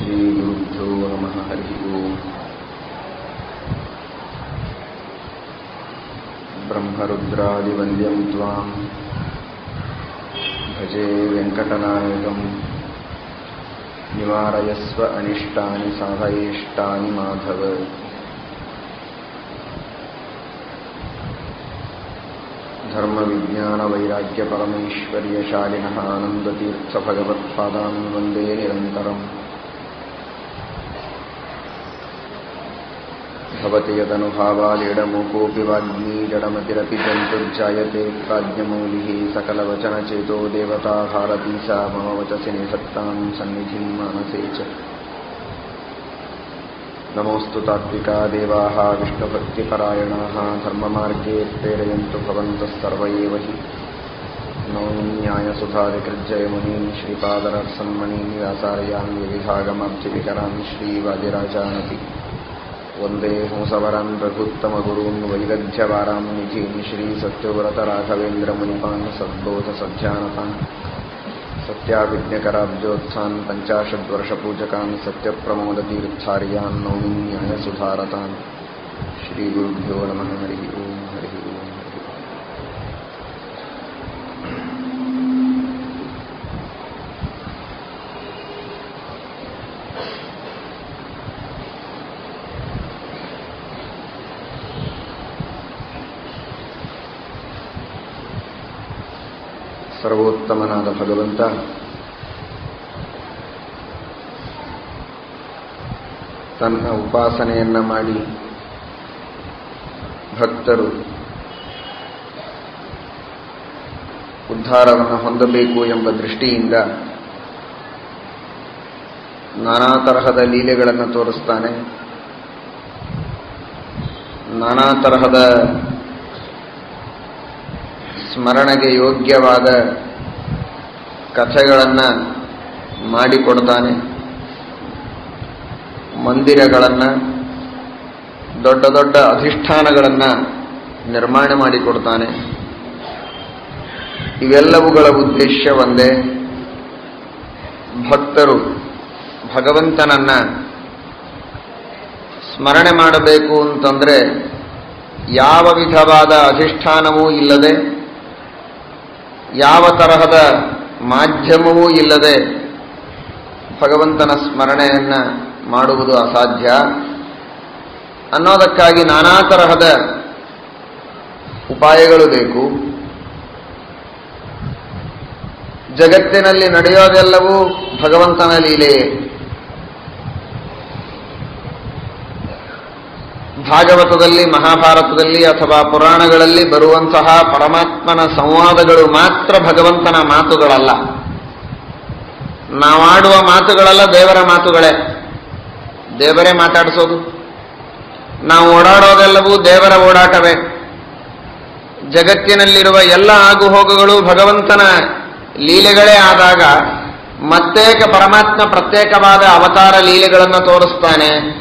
ಶ್ರೀಗುರುಭ್ಯೋ ನಮಃ. ಹರಿ ಓಂ. ಬ್ರಹ್ಮರುದ್ರಾದಿವಂದ್ಯಂ ತ್ವಾಂ ಭಜೆ ವೆಂಕಟನಾಯಕಂ. ನಿವಾರಯಸ್ವ ಅನಿಷ್ಟಾನಿ ಸಾಧಯೇಷ್ಟಾನಿ ಮಾಧವ. ಧರ್ಮ ವಿಜ್ಞಾನ ವೈರಾಗ್ಯ ಪರಮೈಶ್ವರ್ಯ ಶಾಲಿನಃ ಆನಂದತೀರ್ಥ ಭಗವತ್ಪಾದಾನ್ ವಂದೇ ನಿರಂತರಂ. ಭವತಿ ಯದನುಭಾವಾಲೇಡಮೂಕೋऽಪಿ ವಾಗ್ಮೀ ಜಡಮತಿರಪಿ ಜಂತುರ್ಜಾಯತೆ ಪ್ರಾಜ್ಞಮೌಲಿಃ ಸಕಲವಚನಚೇತೋ ದೇವತಾ ಭಾರತೀ ಸಾ ಮಮ ವಚಸಿ ನಿಸಕ್ತಾಂ ಸನ್ನಿಧಿಂ ಮಾನಸೇ ಚ. ನಮೋऽस्तु ತಾತ್ವಿಕಾ ದೇವಾಃ ವಿಷ್ಣುಭಕ್ತಿಪರಾಯಣಾಃ ಧರ್ಮಮಾರ್ಗೇ ಪ್ರೇರಯन्तु ಭವಂತಃ ಸರ್ವ ಏವ ಹಿ. ನೌಮಿ ನ್ಯಾಯಸುಧಾಧಿಕೃಜ್ಜಯಮುನೀನ್ ಶ್ರೀಪಾದರಸನ್ಮಣೀನ್ ವ್ಯಾಸಾರ್ಯಾನ್ ವಿವಿಧಾಗಮಾಬ್ಜಿವಿಕರಾನ್ ಶ್ರೀವಾದಿರಾಜಾನಪಿ. ವಂದೇ ಹಂಸವರಾನ್ ರಘುತ್ತಮಗುರೂನ್ ವೈದಗ್ಧ್ಯವಾರಾಂ ನಿಧೀನ್ ಶ್ರೀಸತ್ಯವ್ರತರಾಘವೇಂದ್ರಮುನಿಪಾನ್ ಸದ್ಬೋಧ ಸಜ್ಜಾನತಾನ್ ಸತ್ಯಾಭಿಜ್ಞಕರಾಬ್ಜೋತ್ಥಾನ್ ಪಂಚಾಶದ್ವರ್ಷಪೂಜಕಾನ್ ಸತ್ಯಪ್ರಮೋದತೀರ್ಥಾರ್ಯಾನ್ ನೌಮಿ ನ್ಯಾಯಸುಧಾರತಾನ್. ಶ್ರೀಗುರುಭ್ಯೋ ನಮಃ. ಹರಿ ಓಂ. ಹರಿ ಓಂ. ಸರ್ವೋತ್ತಮನಾದ ಭಗವಂತ ತನ್ನ ಉಪಾಸನೆಯನ್ನ ಮಾಡಿ ಭಕ್ತರು ಉದ್ಧಾರವನ್ನು ಹೊಂದಬೇಕು ಎಂಬ ದೃಷ್ಟಿಯಿಂದ ನಾನಾ ತರಹದ ಲೀಲೆಗಳನ್ನು ತೋರಿಸ್ತಾನೆ. ನಾನಾ ತರಹದ ಸ್ಮರಣೆಗೆ ಯೋಗ್ಯವಾದ ಕಥೆಗಳನ್ನು ಮಾಡಿಕೊಡ್ತಾನೆ. ಮಂದಿರಗಳನ್ನು, ದೊಡ್ಡ ದೊಡ್ಡ ಅಧಿಷ್ಠಾನಗಳನ್ನು ನಿರ್ಮಾಣ ಮಾಡಿಕೊಡ್ತಾನೆ. ಇವೆಲ್ಲವುಗಳ ಉದ್ದೇಶ ಒಂದೇ. ಭಕ್ತರು ಭಗವಂತನನ್ನ ಸ್ಮರಣೆ ಮಾಡಬೇಕು ಅಂತಂದರೆ ಯಾವ ವಿಧವಾದ ಅಧಿಷ್ಠಾನವೂ ಇಲ್ಲದೆ, ಯಾವ ತರಹದ ಮಾಧ್ಯಮವೂ ಇಲ್ಲದೆ ಭಗವಂತನ ಸ್ಮರಣೆಯನ್ನು ಮಾಡುವುದು ಅಸಾಧ್ಯ ಅನ್ನೋದಕ್ಕಾಗಿ ನಾನಾ ತರಹದ ಉಪಾಯಗಳು ಬೇಕು. ಜಗತ್ತಿನಲ್ಲಿ ನಡೆಯೋದೆಲ್ಲವೂ ಭಗವಂತನ ಲೀಲೆಯೇ. ಭಾಗವತದಲ್ಲಿ, ಮಹಾಭಾರತದಲ್ಲಿ ಅಥವಾ ಪುರಾಣಗಳಲ್ಲಿ ಬರುವಂತಹ ಪರಮಾತ್ಮನ ಸಂವಾದಗಳು ಮಾತ್ರ ಭಗವಂತನ ಮಾತುಗಳಲ್ಲ. ನಾವಾಡುವ ಮಾತುಗಳೆಲ್ಲ ದೇವರ ಮಾತುಗಳೇ. ದೇವರೇ ಮಾತಾಡಿಸೋದು. ನಾವು ಓಡಾಡೋದೆಲ್ಲವೂ ದೇವರ ಓಡಾಟವೇ. ಜಗತ್ತಿನಲ್ಲಿರುವ ಎಲ್ಲ ಆಗುಹೋಗುಗಳು ಭಗವಂತನ ಲೀಲೆಗಳೇ ಆದಾಗ ಮತ್ತೇಕ ಪರಮಾತ್ಮ ಪ್ರತ್ಯೇಕವಾದ ಅವತಾರ ಲೀಲೆಗಳನ್ನು ತೋರಿಸ್ತಾನೆ.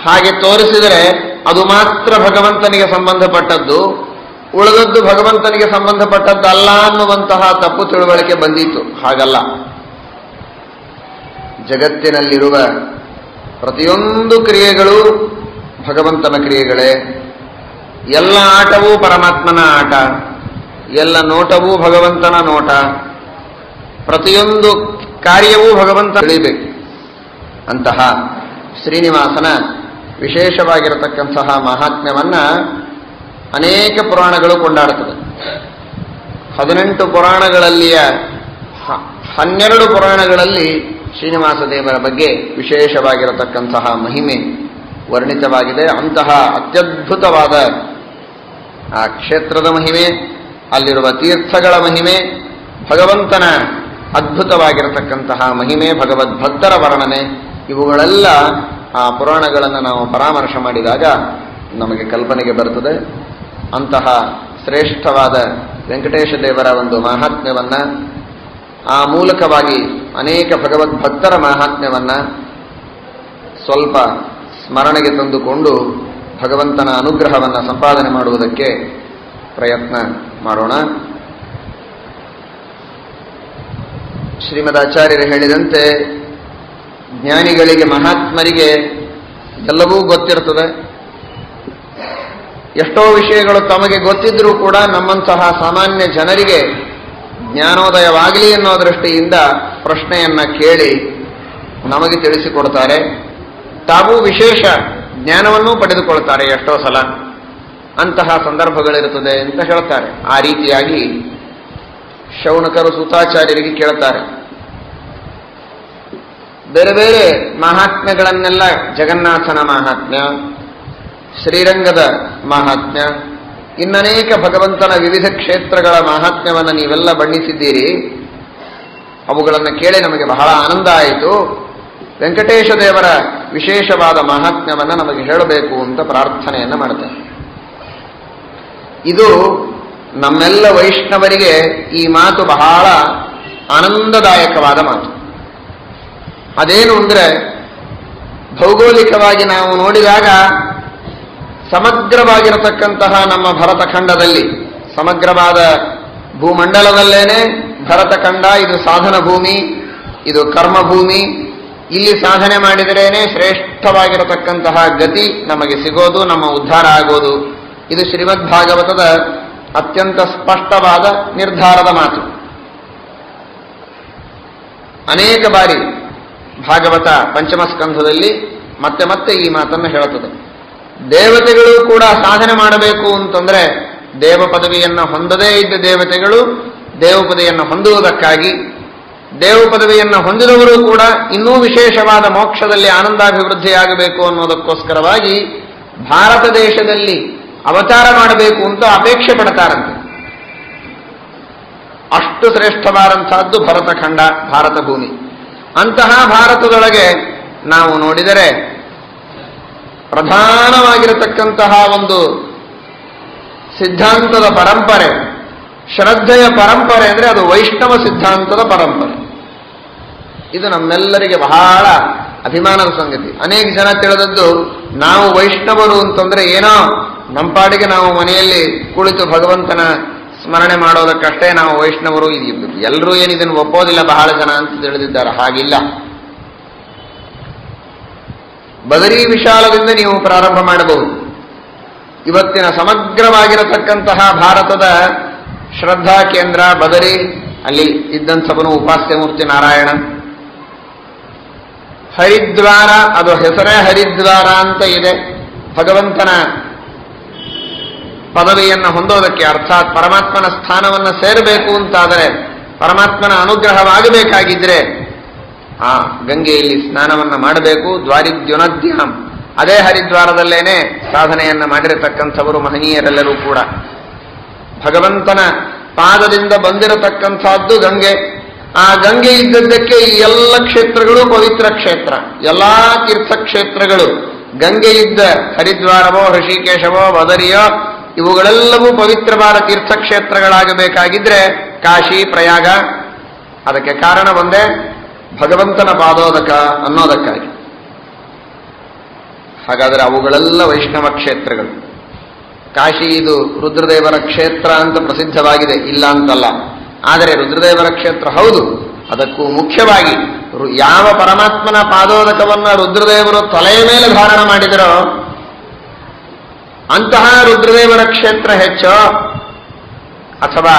ಹಾಗೆ ತೋರಿಸಿದರೆ ಅದು ಮಾತ್ರ ಭಗವಂತನಿಗೆ ಸಂಬಂಧಪಟ್ಟದ್ದು, ಉಳಿದದ್ದು ಭಗವಂತನಿಗೆ ಸಂಬಂಧಪಟ್ಟದ್ದಲ್ಲ ಅನ್ನುವಂತಹ ತಪ್ಪು ತಿಳುವಳಿಕೆ ಬಂದಿತ್ತು. ಹಾಗಲ್ಲ. ಜಗತ್ತಿನಲ್ಲಿರುವ ಪ್ರತಿಯೊಂದು ಕ್ರಿಯೆಗಳು ಭಗವಂತನ ಕ್ರಿಯೆಗಳೇ. ಎಲ್ಲ ಆಟವೂ ಪರಮಾತ್ಮನ ಆಟ, ಎಲ್ಲ ನೋಟವೂ ಭಗವಂತನ ನೋಟ, ಪ್ರತಿಯೊಂದು ಕಾರ್ಯವೂ ಭಗವಂತ ತಿಳಿಬೇಕು. ಅಂತಹ ಶ್ರೀನಿವಾಸನ ವಿಶೇಷವಾಗಿರತಕ್ಕಂತಹ ಮಹಾತ್ಮ್ಯವನ್ನ ಅನೇಕ ಪುರಾಣಗಳು ಕೊಂಡಾಡುತ್ತದೆ. 18 ಪುರಾಣಗಳಲ್ಲಿಯ 12 ಪುರಾಣಗಳಲ್ಲಿ ಶ್ರೀನಿವಾಸ ದೇವರ ಬಗ್ಗೆ ವಿಶೇಷವಾಗಿರತಕ್ಕಂತಹ ಮಹಿಮೆ ವರ್ಣಿತವಾಗಿದೆ. ಅಂತಹ ಅತ್ಯದ್ಭುತವಾದ ಆ ಕ್ಷೇತ್ರದ ಮಹಿಮೆ, ಅಲ್ಲಿರುವ ತೀರ್ಥಗಳ ಮಹಿಮೆ, ಭಗವಂತನ ಅದ್ಭುತವಾಗಿರತಕ್ಕಂತಹ ಮಹಿಮೆ, ಭಗವದ್ಭಕ್ತರ ವರ್ಣನೆ, ಇವುಗಳೆಲ್ಲ ಆ ಪುರಾಣಗಳನ್ನು ನಾವು ಪರಾಮರ್ಶೆ ಮಾಡಿದಾಗ ನಮಗೆ ಕಲ್ಪನೆಗೆ ಬರುತ್ತದೆ. ಅಂತಹ ಶ್ರೇಷ್ಠವಾದ ವೆಂಕಟೇಶ ದೇವರ ಒಂದು ಮಾಹಾತ್ಮ್ಯವನ್ನು, ಆ ಮೂಲಕವಾಗಿ ಅನೇಕ ಭಗವದ್ಭಕ್ತರ ಮಾಹಾತ್ಮ್ಯವನ್ನು ಸ್ವಲ್ಪ ಸ್ಮರಣೆಗೆ ತಂದುಕೊಂಡು ಭಗವಂತನ ಅನುಗ್ರಹವನ್ನು ಸಂಪಾದನೆ ಮಾಡುವುದಕ್ಕೆ ಪ್ರಯತ್ನ ಮಾಡೋಣ. ಶ್ರೀಮದ್ ಆಚಾರ್ಯರು ಹೇಳಿದಂತೆ ಜ್ಞಾನಿಗಳಿಗೆ, ಮಹಾತ್ಮರಿಗೆ ಎಲ್ಲವೂ ಗೊತ್ತಿರ್ತದೆ. ಎಷ್ಟೋ ವಿಷಯಗಳು ತಮಗೆ ಗೊತ್ತಿದ್ರೂ ಕೂಡ ನಮ್ಮಂತಹ ಸಾಮಾನ್ಯ ಜನರಿಗೆ ಜ್ಞಾನೋದಯವಾಗಲಿ ಅನ್ನೋ ದೃಷ್ಟಿಯಿಂದ ಪ್ರಶ್ನೆಯನ್ನ ಕೇಳಿ ನಮಗೆ ತಿಳಿಸಿಕೊಡ್ತಾರೆ. ತಾವು ವಿಶೇಷ ಜ್ಞಾನವನ್ನೂ ಪಡೆದುಕೊಳ್ತಾರೆ ಎಷ್ಟೋ ಸಲ. ಅಂತಹ ಸಂದರ್ಭಗಳಿರುತ್ತದೆ ಅಂತ ಹೇಳ್ತಾರೆ. ಆ ರೀತಿಯಾಗಿ ಶೌನಕರು ಸೂತಾಚಾರ್ಯರಿಗೆ ಕೇಳ್ತಾರೆ. ಬೇರೆ ಬೇರೆ ಮಹಾತ್ಮ್ಯಗಳನ್ನೆಲ್ಲ, ಜಗನ್ನಾಥನ ಮಹಾತ್ಮ್ಯ, ಶ್ರೀರಂಗದ ಮಹಾತ್ಮ್ಯ, ಇನ್ನನೇಕ ಭಗವಂತನ ವಿವಿಧ ಕ್ಷೇತ್ರಗಳ ಮಹಾತ್ಮ್ಯವನ್ನು ನೀವೆಲ್ಲ ಬಣ್ಣಿಸಿದ್ದೀರಿ. ಅವುಗಳನ್ನು ಕೇಳಿ ನಮಗೆ ಬಹಳ ಆನಂದ ಆಯಿತು. ವೆಂಕಟೇಶ ದೇವರ ವಿಶೇಷವಾದ ಮಹಾತ್ಮ್ಯವನ್ನು ನಮಗೆ ಹೇಳಬೇಕು ಅಂತ ಪ್ರಾರ್ಥನೆಯನ್ನು ಮಾಡ್ತಾರೆ. ಇದು ನಮ್ಮೆಲ್ಲ ವೈಷ್ಣವರಿಗೆ ಈ ಮಾತು ಬಹಳ ಆನಂದದಾಯಕವಾದ ಮಾತು. ಅದೇನು ಅಂದರೆ, ಭೌಗೋಳಿಕವಾಗಿ ನಾವು ನೋಡಿದಾಗ ಸಮಗ್ರವಾಗಿರತಕ್ಕಂತಹ ನಮ್ಮ ಭರತಖಂಡದಲ್ಲಿ, ಸಮಗ್ರವಾದ ಭೂಮಂಡಲದಲ್ಲೇನೆ ಭರತಖಂಡ, ಇದು ಸಾಧನ ಭೂಮಿ, ಇದು ಕರ್ಮಭೂಮಿ. ಇಲ್ಲಿ ಸಾಧನೆ ಮಾಡಿದರೇನೆ ಶ್ರೇಷ್ಠವಾಗಿರತಕ್ಕಂತಹ ಗತಿ ನಮಗೆ ಸಿಗೋದು, ನಮ್ಮ ಉದ್ಧಾರ ಆಗೋದು. ಇದು ಶ್ರೀಮದ್ ಭಾಗವತದ ಅತ್ಯಂತ ಸ್ಪಷ್ಟವಾದ ನಿರ್ಧಾರದ ಮಾತು. ಅನೇಕ ಬಾರಿ ಭಾಗವತ ಪಂಚಮ ಸ್ಕಂಧದಲ್ಲಿ ಮತ್ತೆ ಮತ್ತೆ ಈ ಮಾತನ್ನು ಹೇಳುತ್ತದೆ. ದೇವತೆಗಳು ಕೂಡ ಸಾಧನೆ ಮಾಡಬೇಕು ಅಂತಂದ್ರೆ, ದೇವ ಪದವಿಯನ್ನು ಹೊಂದದೇ ಇದ್ದ ದೇವತೆಗಳು ದೇವ ಪದವಿಯನ್ನು ಹೊಂದುವುದಕ್ಕಾಗಿ, ದೇವ ಪದವಿಯನ್ನು ಹೊಂದಿದವರು ಕೂಡ ಇನ್ನೂ ವಿಶೇಷವಾದ ಮೋಕ್ಷದಲ್ಲಿ ಆನಂದಾಭಿವೃದ್ಧಿಯಾಗಬೇಕು ಅನ್ನೋದಕ್ಕೋಸ್ಕರವಾಗಿ ಭಾರತ ದೇಶದಲ್ಲಿ ಅವತಾರ ಮಾಡಬೇಕು ಅಂತ ಅಪೇಕ್ಷೆ ಪಡ್ತಾರಂತೆ. ಅಷ್ಟು ಶ್ರೇಷ್ಠವಾದಂತಹದ್ದು ಭರತಖಂಡ, ಭಾರತ ಭೂಮಿ. ಅಂತಹ ಭಾರತದೊಳಗೆ ನಾವು ನೋಡಿದರೆ ಪ್ರಧಾನವಾಗಿರತಕ್ಕಂತಹ ಒಂದು ಸಿದ್ಧಾಂತದ ಪರಂಪರೆ, ಶ್ರದ್ಧೆಯ ಪರಂಪರೆ ಅಂದರೆ ಅದು ವೈಷ್ಣವ ಸಿದ್ಧಾಂತದ ಪರಂಪರೆ. ಇದು ನಮ್ಮೆಲ್ಲರಿಗೆ ಬಹಳ ಅಭಿಮಾನದ ಸಂಗತಿ. ಅನೇಕ ಜನ ತಿಳಿದದ್ದು ನಾವು ವೈಷ್ಣವರು ಅಂತಂದ್ರೆ ಏನೋ ನಮ್ಮ ಪಾಡಿಗೆ ನಾವು ಮನೆಯಲ್ಲಿ ಕುಳಿತು ಭಗವಂತನ ಸ್ಮರಣೆ ಮಾಡೋದಕ್ಕಷ್ಟೇ ನಾವು ವೈಷ್ಣವರು. ಎಲ್ಲರೂ ಏನಿದನ್ನು ಒಪ್ಪೋದಿಲ್ಲ ಬಹಳ ಜನ ಅಂತ ತಿಳಿದಿದ್ದಾರೆ. ಹಾಗಿಲ್ಲ. ಬದರಿ ವಿಶಾಲದಿಂದ ನೀವು ಪ್ರಾರಂಭ ಮಾಡಬಹುದು. ಇವತ್ತಿನ ಸಮಗ್ರವಾಗಿರತಕ್ಕಂತಹ ಭಾರತದ ಶ್ರದ್ಧಾ ಕೇಂದ್ರ ಬದರಿ, ಅಲ್ಲಿ ಇದ್ದಂಥವನು ಉಪಾಸ್ಯ ಮೂರ್ತಿ ನಾರಾಯಣ. ಹರಿದ್ವಾರ, ಅದು ಹೆಸರೇ ಹರಿದ್ವಾರ ಅಂತ ಇದೆ. ಭಗವಂತನ ಪದವಿಯನ್ನು ಹೊಂದೋದಕ್ಕೆ, ಅರ್ಥಾತ್ ಪರಮಾತ್ಮನ ಸ್ಥಾನವನ್ನು ಸೇರಬೇಕು ಅಂತಾದರೆ, ಪರಮಾತ್ಮನ ಅನುಗ್ರಹವಾಗಬೇಕಾಗಿದ್ರೆ ಆ ಗಂಗೆಯಲ್ಲಿ ಸ್ನಾನವನ್ನು ಮಾಡಬೇಕು. ದ್ವಾರಿದ್ಯುನದ್ಯಾಂ, ಅದೇ ಹರಿದ್ವಾರದಲ್ಲೇನೆ ಸಾಧನೆಯನ್ನ ಮಾಡಿರತಕ್ಕಂಥವರು ಮಹನೀಯರೆಲ್ಲರೂ ಕೂಡ. ಭಗವಂತನ ಪಾದದಿಂದ ಬಂದಿರತಕ್ಕಂಥದ್ದು ಗಂಗೆ. ಆ ಗಂಗೆ ಇದ್ದದ್ದಕ್ಕೆ ಈ ಎಲ್ಲ ಕ್ಷೇತ್ರಗಳು ಪವಿತ್ರ ಕ್ಷೇತ್ರ. ಎಲ್ಲಾ ತೀರ್ಥಕ್ಷೇತ್ರಗಳು ಗಂಗೆ ಇದ್ದ ಹರಿದ್ವಾರವೋ, ಋಷಿಕೇಶವೋ, ಬದರಿಯೋ, ಇವುಗಳೆಲ್ಲವೂ ಪವಿತ್ರವಾದ ತೀರ್ಥಕ್ಷೇತ್ರಗಳಾಗಬೇಕಾಗಿದ್ರೆ ಕಾಶಿ, ಪ್ರಯಾಗ. ಅದಕ್ಕೆ ಕಾರಣ ಒಂದೇ, ಭಗವಂತನ ಪಾದೋದಕ ಅನ್ನೋದಕ್ಕಾಗಿ. ಹಾಗಾದರೆ ಅವುಗಳೆಲ್ಲ ವೈಷ್ಣವ ಕ್ಷೇತ್ರಗಳು. ಕಾಶಿ ಇದು ರುದ್ರದೇವರ ಕ್ಷೇತ್ರ ಅಂತ ಪ್ರಸಿದ್ಧವಾಗಿದೆ, ಇಲ್ಲ ಅಂತಲ್ಲ. ಆದರೆ ರುದ್ರದೇವರ ಕ್ಷೇತ್ರ ಹೌದು. ಅದಕ್ಕೂ ಮುಖ್ಯವಾಗಿ ಯಾವ ಪರಮಾತ್ಮನ ಪಾದೋದಕವನ್ನು ರುದ್ರದೇವರು ತಲೆಯ ಮೇಲೆ ಧಾರಣ ಮಾಡಿದರೋ ಅಂತಹ ರುದ್ರದೇವರ ಕ್ಷೇತ್ರ ಹೆಚ್ಚೋ, ಅಥವಾ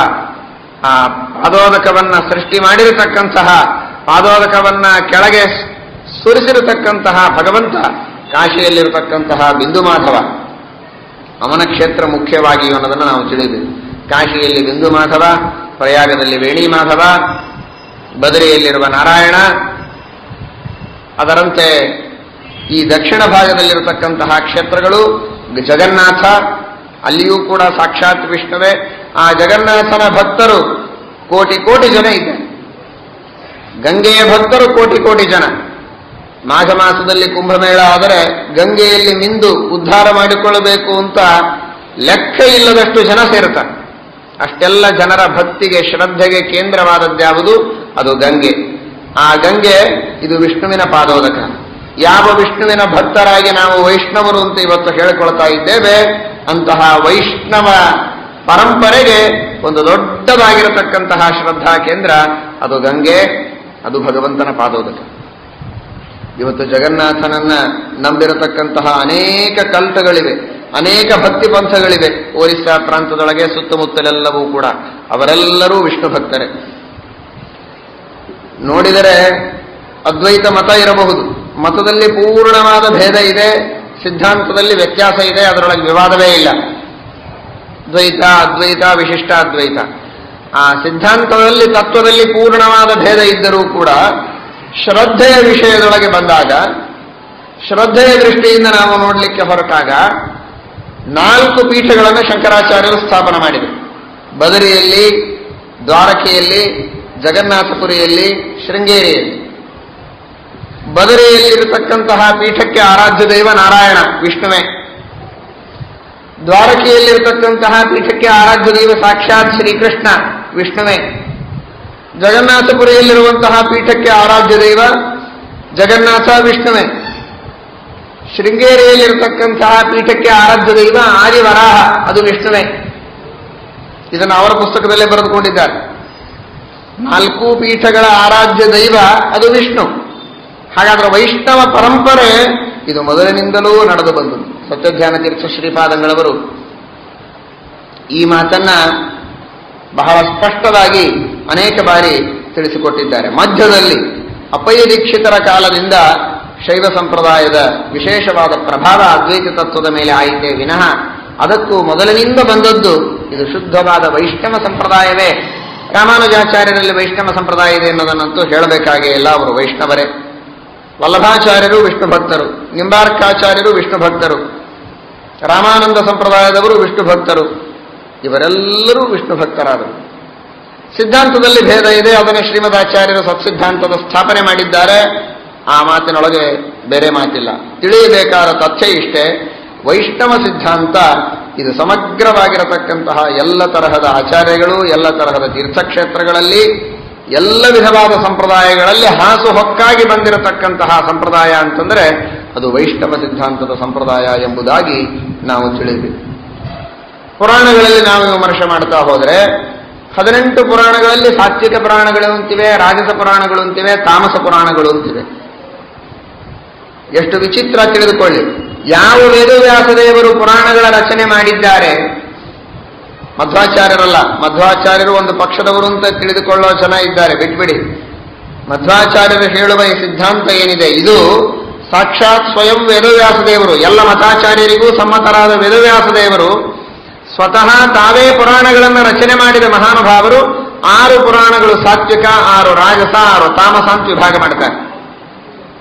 ಆ ಪಾದೋದಕವನ್ನ ಸೃಷ್ಟಿ ಮಾಡಿರತಕ್ಕಂತಹ, ಪಾದೋದಕವನ್ನ ಕೆಳಗೆ ಸುರಿಸಿರತಕ್ಕಂತಹ ಭಗವಂತ ಕಾಶಿಯಲ್ಲಿರತಕ್ಕಂತಹ ಬಿಂದು ಮಾಧವ, ಅವನ ಕ್ಷೇತ್ರ ಮುಖ್ಯವಾಗಿ ಅನ್ನೋದನ್ನು ನಾವು ತಿಳಿದೆವು. ಕಾಶಿಯಲ್ಲಿ ಬಿಂದು ಮಾಧವ, ಪ್ರಯಾಗದಲ್ಲಿ ವೇಣಿ ಮಾಧವ, ಬದರಿಯಲ್ಲಿರುವ ನಾರಾಯಣ. ಅದರಂತೆ ಈ ದಕ್ಷಿಣ ಭಾಗದಲ್ಲಿರತಕ್ಕಂತಹ ಕ್ಷೇತ್ರಗಳು ಜಗನ್ನಾಥ, ಅಲ್ಲಿಯೂ ಕೂಡ ಸಾಕ್ಷಾತ್ ವಿಷ್ಣುವೇ. ಆ ಜಗನ್ನಾಥನ ಭಕ್ತರು ಕೋಟಿ ಕೋಟಿ ಜನ ಇದ್ದಾರೆ. ಗಂಗೆಯ ಭಕ್ತರು ಕೋಟಿ ಕೋಟಿ ಜನ. ಮಾಘ ಮಾಸದಲ್ಲಿ ಕುಂಭಮೇಳ ಆದರೆ ಗಂಗೆಯಲ್ಲಿ ಮಿಂದು ಉದ್ಧಾರ ಮಾಡಿಕೊಳ್ಳಬೇಕು ಅಂತ ಲೆಕ್ಕ ಇಲ್ಲದಷ್ಟು ಜನ ಸೇರುತ್ತಾರೆ. ಅಷ್ಟೆಲ್ಲ ಜನರ ಭಕ್ತಿಗೆ, ಶ್ರದ್ಧೆಗೆ ಕೇಂದ್ರವಾದದ್ಯಾವುದು? ಅದು ಗಂಗೆ. ಆ ಗಂಗೆ ಇದು ವಿಷ್ಣುವಿನ ಪಾದೋದಕ. ಯಾವ ವಿಷ್ಣುವಿನ ಭಕ್ತರಾಗಿ ನಾವು ವೈಷ್ಣವರು ಅಂತ ಇವತ್ತು ಹೇಳಿಕೊಳ್ತಾ ಇದ್ದೇವೆ, ಅಂತಹ ವೈಷ್ಣವ ಪರಂಪರೆಗೆ ಒಂದು ದೊಡ್ಡದಾಗಿರತಕ್ಕಂತಹ ಶ್ರದ್ಧಾ ಕೇಂದ್ರ ಅದು ಗಂಗೆ. ಅದು ಭಗವಂತನ ಪಾದೋದಕ. ಇವತ್ತು ಜಗನ್ನಾಥನನ್ನ ನಂಬಿರತಕ್ಕಂತಹ ಅನೇಕ ಕಲ್ಪಗಳಿವೆ, ಅನೇಕ ಭಕ್ತಿ ಪಂಥಗಳಿವೆ. ಒರಿಸ್ಸಾ ಪ್ರಾಂತದೊಳಗೆ ಸುತ್ತಮುತ್ತಲೆಲ್ಲವೂ ಕೂಡ ಅವರೆಲ್ಲರೂ ವಿಷ್ಣು ಭಕ್ತರೇ. ನೋಡಿದರೆ ಅದ್ವೈತ ಮತ ಇರಬಹುದು, ಮತದಲ್ಲಿ ಪೂರ್ಣವಾದ ಭೇದ ಇದೆ, ಸಿದ್ಧಾಂತದಲ್ಲಿ ವ್ಯತ್ಯಾಸ ಇದೆ, ಅದರೊಳಗೆ ವಿವಾದವೇ ಇಲ್ಲ. ದ್ವೈತ, ಅದ್ವೈತ, ವಿಶಿಷ್ಟ ಅದ್ವೈತ. ಆ ಸಿದ್ಧಾಂತದಲ್ಲಿ ತತ್ವದಲ್ಲಿ ಪೂರ್ಣವಾದ ಭೇದ ಇದ್ದರೂ ಕೂಡ ಶ್ರದ್ಧೆಯ ವಿಷಯದೊಳಗೆ ಬಂದಾಗ, ಶ್ರದ್ಧೆಯ ದೃಷ್ಟಿಯಿಂದ ನಾವು ನೋಡಲಿಕ್ಕೆ ಹೊರಟಾಗ 4 ಪೀಠಗಳನ್ನು ಶಂಕರಾಚಾರ್ಯರು ಸ್ಥಾಪನೆ ಮಾಡಿದರು. ಬದರಿಯಲ್ಲಿ, ದ್ವಾರಕೆಯಲ್ಲಿ, ಜಗನ್ನಾಥಪುರಿಯಲ್ಲಿ, ಶೃಂಗೇರಿಯಲ್ಲಿ. ಬದರಿಯಲ್ಲಿರತಕ್ಕಂತಹ ಪೀಠಕ್ಕೆ ಆರಾಧ್ಯ ದೈವ ನಾರಾಯಣ, ವಿಷ್ಣುವೇ. ದ್ವಾರಕೆಯಲ್ಲಿರತಕ್ಕಂತಹ ಪೀಠಕ್ಕೆ ಆರಾಧ್ಯ ದೈವ ಸಾಕ್ಷಾತ್ ಶ್ರೀಕೃಷ್ಣ, ವಿಷ್ಣುವೇ. ಜಗನ್ನಾಥಪುರಿಯಲ್ಲಿರುವಂತಹ ಪೀಠಕ್ಕೆ ಆರಾಧ್ಯ ದೈವ ಜಗನ್ನಾಥ, ವಿಷ್ಣುವೇ. ಶೃಂಗೇರಿಯಲ್ಲಿರತಕ್ಕಂತಹ ಪೀಠಕ್ಕೆ ಆರಾಧ್ಯ ದೈವ ಆದಿವರಾಹ, ಅದು ವಿಷ್ಣುವೇ. ಇದನ್ನು ಅವರ ಪುಸ್ತಕದಲ್ಲೇ ಬರೆದುಕೊಂಡಿದ್ದಾರೆ. 4 ಪೀಠಗಳ ಆರಾಧ್ಯ ದೈವ ಅದು ವಿಷ್ಣು. ಹಾಗಾದ್ರೆ ವೈಷ್ಣವ ಪರಂಪರೆ ಇದು ಮೊದಲಿನಿಂದಲೂ ನಡೆದು ಬಂದದ್ದು. ಸತ್ಯಧ್ಯಾನ ತೀರ್ಥ ಶ್ರೀಪಾದಂಗಳವರು ಈ ಮಾತನ್ನ ಬಹಳ ಸ್ಪಷ್ಟವಾಗಿ ಅನೇಕ ಬಾರಿ ತಿಳಿಸಿಕೊಟ್ಟಿದ್ದಾರೆ. ಮಧ್ಯದಲ್ಲಿ ಅಪ್ಪಯ್ಯ ದೀಕ್ಷಿತರ ಕಾಲದಿಂದ ಶೈವ ಸಂಪ್ರದಾಯದ ವಿಶೇಷವಾದ ಪ್ರಭಾವ ಅದ್ವೈತ ತತ್ವದ ಮೇಲೆ ಆಯಿತೇ ವಿನಃ ಅದಕ್ಕೂ ಮೊದಲಿನಿಂದ ಬಂದದ್ದು ಇದು ಶುದ್ಧವಾದ ವೈಷ್ಣವ ಸಂಪ್ರದಾಯವೇ. ರಾಮಾನುಜಾಚಾರ್ಯರಲ್ಲಿ ವೈಷ್ಣವ ಸಂಪ್ರದಾಯ ಇದೆ ಎನ್ನುವುದನ್ನಂತೂ ಹೇಳಬೇಕಾಗೇ ಇಲ್ಲ, ಅವರು ವೈಷ್ಣವರೇ. ವಲ್ಲಭಾಚಾರ್ಯರು ವಿಷ್ಣು ಭಕ್ತರು, ನಿಂಬಾರ್ಕಾಚಾರ್ಯರು ವಿಷ್ಣು ಭಕ್ತರು, ರಾಮಾನಂದ ಸಂಪ್ರದಾಯದವರು ವಿಷ್ಣು ಭಕ್ತರು, ಇವರೆಲ್ಲರೂ ವಿಷ್ಣು ಭಕ್ತರಾದರು. ಸಿದ್ಧಾಂತದಲ್ಲಿ ಭೇದ ಇದೆ, ಅದನ್ನು ಶ್ರೀಮದಾಚಾರ್ಯರು ಸತ್ಸಿದ್ಧಾಂತದ ಸ್ಥಾಪನೆ ಮಾಡಿದ್ದಾರೆ. ಆ ಮಾತಿನೊಳಗೆ ಬೇರೆ ಮಾತಿಲ್ಲ. ತಿಳಿಯಬೇಕಾದ ತಥ್ಯ ಇಷ್ಟೇ, ವೈಷ್ಣವ ಸಿದ್ಧಾಂತ ಇದು ಸಮಗ್ರವಾಗಿರತಕ್ಕಂತಹ ಎಲ್ಲ ತರಹದ ಆಚಾರ್ಯಗಳು, ಎಲ್ಲ ತರಹದ ತೀರ್ಥಕ್ಷೇತ್ರಗಳಲ್ಲಿ, ಎಲ್ಲ ವಿಧವಾದ ಸಂಪ್ರದಾಯಗಳಲ್ಲಿ ಹಾಸು ಹೊಕ್ಕಾಗಿ ಬಂದಿರತಕ್ಕಂತಹ ಸಂಪ್ರದಾಯ ಅಂತಂದರೆ ಅದು ವೈಷ್ಣವ ಸಿದ್ಧಾಂತದ ಸಂಪ್ರದಾಯ ಎಂಬುದಾಗಿ ನಾವು ತಿಳಿಯಬೇಕು. ಪುರಾಣಗಳಲ್ಲಿ ನಾವು ವಿಮರ್ಶೆ ಮಾಡ್ತಾ ಹೋದರೆ 18 ಪುರಾಣಗಳಲ್ಲಿ ಸಾತ್ವಿಕ ಪುರಾಣಗಳು ಅಂತಿವೆ, ರಾಜಸ ಪುರಾಣಗಳು ಅಂತಿವೆ, ತಾಮಸ ಪುರಾಣಗಳು ಅಂತಿವೆ. ಎಷ್ಟು ವಿಚಿತ್ರ ತಿಳಿದುಕೊಳ್ಳಿ. ಯಾವ ವೇದವ್ಯಾಸದೇವರು ಪುರಾಣಗಳ ರಚನೆ ಮಾಡಿದ್ದಾರೆ? ಮಧ್ವಾಚಾರ್ಯರಲ್ಲ. ಮಧ್ವಾಚಾರ್ಯರು ಒಂದು ಪಕ್ಷದವರು ಅಂತ ತಿಳಿದುಕೊಳ್ಳೋ ಜನ ಇದ್ದಾರೆ, ಬಿಟ್ಬಿಡಿ. ಮಧ್ವಾಚಾರ್ಯರು ಹೇಳುವ ಈ ಸಿದ್ಧಾಂತ ಏನಿದೆ ಇದು ಸಾಕ್ಷಾತ್ ಸ್ವಯಂ ವೇದವ್ಯಾಸದೇವರು, ಎಲ್ಲ ಮತಾಚಾರ್ಯರಿಗೂ ಸಮ್ಮತರಾದ ವೇದವ್ಯಾಸದೇವರು ಸ್ವತಃ ತಾವೇ ಪುರಾಣಗಳನ್ನು ರಚನೆ ಮಾಡಿದ ಮಹಾನುಭಾವರು 6 ಪುರಾಣಗಳು ಸಾತ್ವಿಕ, 6 ರಾಜಸ, 6 ತಾಮಸ ಅಂತ ವಿಭಾಗ ಮಾಡ್ತಾರೆ.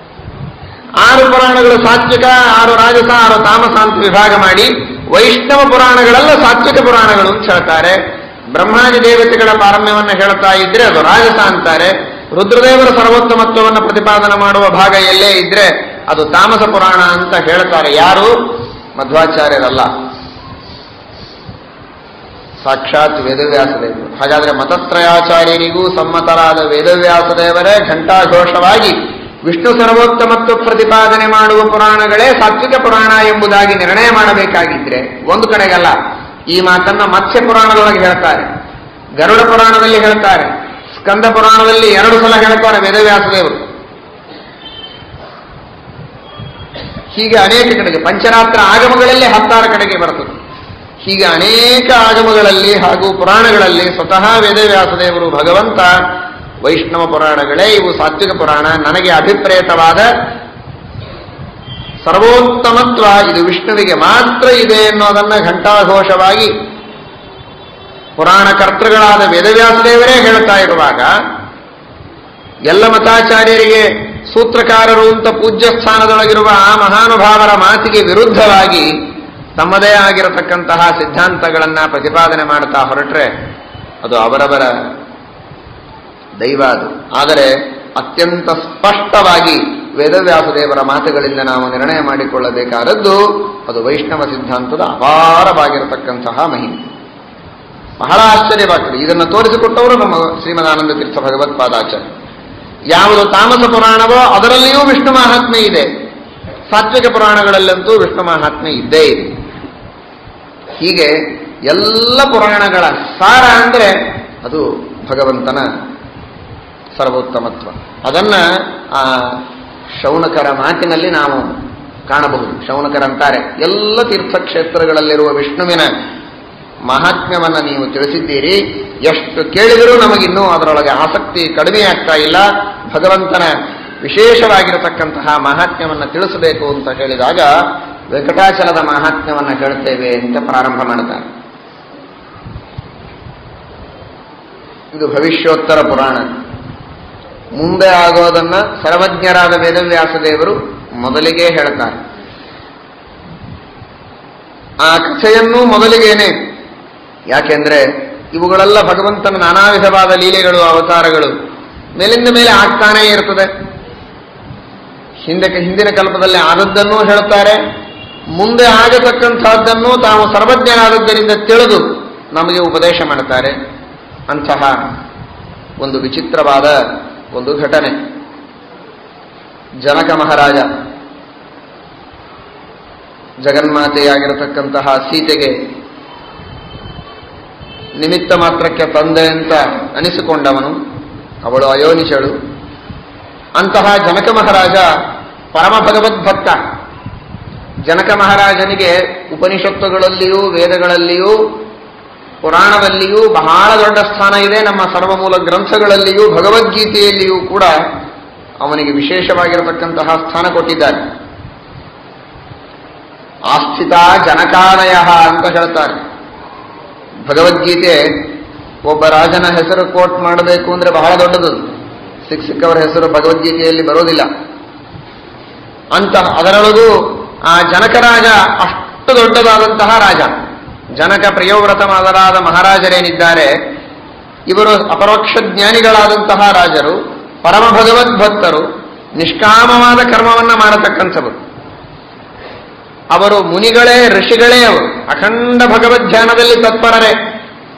6 ಪುರಾಣಗಳು ಸಾತ್ವಿಕ, 6 ರಾಜಸ, 6 ತಾಮಸ ಅಂತ ವಿಭಾಗ ಮಾಡಿ ವೈಷ್ಣವ ಪುರಾಣಗಳೆಲ್ಲ ಸಾತ್ವಿಕ ಪುರಾಣಗಳು ಅಂತ ಹೇಳ್ತಾರೆ. ಬ್ರಹ್ಮಾದಿ ದೇವತೆಗಳ ಪಾರಮ್ಯವನ್ನು ಹೇಳ್ತಾ ಇದ್ರೆ ಅದು ರಾಜಸ ಅಂತಾರೆ. ರುದ್ರದೇವರ ಸರ್ವೋತ್ತಮತ್ವವನ್ನು ಪ್ರತಿಪಾದನೆ ಮಾಡುವ ಭಾಗ ಎಲ್ಲೇ ಇದ್ರೆ ಅದು ತಾಮಸ ಪುರಾಣ ಅಂತ ಹೇಳ್ತಾರೆ. ಯಾರು? ಮಧ್ವಾಚಾರ್ಯರಲ್ಲ, ಸಾಕ್ಷಾತ್ ವೇದವ್ಯಾಸದೇವರು. ಹಾಗಾದ್ರೆ ಮತತ್ರಯಾಚಾರ್ಯರಿಗೂ ಸಮ್ಮತರಾದ ವೇದವ್ಯಾಸದೇವರೇ ಘಂಟಾಘೋಷವಾಗಿ ವಿಷ್ಣು ಸರ್ವೋತ್ತಮತ್ವ ಪ್ರತಿಪಾದನೆ ಮಾಡುವ ಪುರಾಣಗಳೇ ಸಾತ್ವಿಕ ಪುರಾಣ ಎಂಬುದಾಗಿ ನಿರ್ಣಯ ಮಾಡಬೇಕಾಗಿದ್ರೆ ಒಂದು ಕಡೆಗಲ್ಲ. ಈ ಮಾತನ್ನ ಮತ್ಸ್ಯ ಪುರಾಣದೊಳಗೆ ಹೇಳ್ತಾರೆ, ಗರುಡ ಪುರಾಣದಲ್ಲಿ ಹೇಳ್ತಾರೆ, ಸ್ಕಂದ ಪುರಾಣದಲ್ಲಿ 2 ಸಲ ಹೇಳ್ತಾರೆ ವೇದವ್ಯಾಸದೇವರು. ಹೀಗೆ ಅನೇಕ ಕಡೆಗೆ ಪಂಚರಾತ್ರ ಆಗಮಗಳಲ್ಲಿ 16 ಕಡೆಗೆ ಬರ್ತದೆ. ಹೀಗೆ ಅನೇಕ ಆಗಮಗಳಲ್ಲಿ ಹಾಗೂ ಪುರಾಣಗಳಲ್ಲಿ ಸ್ವತಃ ವೇದವ್ಯಾಸದೇವರು ಭಗವಂತ ವೈಷ್ಣವ ಪುರಾಣಗಳೇ ಇವು ಸಾತ್ವಿಕ ಪುರಾಣ, ನನಗೆ ಅಭಿಪ್ರೇತವಾದ ಸರ್ವೋತ್ತಮತ್ವ ಇದು ವಿಷ್ಣುವಿಗೆ ಮಾತ್ರ ಇದೆ ಎನ್ನುವುದನ್ನು ಘಂಟಾಘೋಷವಾಗಿ ಪುರಾಣ ಕರ್ತೃಗಳಾದ ವೇದವ್ಯಾಸದೇವರೇ ಹೇಳ್ತಾ ಇರುವಾಗ ಎಲ್ಲ ಮತಾಚಾರ್ಯರಿಗೆ ಸೂತ್ರಕಾರರು ಅಂತ ಪೂಜ್ಯ ಸ್ಥಾನದೊಳಗಿರುವ ಆ ಮಹಾನುಭಾವರ ಮಾತಿಗೆ ವಿರುದ್ಧವಾಗಿ ತಮ್ಮದೇ ಆಗಿರತಕ್ಕಂತಹ ಸಿದ್ಧಾಂತಗಳನ್ನು ಪ್ರತಿಪಾದನೆ ಮಾಡ್ತಾ ಹೊರಟ್ರೆ ಅದು ಅವರವರ ದೈವ. ಅದು ಆದರೆ ಅತ್ಯಂತ ಸ್ಪಷ್ಟವಾಗಿ ವೇದವ್ಯಾಸದೇವರ ಮಾತುಗಳಿಂದ ನಾವು ನಿರ್ಣಯ ಮಾಡಿಕೊಳ್ಳಬೇಕಾದದ್ದು ಅದು ವೈಷ್ಣವ ಸಿದ್ಧಾಂತದ ಅಪಾರವಾಗಿರತಕ್ಕಂತಹ ಮಹಿಮೆ. ಬಹಳ ಆಶ್ಚರ್ಯವಾಗ್ತದೆ. ಇದನ್ನು ತೋರಿಸಿಕೊಟ್ಟವರು ನಮ್ಮ ಶ್ರೀಮದಾನಂದ ತೀರ್ಥ ಭಗವತ್ಪಾದಾಚಾರ್ಯ. ಯಾವುದು ತಾಮಸ ಪುರಾಣವೋ ಅದರಲ್ಲಿಯೂ ವಿಷ್ಣು ಮಹಾತ್ಮೆ ಇದೆ, ಸಾತ್ವಿಕ ಪುರಾಣಗಳಲ್ಲಂತೂ ವಿಷ್ಣು ಮಹಾತ್ಮೆ ಇದ್ದೇ ಇದೆ. ಹೀಗೆ ಎಲ್ಲ ಪುರಾಣಗಳ ಸಾರ ಅಂದರೆ ಅದು ಭಗವಂತನ ಸರ್ವೋತ್ತಮತ್ವ. ಅದನ್ನ ಆ ಶೌನಕರ ಮಾತಿನಲ್ಲಿ ನಾವು ಕಾಣಬಹುದು. ಶೌನಕರಂತಾರೆ, ಎಲ್ಲ ತೀರ್ಥಕ್ಷೇತ್ರಗಳಲ್ಲಿರುವ ವಿಷ್ಣುವಿನ ಮಹಾತ್ಮ್ಯವನ್ನು ನೀವು ತಿಳಿಸಿದ್ದೀರಿ, ಎಷ್ಟು ಕೇಳಿದರೂ ನಮಗಿನ್ನೂ ಅದರೊಳಗೆ ಆಸಕ್ತಿ ಕಡಿಮೆ ಆಗ್ತಾ ಇಲ್ಲ. ಭಗವಂತನ ವಿಶೇಷವಾಗಿರತಕ್ಕಂತಹ ಮಹಾತ್ಮ್ಯವನ್ನು ತಿಳಿಸಬೇಕು ಅಂತ ಹೇಳಿದಾಗ ವೆಂಕಟಾಚಲದ ಮಹಾತ್ಮ್ಯವನ್ನು ಹೇಳ್ತೇವೆ ಅಂತ ಪ್ರಾರಂಭ ಮಾಡ್ತಾರೆ. ಇದು ಭವಿಷ್ಯೋತ್ತರ ಪುರಾಣ. ಮುಂದೆ ಆಗೋದನ್ನ ಸರ್ವಜ್ಞರಾದ ವೇದವ್ಯಾಸ ದೇವರು ಮೊದಲಿಗೆ ಹೇಳ್ತಾರೆ. ಆ ಕಥೆಯನ್ನು ಮೊದಲಿಗೇನೆ, ಯಾಕೆಂದ್ರೆ ಇವುಗಳೆಲ್ಲ ಭಗವಂತನ ನಾನಾ ವಿಧವಾದ ಲೀಲೆಗಳು, ಅವತಾರಗಳು ಮೇಲಿಂದ ಮೇಲೆ ಆಗ್ತಾನೇ ಇರ್ತದೆ. ಹಿಂದಿನ ಕಲ್ಪದಲ್ಲಿ ಆದದ್ದನ್ನೂ ಹೇಳ್ತಾರೆ, ಮುಂದೆ ಆಗತಕ್ಕಂಥದ್ದನ್ನು ತಾವು ಸರ್ವಜ್ಞರಾದದ್ದರಿಂದ ತಿಳಿದು ನಮಗೆ ಉಪದೇಶ ಮಾಡ್ತಾರೆ. ಅಂತಹ ಒಂದು ವಿಚಿತ್ರವಾದ ಒಂದು ಘಟನೆ. ಜನಕ ಮಹಾರಾಜ ಜಗನ್ಮಾತೆಯಾಗಿರತಕ್ಕಂತಹ ಸೀತೆಗೆ ನಿಮಿತ್ತ ಮಾತ್ರಕ್ಕೆ ತಂದೆ ಅಂತ ಅನಿಸಿಕೊಂಡವನು, ಅವಳು ಅಯೋನಿಶಳು. ಅಂತಹ ಜನಕ ಮಹಾರಾಜ ಪರಮ ಭಗವದ್ಭಕ್ತ. ಜನಕ ಮಹಾರಾಜನಿಗೆ ಉಪನಿಷತ್ತುಗಳಲ್ಲಿಯೂ ವೇದಗಳಲ್ಲಿಯೂ ಪುರಾಣದಲ್ಲಿಯೂ ಬಹಳ ದೊಡ್ಡ ಸ್ಥಾನ ಇದೆ. ನಮ್ಮ ಸರ್ವಮೂಲ ಗ್ರಂಥಗಳಲ್ಲಿಯೂ ಭಗವದ್ಗೀತೆಯಲ್ಲಿಯೂ ಕೂಡ ಅವನಿಗೆ ವಿಶೇಷವಾಗಿರತಕ್ಕಂತಹ ಸ್ಥಾನ ಕೊಟ್ಟಿದ್ದಾರೆ. ಆಸ್ಥಿತ ಜನಕಾಲಯ ಅಂತ ಹೇಳ್ತಾರೆ. ಭಗವದ್ಗೀತೆ ಒಬ್ಬ ರಾಜನ ಹೆಸರು ಕೋಟ್ ಮಾಡಬೇಕು ಅಂದ್ರೆ ಬಹಳ ದೊಡ್ಡದು. ಸಿಕ್ಕವರ ಹೆಸರು ಭಗವದ್ಗೀತೆಯಲ್ಲಿ ಬರೋದಿಲ್ಲ. ಅಂತ ಅದರೊಳಗೂ ಆ ಜನಕರಾಜ ಅಷ್ಟು ದೊಡ್ಡದಾದಂತಹ ರಾಜ. ಜನಕ ಪ್ರಿಯೋವ್ರತ ಮೊದಲಾದ ಮಹಾರಾಜರೇನಿದ್ದಾರೆ, ಇವರು ಅಪರೋಕ್ಷ ಜ್ಞಾನಿಗಳಾದಂತಹ ರಾಜರು, ಪರಮ ಭಗವದ್ಭಕ್ತರು, ನಿಷ್ಕಾಮವಾದ ಕರ್ಮವನ್ನ ಮಾಡತಕ್ಕಂಥವರು. ಅವರು ಮುನಿಗಳೇ, ಋಷಿಗಳೇ. ಅವರು ಅಖಂಡ ಭಗವದ್ಧ್ಯಾನದಲ್ಲಿ ತತ್ಪರರೇ.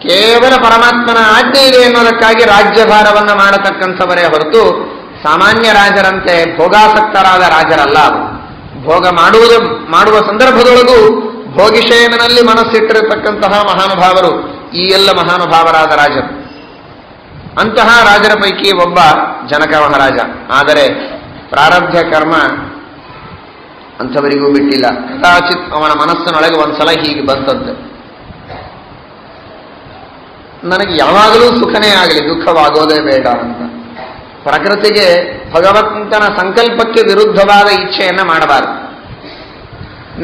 ಕೇವಲ ಪರಮಾತ್ಮನ ಆಜ್ಞೆ ಇದೆ ಎನ್ನುವುದಕ್ಕಾಗಿ ರಾಜ್ಯಭಾರವನ್ನ ಮಾಡತಕ್ಕಂಥವರೇ ಹೊರತು ಸಾಮಾನ್ಯ ರಾಜರಂತೆ ಭೋಗಾಸಕ್ತರಾದ ರಾಜರಲ್ಲ. ಅವರು ಭೋಗ ಮಾಡುವ ಸಂದರ್ಭದೊಳಗೂ ಭೋಗಿಶಯನಲ್ಲಿ ಮನಸ್ಸಿಟ್ಟಿರತಕ್ಕಂತಹ ಮಹಾನುಭಾವರು ಈ ಎಲ್ಲ ಮಹಾನುಭಾವರಾದ ರಾಜರು. ಅಂತಹ ರಾಜರ ಪೈಕಿ ಒಬ್ಬ ಜನಕ ಮಹಾರಾಜ. ಆದರೆ ಪ್ರಾರಬ್ಧ ಕರ್ಮ ಅಂಥವರಿಗೂ ಬಿಟ್ಟಿಲ್ಲ. ಕದಾಚಿತ್ ಅವನ ಮನಸ್ಸಿನೊಳಗೆ ಒಂದ್ಸಲ ಹೀಗೆ ಬಂತಂತೆ, ನನಗೆ ಯಾವಾಗಲೂ ಸುಖನೇ ಆಗಲಿ, ದುಃಖವಾಗೋದೇ ಬೇಡ ಅಂತ. ಪ್ರಕೃತಿಗೆ ಭಗವಂತನ ಸಂಕಲ್ಪಕ್ಕೆ ವಿರುದ್ಧವಾದ ಇಚ್ಛೆಯನ್ನ ಮಾಡಬಾರದು.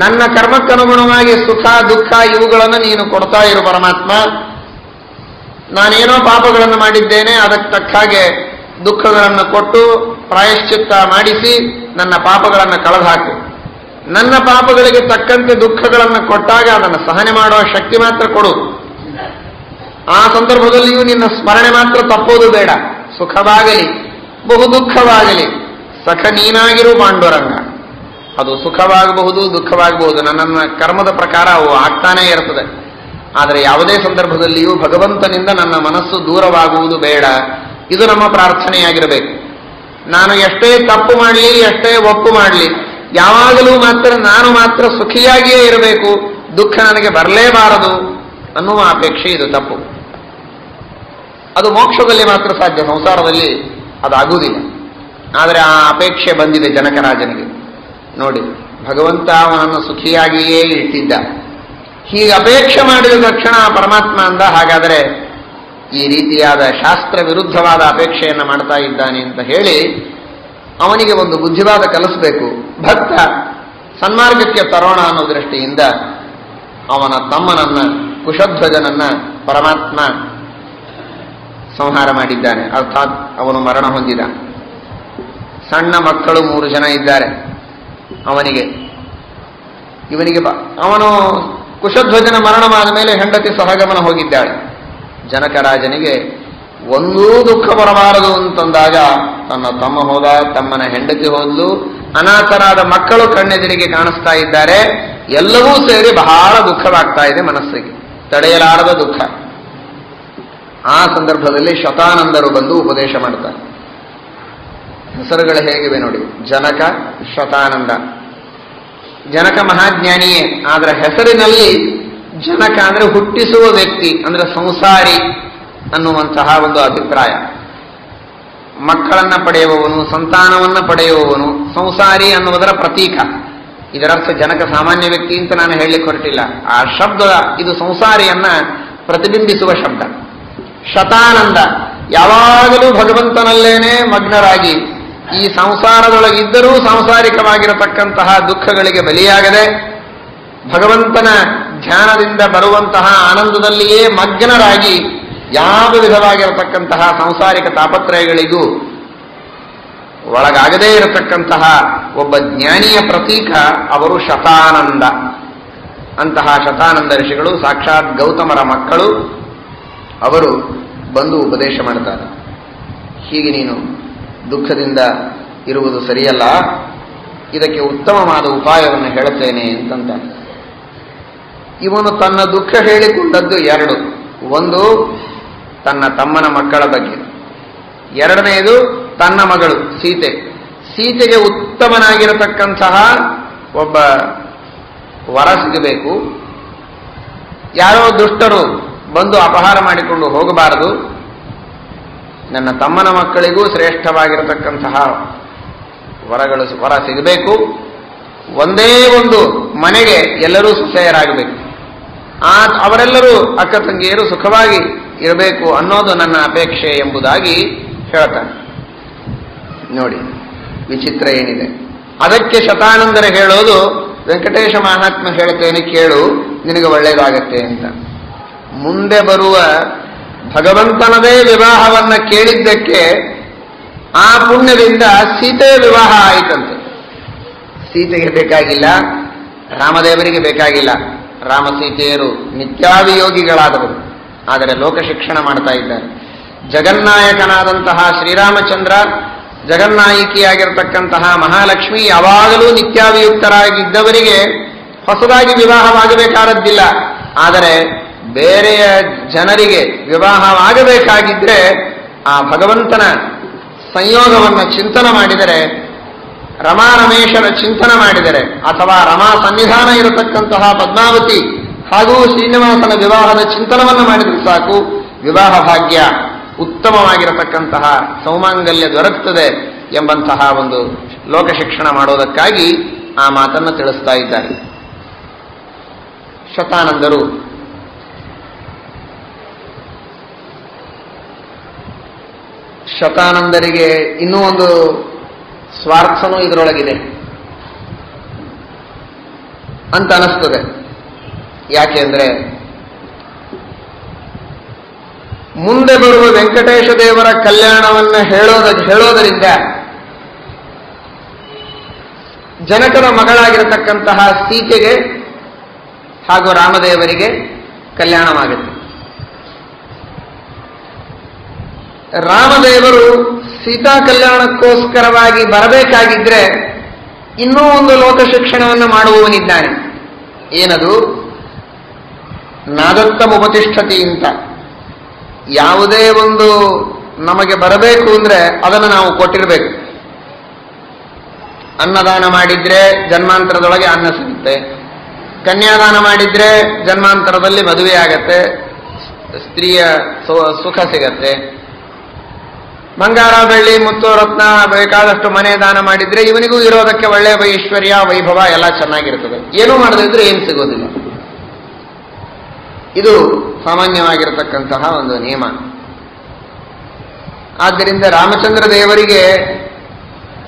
ನನ್ನ ಕರ್ಮಕ್ಕನುಗುಣವಾಗಿ ಸುಖ ದುಃಖ ಇವುಗಳನ್ನು ನೀನು ಕೊಡ್ತಾ ಇರು ಪರಮಾತ್ಮ. ನಾನೇನೋ ಪಾಪಗಳನ್ನು ಮಾಡಿದ್ದೇನೆ, ಅದಕ್ಕೆ ತಕ್ಕ ಹಾಗೆ ದುಃಖಗಳನ್ನು ಕೊಟ್ಟು ಪ್ರಾಯಶ್ಚಿತ್ತ ಮಾಡಿಸಿ ನನ್ನ ಪಾಪಗಳನ್ನು ಕಳೆದು ಹಾಕು. ನನ್ನ ಪಾಪಗಳಿಗೆ ತಕ್ಕಂತೆ ದುಃಖಗಳನ್ನು ಕೊಟ್ಟಾಗ ಅದನ್ನು ಸಹನೆ ಮಾಡುವ ಶಕ್ತಿ ಮಾತ್ರ ಕೊಡು. ಆ ಸಂದರ್ಭದಲ್ಲಿಯೂ ನಿನ್ನ ಸ್ಮರಣೆ ಮಾತ್ರ ತಪ್ಪೋದು ಬೇಡ. ಸುಖವಾಗಲಿ ಬಹು ದುಃಖವಾಗಲಿ ಸಖ ನೀನಾಗಿರು ಪಾಂಡುರಂಗ. ಅದು ಸುಖವಾಗಬಹುದು, ದುಃಖವಾಗಬಹುದು, ನನ್ನ ಕರ್ಮದ ಪ್ರಕಾರ ಅವು ಆಗ್ತಾನೇ ಇರ್ತದೆ. ಆದರೆ ಯಾವುದೇ ಸಂದರ್ಭದಲ್ಲಿಯೂ ಭಗವಂತನಿಂದ ನನ್ನ ಮನಸ್ಸು ದೂರವಾಗುವುದು ಬೇಡ. ಇದು ನಮ್ಮ ಪ್ರಾರ್ಥನೆಯಾಗಿರಬೇಕು. ನಾನು ಎಷ್ಟೇ ತಪ್ಪು ಮಾಡಲಿ, ಎಷ್ಟೇ ಒಪ್ಪು ಮಾಡಲಿ, ಯಾವಾಗಲೂ ಮಾತ್ರ ನಾನು ಮಾತ್ರ ಸುಖಿಯಾಗಿಯೇ ಇರಬೇಕು, ದುಃಖ ನನಗೆ ಬರಲೇಬಾರದು ಅನ್ನುವ ಅಪೇಕ್ಷೆ ಇದು ತಪ್ಪು. ಅದು ಮೋಕ್ಷದಲ್ಲಿ ಮಾತ್ರ ಸಾಧ್ಯ, ಸಂಸಾರದಲ್ಲಿ ಅದಾಗುವುದಿಲ್ಲ. ಆದರೆ ಆ ಅಪೇಕ್ಷೆ ಬಂದಿದೆ ಜನಕರಾಜನಿಗೆ. ನೋಡಿ, ಭಗವಂತ ಅವನನ್ನು ಸುಖಿಯಾಗಿಯೇ ಇಟ್ಟಿದ್ದ. ಹೀಗೆ ಅಪೇಕ್ಷೆ ಮಾಡಿದ ತಕ್ಷಣ ಪರಮಾತ್ಮ ಅಂದ, ಹಾಗಾದರೆ ಈ ರೀತಿಯಾದ ಶಾಸ್ತ್ರ ವಿರುದ್ಧವಾದ ಅಪೇಕ್ಷೆಯನ್ನು ಮಾಡ್ತಾ ಇದ್ದಾನೆ ಅಂತ ಹೇಳಿ ಅವನಿಗೆ ಒಂದು ಬುದ್ಧಿವಾದ ಕಲಿಸಬೇಕು. ಭಕ್ತ ಸನ್ಮಾರ್ಗಕ್ಕೆ ತರೋಣ ಅನ್ನೋ ದೃಷ್ಟಿಯಿಂದ ಅವನ ತಮ್ಮನನ್ನ ಕುಶಧ್ವಜನನ್ನ ಪರಮಾತ್ಮ ಸಂಹಾರ ಮಾಡಿದ್ದಾನೆ. ಅರ್ಥಾತ್ ಅವನು ಮರಣ ಹೊಂದಿದ. ಸಣ್ಣ ಮಕ್ಕಳು 3 ಜನ ಇದ್ದಾರೆ ಅವನಿಗೆ. ಅವನು ಕುಶಧ್ವಜನ ಮರಣವಾದ ಮೇಲೆ ಹೆಂಡತಿ ಸಹಗಮನ ಹೋಗಿದ್ದಾಳೆ. ಜನಕರಾಜನಿಗೆ ಒಂದೂ ದುಃಖ ಬರಬಾರದು ಅಂತಂದಾಗ ತನ್ನ ತಮ್ಮ ಹೋದ, ತಮ್ಮನ ಹೆಂಡತಿ ಹೋದ್ಲು, ಅನಾಥರಾದ ಮಕ್ಕಳು ಕಣ್ಣೆದುರಿಗೆ ಕಾಣಿಸ್ತಾ ಇದ್ದಾರೆ. ಎಲ್ಲವೂ ಸೇರಿ ಬಹಳ ದುಃಖವಾಗ್ತಾ ಇದೆ ಮನಸ್ಸಿಗೆ, ತಡೆಯಲಾರದ ದುಃಖ. ಆ ಸಂದರ್ಭದಲ್ಲಿ ಶತಾನಂದರು ಬಂದು ಉಪದೇಶ ಮಾಡ್ತಾರೆ. ಹೆಸರುಗಳು ಹೇಗಿವೆ ನೋಡಿ, ಜನಕ, ಶತಾನಂದ. ಜನಕ ಮಹಾಜ್ಞಾನಿಯೇ, ಆದರೆ ಹೆಸರಿನಲ್ಲಿ ಜನಕ ಅಂದ್ರೆ ಹುಟ್ಟಿಸುವ ವ್ಯಕ್ತಿ, ಅಂದ್ರೆ ಸಂಸಾರಿ ಅನ್ನುವಂತಹ ಒಂದು ಅಭಿಪ್ರಾಯ. ಮಕ್ಕಳನ್ನ ಪಡೆಯುವವನು, ಸಂತಾನವನ್ನ ಪಡೆಯುವವನು, ಸಂಸಾರಿ ಅನ್ನುವುದರ ಪ್ರತೀಕ. ಇದರರ್ಥ ಜನಕ ಸಾಮಾನ್ಯ ವ್ಯಕ್ತಿ ಅಂತ ನಾನು ಹೇಳಲಿಕ್ಕೆ ಹೊರಟಿಲ್ಲ. ಆ ಶಬ್ದ ಇದು ಸಂಸಾರಿಯನ್ನ ಪ್ರತಿಬಿಂಬಿಸುವ ಶಬ್ದ. ಶತಾನಂದ, ಯಾವಾಗಲೂ ಭಗವಂತನಲ್ಲೇನೆ ಮಗ್ನರಾಗಿ ಈ ಸಂಸಾರದೊಳಗಿದ್ದರೂ ಸಾಂಸಾರಿಕವಾಗಿರತಕ್ಕಂತಹ ದುಃಖಗಳಿಗೆ ಬಲಿಯಾಗದೆ ಭಗವಂತನ ಧ್ಯಾನದಿಂದ ಬರುವಂತಹ ಆನಂದದಲ್ಲಿಯೇ ಮಗ್ನರಾಗಿ ಯಾವ ವಿಧವಾಗಿರತಕ್ಕಂತಹ ಸಾಂಸಾರಿಕ ತಾಪತ್ರಯಗಳಿಗೂ ಒಳಗಾಗದೇ ಇರತಕ್ಕಂತಹ ಒಬ್ಬ ಜ್ಞಾನಿಯ ಪ್ರತೀಕ ಅವರು ಶತಾನಂದ. ಅಂತಹ ಶತಾನಂದ ಋಷಿಗಳು ಸಾಕ್ಷಾತ್ ಗೌತಮರ ಮಕ್ಕಳು. ಅವರು ಬಂದು ಉಪದೇಶ ಮಾಡ್ತಾರೆ, ಹೀಗೆ ನೀನು ದುಃಖದಿಂದ ಇರುವುದು ಸರಿಯಲ್ಲ, ಇದಕ್ಕೆ ಉತ್ತಮವಾದ ಉಪಾಯವನ್ನು ಹೇಳುತ್ತೇನೆ ಅಂತಂತ. ಇವನು ತನ್ನ ದುಃಖ ಹೇಳಿಕೊಂಡದ್ದು ಎರಡು. ಒಂದು ತನ್ನ ತಮ್ಮನ ಮಕ್ಕಳ ಬಗ್ಗೆ, ಎರಡನೆಯದು ತನ್ನ ಮಗಳು ಸೀತೆ. ಸೀತೆಗೆ ಉತ್ತಮನಾಗಿರತಕ್ಕಂತಹ ಒಬ್ಬ ವರ ಸಿಗಬೇಕು, ಯಾರೋ ದುಷ್ಟರು ಬಂದು ಅಪಹಾರ ಮಾಡಿಕೊಂಡು ಹೋಗಬಾರದು, ನನ್ನ ತಮ್ಮನ ಮಕ್ಕಳಿಗೂ ಶ್ರೇಷ್ಠವಾಗಿರತಕ್ಕಂತಹ ವರ ಸಿಗಬೇಕು, ಒಂದೇ ಒಂದು ಮನೆಗೆ ಎಲ್ಲರೂ ಸೊಸೆಯರಾಗಬೇಕು, ಅವರೆಲ್ಲರೂ ಅಕ್ಕ ತಂಗಿಯರು ಸುಖವಾಗಿ ಇರಬೇಕು ಅನ್ನೋದು ನನ್ನ ಅಪೇಕ್ಷೆ ಎಂಬುದಾಗಿ ಹೇಳ್ತಾನೆ. ನೋಡಿ ವಿಚಿತ್ರ ಏನಿದೆ. ಅದಕ್ಕೆ ಶತಾನಂದರು ಹೇಳೋದು, ವೆಂಕಟೇಶ ಮಹಾತ್ಮ ಹೇಳ್ತೇನೆ ಕೇಳು, ನಿನಗೆ ಒಳ್ಳೆಯದಾಗತ್ತೆ ಅಂತ. ಮುಂದೆ ಬರುವ ಭಗವಂತನದೇ ವಿವಾಹವನ್ನ ಕೇಳಿದ್ದಕ್ಕೆ ಆ ಪುಣ್ಯದಿಂದ ಸೀತೆಯ ವಿವಾಹ ಆಯಿತಂತೆ. ಸೀತೆಗೆ ಬೇಕಾಗಿಲ್ಲ, ರಾಮದೇವರಿಗೆ ಬೇಕಾಗಿಲ್ಲ. ರಾಮ ಸೀತೆಯರು ನಿತ್ಯಾಭಿಯೋಗಿಗಳಾದವರು, ಆದರೆ ಲೋಕ ಶಿಕ್ಷಣ ಮಾಡ್ತಾ ಇದ್ದಾರೆ. ಜಗನ್ನಾಯಕನಾದಂತಹ ಶ್ರೀರಾಮಚಂದ್ರ, ಜಗನ್ನಾಯಕಿಯಾಗಿರ್ತಕ್ಕಂತಹ ಮಹಾಲಕ್ಷ್ಮಿ ಯಾವಾಗಲೂ ನಿತ್ಯಾಭಿಯುಕ್ತರಾಗಿದ್ದವರಿಗೆ ಹೊಸದಾಗಿ ವಿವಾಹವಾಗಬೇಕಾದದ್ದಿಲ್ಲ. ಆದರೆ ಬೇರೆಯ ಜನರಿಗೆ ವಿವಾಹವಾಗಬೇಕಾಗಿದ್ರೆ ಆ ಭಗವಂತನ ಸಂಯೋಗವನ್ನು ಚಿಂತನೆ ಮಾಡಿದರೆ, ರಮಾರಮೇಶರ ಚಿಂತನೆ ಮಾಡಿದರೆ, ಅಥವಾ ರಮಾ ಸನ್ನಿಧಾನ ಇರತಕ್ಕಂತಹ ಪದ್ಮಾವತಿ ಹಾಗೂ ಶ್ರೀನಿವಾಸನ ವಿವಾಹದ ಚಿಂತನವನ್ನು ಮಾಡಿದರೆ ಸಾಕು, ವಿವಾಹ ಭಾಗ್ಯ ಉತ್ತಮವಾಗಿರತಕ್ಕಂತಹ ಸೌಮಾಂಗಲ್ಯ ದೊರಕುತ್ತದೆ ಎಂಬಂತಹ ಒಂದು ಲೋಕ ಶಿಕ್ಷಣ ಮಾಡೋದಕ್ಕಾಗಿ ಆ ಮಾತನ್ನು ತಿಳಿಸ್ತಾ ಇದ್ದಾರೆ ಶತಾನಂದರು. ಶತಾನಂದರಿಗೆ ಇನ್ನೂ ಒಂದು ಸ್ವಾರ್ಥನೂ ಇದರೊಳಗಿದೆ ಅಂತ ಅನಿಸ್ತದೆ. ಯಾಕೆಂದ್ರೆ ಮುಂದೆ ಬರುವ ವೆಂಕಟೇಶ ದೇವರ ಕಲ್ಯಾಣವನ್ನು ಹೇಳೋದರಿಂದ ಜನಕರ ಮಗಳಾಗಿರತಕ್ಕಂತಹ ಸೀತೆಗೆ ಹಾಗೂ ರಾಮದೇವರಿಗೆ ಕಲ್ಯಾಣವಾಗುತ್ತೆ. ರಾಮದೇವರು ಸೀತಾ ಕಲ್ಯಾಣಕ್ಕೋಸ್ಕರವಾಗಿ ಬರಬೇಕಾಗಿದ್ರೆ ಇನ್ನೂ ಒಂದು ಲೋಕ ಶಿಕ್ಷಣವನ್ನು ಮಾಡುವವನಿದ್ದಾನೆ. ಏನದು? ನಾದತ್ತಂ ಉಪತಿಷ್ಠತಿ ಅಂತ. ಯಾವುದೇ ಒಂದು ನಮಗೆ ಬರಬೇಕು ಅಂದ್ರೆ ಅದನ್ನು ನಾವು ಕೊಟ್ಟಿರಬೇಕು. ಅನ್ನದಾನ ಮಾಡಿದ್ರೆ ಜನ್ಮಾಂತರದೊಳಗೆ ಅನ್ನ ಸಿಗುತ್ತೆ, ಕನ್ಯಾದಾನ ಮಾಡಿದ್ರೆ ಜನ್ಮಾಂತರದಲ್ಲಿ ಮದುವೆ ಆಗತ್ತೆ, ಸ್ತ್ರೀಯ ಸುಖ ಸಿಗತ್ತೆ, ಬಂಗಾರ ಬೆಳ್ಳಿ ಮುತ್ತು ರತ್ನ ಬೇಕಾದಷ್ಟು ಮನೆ ದಾನ ಮಾಡಿದ್ರೆ ಇವನಿಗೂ ಇರೋದಕ್ಕೆ ಒಳ್ಳೆಯ ಐಶ್ವರ್ಯ ವೈಭವ ಎಲ್ಲ ಚೆನ್ನಾಗಿರ್ತದೆ. ಏನೂ ಮಾಡದಿದ್ರೆ ಏನು ಸಿಗೋದಿಲ್ಲ. ಇದು ಸಾಮಾನ್ಯವಾಗಿರತಕ್ಕಂತಹ ಒಂದು ನಿಯಮ. ಆದ್ದರಿಂದ ರಾಮಚಂದ್ರ ದೇವರಿಗೆ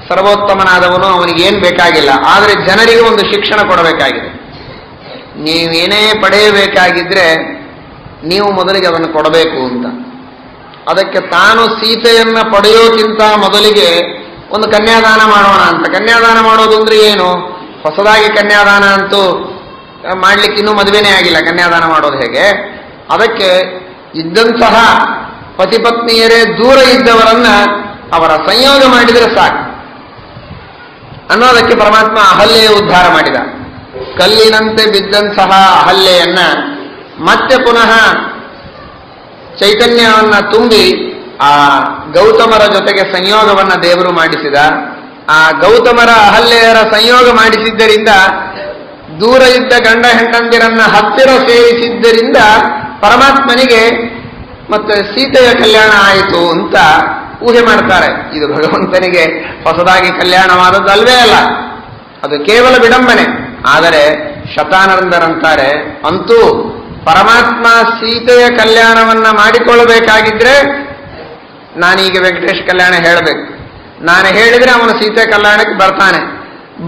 ಸರ್ವೋತ್ತಮನಾದವನು, ಅವನಿಗೇನು ಬೇಕಾಗಿಲ್ಲ. ಆದರೆ ಜನರಿಗೆ ಒಂದು ಶಿಕ್ಷಣ ಕೊಡಬೇಕಾಗಿದೆ. ನೀವೇನೇ ಪಡೆಯಬೇಕಾಗಿದ್ರೆ ನೀವು ಮೊದಲಿಗೆ ಅದನ್ನು ಕೊಡಬೇಕು ಅಂತ. ಅದಕ್ಕೆ ತಾನು ಸೀತೆಯನ್ನ ಪಡೆಯೋಕ್ಕಿಂತ ಮೊದಲಿಗೆ ಒಂದು ಕನ್ಯಾದಾನ ಮಾಡೋಣ ಅಂತ. ಕನ್ಯಾದಾನ ಮಾಡೋದು ಅಂದ್ರೆ ಏನು? ಹೊಸದಾಗಿ ಕನ್ಯಾದಾನ ಅಂತೂ ಮಾಡ್ಲಿಕ್ಕೆ ಇನ್ನೂ ಮದುವೆನೇ ಆಗಿಲ್ಲ, ಕನ್ಯಾದಾನ ಮಾಡೋದು ಹೇಗೆ? ಅದಕ್ಕೆ ಇದ್ದಂತಹ ಪತಿಪತ್ನಿಯರೇ ದೂರ ಇದ್ದವರನ್ನ ಅವರ ಸಂಯೋಗ ಮಾಡಿದರೆ ಸಾಕು ಅನ್ನೋದಕ್ಕೆ ಪರಮಾತ್ಮ ಅಹಲ್ಯೆಯ ಉದ್ಧಾರ ಮಾಡಿದ. ಕಲ್ಲಿನಂತೆ ಬಿದ್ದಂತಹ ಅಹಲ್ಯೆಯನ್ನ ಮತ್ತೆ ಪುನಃ ಚೈತನ್ಯವನ್ನ ತುಂಬಿ ಆ ಗೌತಮರ ಜೊತೆಗೆ ಸಂಯೋಗವನ್ನ ದೇವರು ಮಾಡಿಸಿದ. ಆ ಗೌತಮರ ಅಹಲ್ಯೆಯರ ಸಂಯೋಗ ಮಾಡಿಸಿದ್ದರಿಂದ ದೂರ ಇದ್ದ ಗಂಡ ಹೆಂಡಂದಿರನ್ನ ಹತ್ತಿರ ಸೇರಿಸಿದ್ದರಿಂದ ಪರಮಾತ್ಮನಿಗೆ ಮತ್ತೆ ಸೀತೆಯ ಕಲ್ಯಾಣ ಆಯಿತು ಅಂತ ಊಹೆ ಮಾಡ್ತಾರೆ. ಇದು ಭಗವಂತನಿಗೆ ಹೊಸದಾಗಿ ಕಲ್ಯಾಣವಾದದ್ದಲ್ವೇ ಅಲ್ಲ, ಅದು ಕೇವಲ ವಿಡಂಬನೆ. ಆದರೆ ಶತಾನಂದರಂತಾರೆ, ಅಂತೂ ಪರಮಾತ್ಮ ಸೀತೆಯ ಕಲ್ಯಾಣವನ್ನ ಮಾಡಿಕೊಳ್ಳಬೇಕಾಗಿದ್ರೆ ನಾನೀಗ ವೆಂಕಟೇಶ್ ಕಲ್ಯಾಣ ಹೇಳಬೇಕು. ನಾನು ಹೇಳಿದ್ರೆ ಅವನು ಸೀತೆ ಕಲ್ಯಾಣಕ್ಕೆ ಬರ್ತಾನೆ.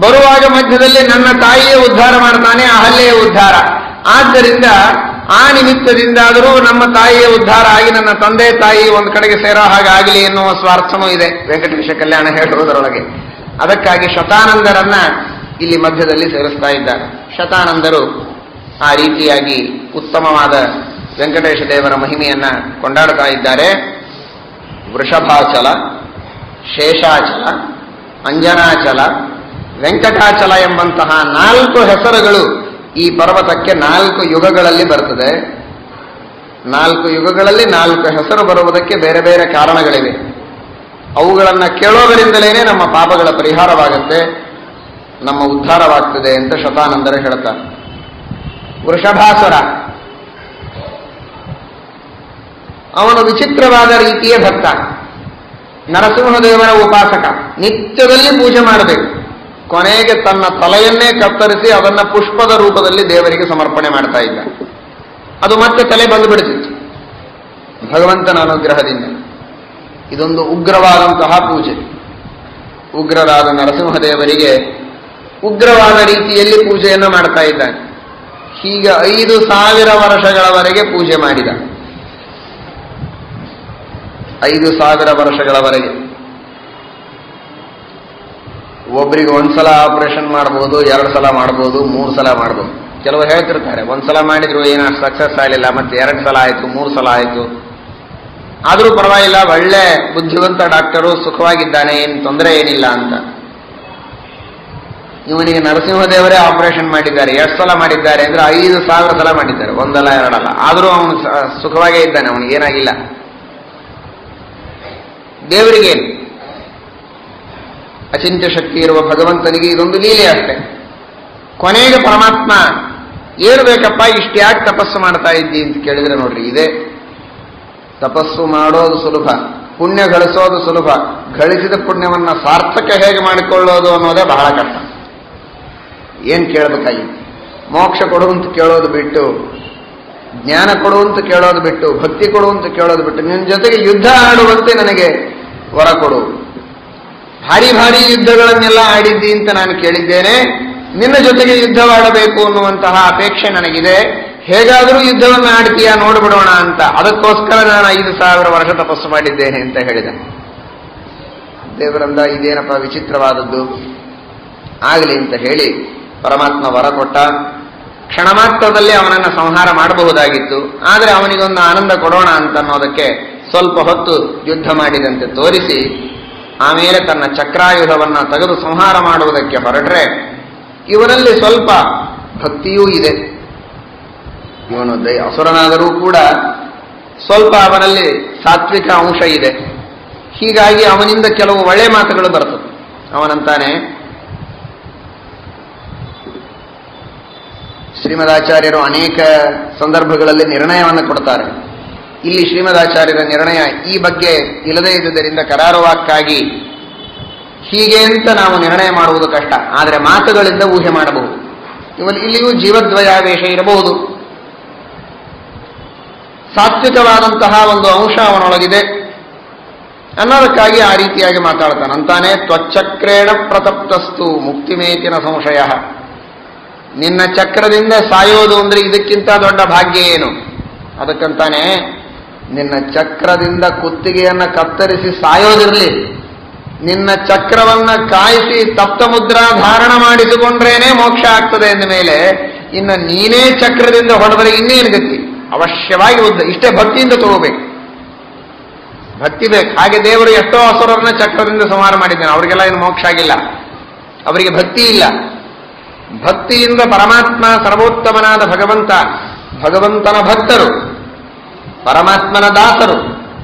ಬರುವಾಗ ಮಧ್ಯದಲ್ಲಿ ನನ್ನ ತಾಯಿಯೇ ಉದ್ಧಾರ ಮಾಡ್ತಾನೆ, ಅಹಲ್ಯೆಯ ಉದ್ಧಾರ. ಆದ್ದರಿಂದ ಆ ನಿಮಿತ್ತದಿಂದಾದರೂ ನಮ್ಮ ತಾಯಿಯ ಉದ್ಧಾರ ಆಗಿ ನನ್ನ ತಂದೆ ತಾಯಿ ಒಂದು ಕಡೆಗೆ ಸೇರೋ ಹಾಗಾಗಲಿ ಎನ್ನುವ ಸ್ವಾರ್ಥನೂ ಇದೆ ವೆಂಕಟೇಶ ಕಲ್ಯಾಣ ಹೇಳುವುದರೊಳಗೆ. ಅದಕ್ಕಾಗಿ ಶತಾನಂದರನ್ನ ಇಲ್ಲಿ ಮಧ್ಯದಲ್ಲಿ ಸೇರಿಸ್ತಾ ಇದ್ದಾರೆ. ಶತಾನಂದರು ಆ ರೀತಿಯಾಗಿ ಉತ್ತಮವಾದ ವೆಂಕಟೇಶ ದೇವರ ಮಹಿಮೆಯನ್ನ ಕೊಂಡಾಡ್ತಾ ಇದ್ದಾರೆ. ವೃಷಭಾಚಲ, ಶೇಷಾಚಲ, ಅಂಜನಾಚಲ, ವೆಂಕಟಾಚಲ ಎಂಬಂತಹ 4 ಹೆಸರುಗಳು ಈ ಪರ್ವತಕ್ಕೆ 4 ಯುಗಗಳಲ್ಲಿ ಬರ್ತದೆ. 4 ಯುಗಗಳಲ್ಲಿ 4 ಹೆಸರು ಬರುವುದಕ್ಕೆ ಬೇರೆ ಬೇರೆ ಕಾರಣಗಳಿವೆ. ಅವುಗಳನ್ನು ಕೇಳೋದರಿಂದಲೇ ನಮ್ಮ ಪಾಪಗಳ ಪರಿಹಾರವಾಗುತ್ತೆ, ನಮ್ಮ ಉದ್ಧಾರವಾಗ್ತದೆ ಅಂತ ಶತಾನಂದರು ಹೇಳ್ತಾರೆ. ವೃಷಭಾಸುರ ಅವನು ವಿಚಿತ್ರವಾದ ರೀತಿಯ ಭಕ್ತ, ನರಸಿಂಹದೇವರ ಉಪಾಸಕ. ನಿತ್ಯದಲ್ಲಿ ಪೂಜೆ ಮಾಡಬೇಕು. ಕೊನೆಗೆ ತನ್ನ ತಲೆಯನ್ನೇ ಕತ್ತರಿಸಿ ಅದನ್ನ ಪುಷ್ಪದ ರೂಪದಲ್ಲಿ ದೇವರಿಗೆ ಸಮರ್ಪಣೆ ಮಾಡ್ತಾ ಇದ್ದ. ಅದು ಮತ್ತೆ ತಲೆ ಬಂದು ಬಿಡುತ್ತಿತ್ತು ಭಗವಂತನ ಅನುಗ್ರಹದಿಂದ. ಇದೊಂದು ಉಗ್ರವಾದಂತಹ ಪೂಜೆ. ಉಗ್ರರಾದ ನರಸಿಂಹದೇವರಿಗೆ ಉಗ್ರವಾದ ರೀತಿಯಲ್ಲಿ ಪೂಜೆಯನ್ನು ಮಾಡ್ತಾ ಇದ್ದಾನೆ. ಹೀಗೆ 5,000 ವರ್ಷಗಳವರೆಗೆ ಪೂಜೆ ಮಾಡಿದ. 5,000 ವರ್ಷಗಳವರೆಗೆ. ಒಬ್ಬರಿಗೆ 1 ಸಲ ಆಪರೇಷನ್ ಮಾಡಬಹುದು, 2 ಸಲ ಮಾಡಬಹುದು, 3 ಸಲ ಮಾಡಬಹುದು. ಕೆಲವರು ಹೇಳ್ತಿರ್ತಾರೆ 1 ಸಲ ಮಾಡಿದ್ರು ಏನೋ ಸಕ್ಸಸ್ ಆಗಲಿಲ್ಲ, ಮತ್ತೆ 2 ಸಲ ಆಯಿತು, 3 ಸಲ ಆಯಿತು, ಆದರೂ ಪರವಾಗಿಲ್ಲ, ಒಳ್ಳೆ ಬುದ್ಧಿವಂತ ಡಾಕ್ಟರು, ಸುಖವಾಗಿದ್ದಾನೆ, ಏನು ತೊಂದರೆ ಏನಿಲ್ಲ ಅಂತ. ಇವನಿಗೆ ನರಸಿಂಹದೇವರೇ ಆಪರೇಷನ್ ಮಾಡಿದ್ದಾರೆ. 2 ಸಲ ಮಾಡಿದ್ದಾರೆ ಅಂದ್ರೆ 5,000 ಸಲ ಮಾಡಿದ್ದಾರೆ, 1 ಅಲ್ಲ 2 ಅಲ್ಲ. ಆದರೂ ಅವನು ಸುಖವಾಗೇ ಇದ್ದಾನೆ, ಅವನಿಗೆ ಏನಾಗಿಲ್ಲ. ದೇವರಿಗೇನು, ಅಚಿಂತ್ಯ ಶಕ್ತಿ ಇರುವ ಭಗವಂತನಿಗೆ ಇದೊಂದು ಲೀಲೆ ಅಷ್ಟೆ. ಕೊನೆಗೆ ಪರಮಾತ್ಮ ಏನು ಬೇಕಪ್ಪ, ಇಷ್ಟ್ಯಾಕೆ ತಪಸ್ಸು ಮಾಡ್ತಾ ಇದ್ದಿ ಅಂತ ಕೇಳಿದ್ರೆ ನೋಡ್ರಿ, ಇದೇ ತಪಸ್ಸು ಮಾಡೋದು ಸುಲಭ, ಪುಣ್ಯ ಗಳಿಸೋದು ಸುಲಭ, ಗಳಿಸಿದ ಪುಣ್ಯವನ್ನ ಸಾರ್ಥಕ ಹೇಗೆ ಮಾಡಿಕೊಳ್ಳೋದು ಅನ್ನೋದೇ ಬಹಳ ಕಷ್ಟ. ಏನ್ ಕೇಳಬೇಕಾಗಿತ್ತು? ಮೋಕ್ಷ ಕೊಡು ಅಂತ ಕೇಳೋದು ಬಿಟ್ಟು, ಜ್ಞಾನ ಕೊಡು ಅಂತ ಕೇಳೋದು ಬಿಟ್ಟು, ಭಕ್ತಿ ಕೊಡು ಅಂತ ಕೇಳೋದು ಬಿಟ್ಟು, ನಿನ್ನ ಜೊತೆಗೆ ಯುದ್ಧ ಆಡುವಂತೆ ನನಗೆ ವರ ಕೊಡು. ಭಾರಿ ಭಾರಿ ಯುದ್ಧಗಳನ್ನೆಲ್ಲ ಆಡಿದ್ದಿ ಅಂತ ನಾನು ಕೇಳಿದ್ದೇನೆ, ನಿನ್ನ ಜೊತೆಗೆ ಯುದ್ಧವಾಡಬೇಕು ಅನ್ನುವಂತಹ ಅಪೇಕ್ಷೆ ನನಗಿದೆ. ಹೇಗಾದರೂ ಯುದ್ಧವನ್ನು ಆಡ್ತೀಯಾ ನೋಡ್ಬಿಡೋಣ ಅಂತ, ಅದಕ್ಕೋಸ್ಕರ ನಾನು 5,000 ವರ್ಷ ತಪಸ್ಸು ಮಾಡಿದ್ದೇನೆ ಅಂತ ಹೇಳಿದ. ದೇವರಂದ ಇದೇನಪ್ಪ ವಿಚಿತ್ರವಾದದ್ದು, ಆಗಲಿ ಅಂತ ಹೇಳಿ ಪರಮಾತ್ಮ ವರ ಕೊಟ್ಟ. ಕ್ಷಣ ಮಾತ್ರದಲ್ಲಿ ಅವನನ್ನು ಸಂಹಾರ ಮಾಡಬಹುದಾಗಿತ್ತು, ಆದರೆ ಅವನಿಗೊಂದು ಆನಂದ ಕೊಡೋಣ ಅಂತ ಅನ್ನೋದಕ್ಕೆ ಸ್ವಲ್ಪ ಹೊತ್ತು ಯುದ್ಧ ಮಾಡಿದಂತೆ ತೋರಿಸಿ ಆಮೇಲೆ ತನ್ನ ಚಕ್ರಾಯುಧವನ್ನ ತೆಗೆದು ಸಂಹಾರ ಮಾಡುವುದಕ್ಕೆ ಹೊರಟ್ರೆ, ಇವನಲ್ಲಿ ಸ್ವಲ್ಪ ಭಕ್ತಿಯೂ ಇದೆ. ಇವನು ಅಸುರನಾದರೂ ಕೂಡ ಸ್ವಲ್ಪ ಅವನಲ್ಲಿ ಸಾತ್ವಿಕ ಅಂಶ ಇದೆ. ಹೀಗಾಗಿ ಅವನಿಂದ ಕೆಲವು ಒಳ್ಳೆ ಮಾತುಗಳು ಬರ್ತದೆ. ಅವನಂತಾನೆ, ಶ್ರೀಮದಾಚಾರ್ಯರು ಅನೇಕ ಸಂದರ್ಭಗಳಲ್ಲಿ ನಿರ್ಣಯವನ್ನು ಕೊಡ್ತಾರೆ. ಇಲ್ಲಿ ಶ್ರೀಮದಾಚಾರ್ಯರ ನಿರ್ಣಯ ಈ ಬಗ್ಗೆ ಇಲ್ಲದೇ ಇದ್ದುದರಿಂದ ಕರಾರುವಾಕ್ಕಾಗಿ ಹೀಗೆ ಅಂತ ನಾವು ನಿರ್ಣಯ ಮಾಡುವುದು ಕಷ್ಟ, ಆದರೆ ಮಾತುಗಳಿಂದ ಊಹೆ ಮಾಡಬಹುದು. ಇಲ್ಲಿಯೂ ಜೀವದ್ವಯಾವೇಶ ಇರಬಹುದು, ಸಾತ್ವಿಕವಾದಂತಹ ಒಂದು ಅಂಶ ಅವನೊಳಗಿದೆ ಅನ್ನೋದಕ್ಕಾಗಿ ಆ ರೀತಿಯಾಗಿ ಮಾತಾಡ್ತಾನೆ. ಅಂತಾನೆ, ತ್ವಚ್ಚಕ್ರೇಣ ಪ್ರತಪ್ತಸ್ತು ಮುಕ್ತಿಮೇತಿನ ಸಂಶಯ. ನಿನ್ನ ಚಕ್ರದಿಂದ ಸಾಯೋದು ಅಂದ್ರೆ ಇದಕ್ಕಿಂತ ದೊಡ್ಡ ಭಾಗ್ಯ ಏನು? ಅದಕ್ಕಂತಾನೆ, ನಿನ್ನ ಚಕ್ರದಿಂದ ಕುತ್ತಿಗೆಯನ್ನ ಕತ್ತರಿಸಿ ಸಾಯೋದಿರಲಿ, ನಿನ್ನ ಚಕ್ರವನ್ನ ಕಾಯಿಸಿ ತಪ್ತ ಮುದ್ರಾ ಧಾರಣ ಮಾಡಿಸಿಕೊಂಡ್ರೇನೆ ಮೋಕ್ಷ ಆಗ್ತದೆ ಎಂದ ಮೇಲೆ ಇನ್ನು ನೀನೇ ಚಕ್ರದಿಂದ ಹೊಡೆದರೆ ಇನ್ನೇನು ಗತಿ? ಅವಶ್ಯವಾಗಿ ಇಷ್ಟೇ ಭಕ್ತಿಯಿಂದ ತಗೋಬೇಕು, ಭಕ್ತಿ ಬೇಕು. ಹಾಗೆ ದೇವರು ಎಷ್ಟೋ ಅಸುರರನ್ನ ಚಕ್ರದಿಂದ ಸಂಹಾರ ಮಾಡಿದ್ದಾನೆ, ಅವರಿಗೆಲ್ಲ ಏನು ಮೋಕ್ಷ ಆಗಿಲ್ಲ, ಅವರಿಗೆ ಭಕ್ತಿ ಇಲ್ಲ. ಭಕ್ತಿಯಿಂದ ಪರಮಾತ್ಮ ಸರ್ವೋತ್ತಮನಾದ ಭಗವಂತ, ಭಗವಂತನ ಭಕ್ತರು, ಪರಮಾತ್ಮನ ದಾಸರು,